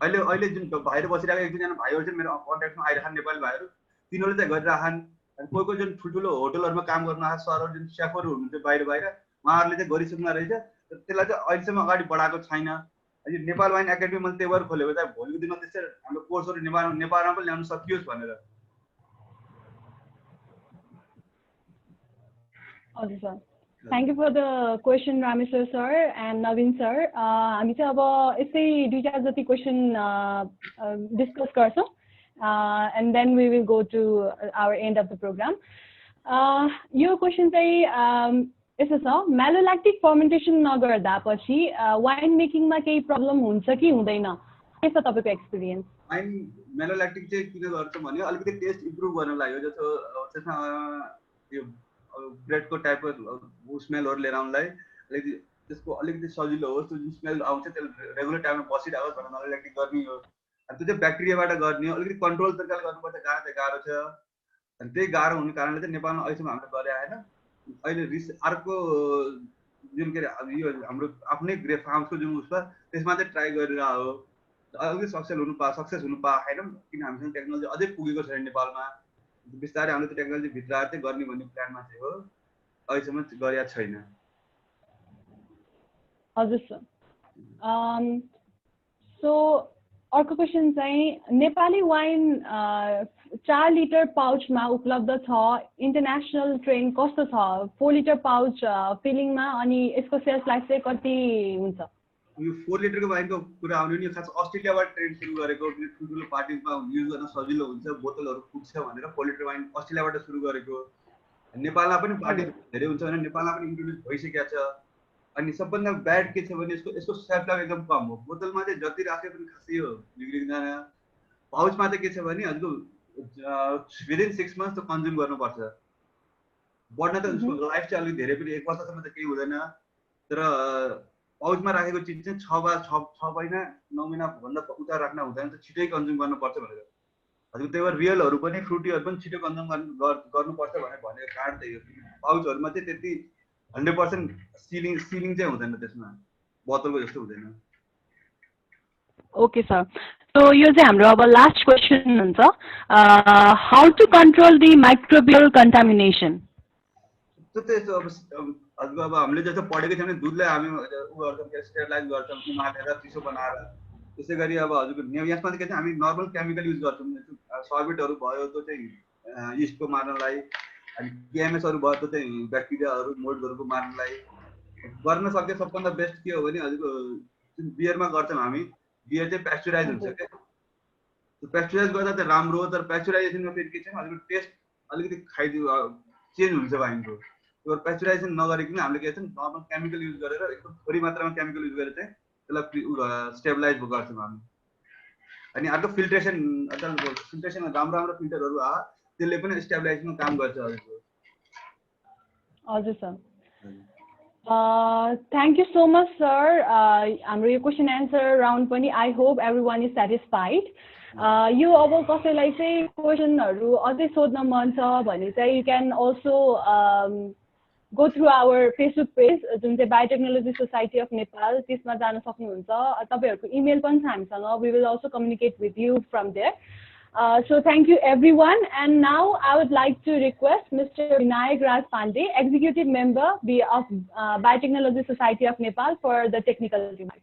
अहिले अहिले जुन भाइहरू बसिरहेको एक दुईजना भाइहरू चाहिँ मेरो कन्ट्याक्टमा आइरहन् नेपाली भाइहरू तिनीहरूले चाहिँ गरिरहन् अनि कोही कोही जुन ठुल्ठुलो होटलहरूमा काम गर्नु आएको सरहरू जुन सेफहरू हुनुहुन्छ बाहिर बाहिर उहाँहरूले चाहिँ गरिसक्नु रहेछ त्यसलाई चाहिँ अहिलेसम्म अगाडि बढाएको छैन यो नेपाल वाइन एकाडेमी मैले त्यही भएर खोलेको चाहिँ भोलिको दिनमा त्यसै हाम्रो कोर्सहरू नेपालमा पनि ल्याउन सकियोस् भनेर हजुर sir thank you for the question Rameshwar sir and Naveen sir हामी चाहिँ अब यस्तै दुईटा जति क्वेसन डिस्कस गर्छौँ and then we will go to our end of the programme यो क्वेसन चाहिँ यस्तो छ म्यालोल्याक्टिक फर्मेन्टेसन नगर्दा पछि वाइन मेकिङमा केही प्रब्लम हुन्छ कि हुँदैन के छ तपाईँको एक्सपिरियन्स वाइन म्यालोल्याक्टिक चाहिँ किन गर्छ भने अलिकति टेस्ट इम्प्रुभ गर्न लाग्यो जस्तो त्यसमा यो ब्रेडको टाइपको स्मेलहरू लिएर आउनलाई अलिकति त्यसको अलिकति सजिलो होस् त्यो जुन स्मेल आउँछ त्यसले रेगुलर टाइममा बसिरहेको भनेर म्यालोल्याक्टिक गर्ने हो अनि त्यो चाहिँ ब्याक्टेरियाबाट गर्ने हो अलिकति कन्ट्रोल तरिकाले गर्नुपर्छ गाह्रो छ अनि त्यही गाह्रो हुने कारणले चाहिँ नेपालमा अहिलेसम्म हामीले गरे आएन अहिले अर्को जुन के अरे यो हाम्रो आफ्नै ग्रेप फार्मको जुन उसमा त्यसमा चाहिँ ट्राई गरेर हो अलिकति सक्सेस हुनु पाएनौँ किन हामीसँग टेक्नोलोजी अझै पुगेको छैन नेपालमा बिस्तारै हामीले त्यो टेक्नोलोजी भित्र आएर चाहिँ गर्ने भन्ने प्लानमा चाहिँ हो अहिलेसम्म गरेका छैन हजुर सर सो अर्को क्वेसन चाहिँ नेपाली वाइन 4 लिटर पाउचमा उपलब्ध छ इन्टरनेसनल ट्रेन कस्तो छ 4 लिटर पाउच फिलिङमा अनि यसको सेल्फ लाइफ चाहिँ कति हुन्छ यो 4 लिटरको वाइनको कुरा आउने नि खास अस्ट्रेलियाबाट ट्रेन्ड सुरु गरेको ठुल्ठुलो पार्टीमा युज गर्न सजिलो हुन्छ बोतलहरू पुग्छ भनेर 4 लिटर वाइन अस्ट्रेलियाबाट सुरु गरेको नेपालमा पनि पार्टी धेरै हुन्छ भने नेपालमा पनि इन्ट्रोड्युस भइसकेको छ अनि सबभन्दा ब्याड के छ भने यसको सेल्फ लाइफ एकदम कम हो बोतलमा चाहिँ जति राखे पनि खासै हो बिग्रिँदैन पाउचमा चाहिँ के छ भने हजुर विदिन 6 मन्थ्स त कन्ज्युम गर्नुपर्छ बढ्न त उसको लाइफ चाहिँ अलिक धेरै पनि 1 वर्षसम्म त केही हुँदैन तर पाउचमा राखेको चिज चाहिँ 6 महिना 9 महिना भन्दा उता राख्न हुँदैन त छिटै कन्ज्युम गर्नुपर्छ भनेर हजुर त्यही भएर रियलहरू पनि फ्रुटीहरू पनि छिटो कन्ज्युम गर्नुपर्छ भनेको कारण त्यही हो पाउचहरूमा चाहिँ त्यति 100% सिलिङ चाहिँ हुँदैन त्यसमा बोतलको जस्तो हुँदैन ओके सर सो यो चाहिँ हाम्रो अब लास्ट क्वेसन हुन्छ how to control the microbial contamination त्यो चाहिँ अब हामीले जस्तो पढेको छ भने दुधलाई हामी उ गर्छौँ स्टेरिलाइज गर्छौँ उमालेर चिसो बनाएर त्यसै गरी अब हजुरको यसमा चाहिँ के छ हामी नर्मल केमिकल युज गर्छौँ सर्बिटहरू भयो त्यो चाहिँ इस्टको मार्नलाई अनि केएमएसहरू भयो त्यो चाहिँ ब्याक्टेरियाहरू मोल्डहरूको मार्नलाई गर्न सक्ने सबभन्दा बेस्ट के हो भने हजुरको जुन बियरमा गर्छौँ हामी बियर चाहिँ पेस्चुराइज हुन्छ क्या त्यो पेस्चुराइज गर्दा चाहिँ राम्रो हो तर पेस्चुराइजेसनमा फेरि के छ हजुरको टेस्ट अलिकति चेन्ज हुन्छ वाइनको त्यो पेस्चुराइजेसन नगरिकन हामीले के छ नर्मल केमिकल युज गरेर एकदम थोरै मात्रामा केमिकल युज गरेर चाहिँ त्यसलाई स्टेबलाइज गर्छौँ हामी अनि अर्को फिल्ट्रेसन राम्रो फिल्टरहरू आयो त्यसले पनि स्टेबलाइजेसनमा काम गर्छ हजुर sir thank you so much sir हाम्रो यो क्वेसन एन्सर राउन्ड पनि I hope every one is satisfied यो अब कसैलाई चाहिँ क्वेसनहरू अझै सोध्न मन छ भने चाहिँ you can also go through our Facebook page जुन चाहिँ बायोटेक्नोलोजी सोसाइटी अफ नेपाल त्यसमा जान सक्नुहुन्छ तपाईँहरूको इमेल पनि छ हामीसँग we will also communicate with you from there So thank you everyone, and now I would like to request Mr. Vinayak Raj Pandey, Executive Member of Biotechnology Society of Nepal, for the technical remark.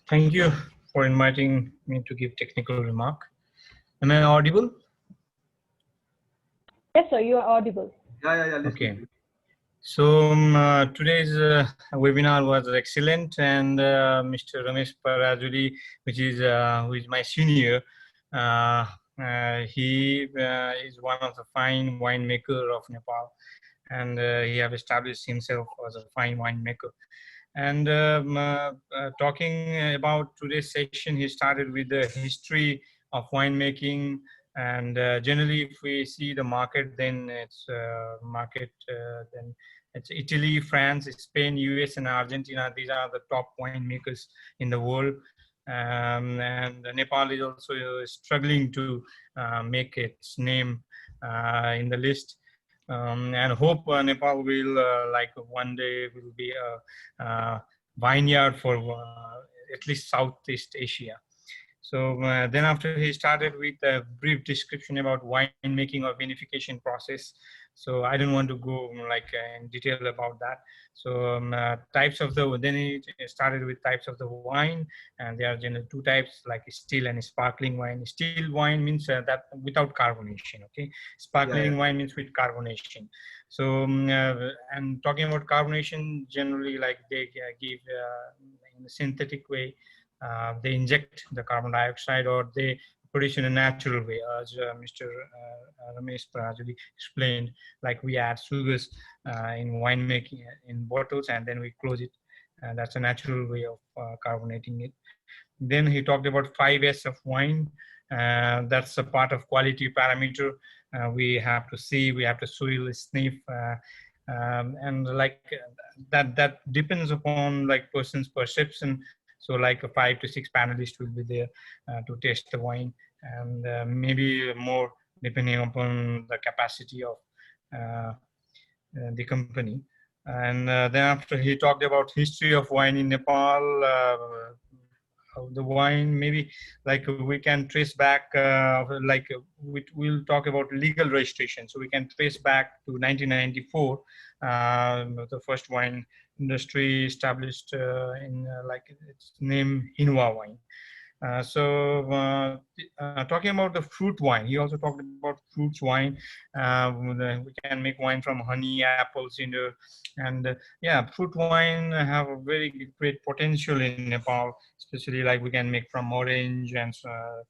Thank you for inviting me to give technical remark. Am I audible? Yes sir, you are audible. Yeah. Okay. So today's webinar was excellent, and Mr. Ramesh Parajuli, who is my senior, he is one of the fine winemaker of Nepal, and he have established himself as a fine winemaker. And talking about today's session, he started with the history of winemaking. And generally, if we see the market, then it's then it's Italy, France, Spain, US, and Argentina. These are the top winemakers in the world. And Nepal is also struggling to make its name in the list. And hope Nepal will like one day will be a vineyard for at least Southeast Asia. So then after he started with a brief description about winemaking or vinification process. So I don't want to go like in detail about that. So types of then he started with types of the wine, and there are generally two types, like still and sparkling wine. Still wine means that without carbonation, okay? Sparkling wine means with carbonation. So and talking about carbonation, generally like they give in a synthetic way. They inject the carbon dioxide, or they produce in a natural way, as Mr. Ramesh Parajuli explained. Like we add sugars in winemaking in bottles, and then we close it. That's a natural way of carbonating it. Then he talked about 5S of wine. That's a part of quality parameter. We have to see, we have to swirl, sniff, and like that depends upon like person's perception. So like 5 to 6 panelists will be there to taste the wine, and maybe more depending upon the capacity of the company. And then after he talked about history of wine in Nepal, the wine, maybe like we can trace back, we'll talk about legal registration. So we can trace back to 1994, the first wine industry established in like its name Hinwa wine. Talking about the fruit wine, he also talked about fruits wine. We can make wine from honey, apple cider, and yeah, fruit wine have a very great potential in Nepal, especially like we can make from orange and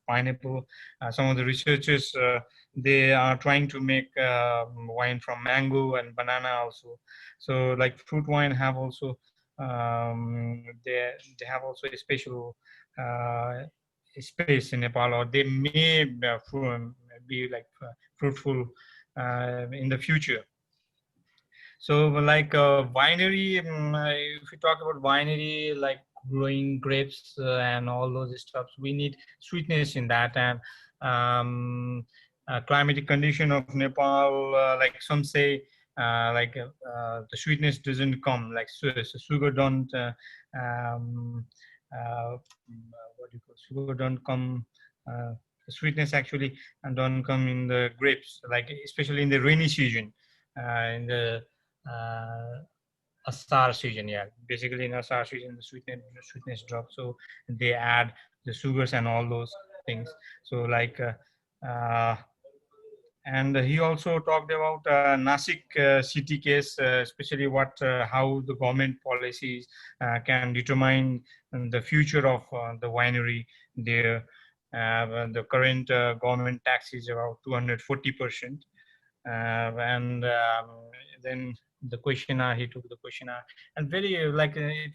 pineapple. Some of the researchers, they are trying to make wine from mango and banana also. So like fruit wine have also, they have also a special space in Nepal, or they may be like fruitful in the future. So like winery, if we talk about winery, like growing grapes and all those stuff, we need sweetness in that. And climatic condition of Nepal, like some say, the sweetness doesn't come, like sugar don't what do you call, sugar don't come, the sweetness actually and don't come in the grapes, like especially in the rainy season, in the Asar season. Yeah, basically in Asar season the sweetness drops, so they add the sugars and all those things. So like and he also talked about Nasik city case, especially how the government policies can determine the future of the winery there. The current government tax is about 240%. And then the questionnaire, he took the questionnaire, and very it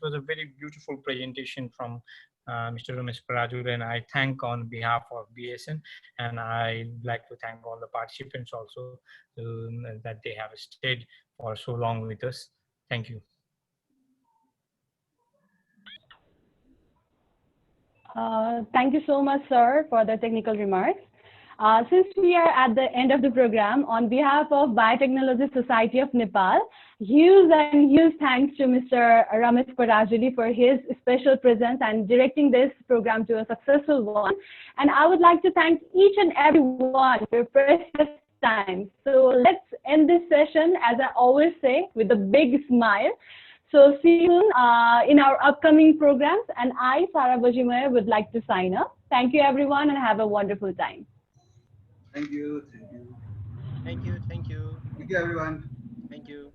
was a very beautiful presentation from Mr. Ramesh Parajuli, and I thank on behalf of BSN, and I'd like to thank all the participants also that they have stayed for so long with us. Thank you. Thank you so much, sir, for the technical remarks. Since we are at the end of the program, on behalf of Biotechnology Society of Nepal, huge thanks to Mr. Ramesh Parajuli for his special presence and directing this program to a successful one. And I would like to thank each and every one for precious time. So let's end this session, as I always say, with a big smile. So see you soon in our upcoming programs. And I, Sara Bajimaya, would like to sign up. Thank you, everyone, and have a wonderful time. Thank you. Thank you. Thank you. Thank you. Thank you, everyone. Thank you.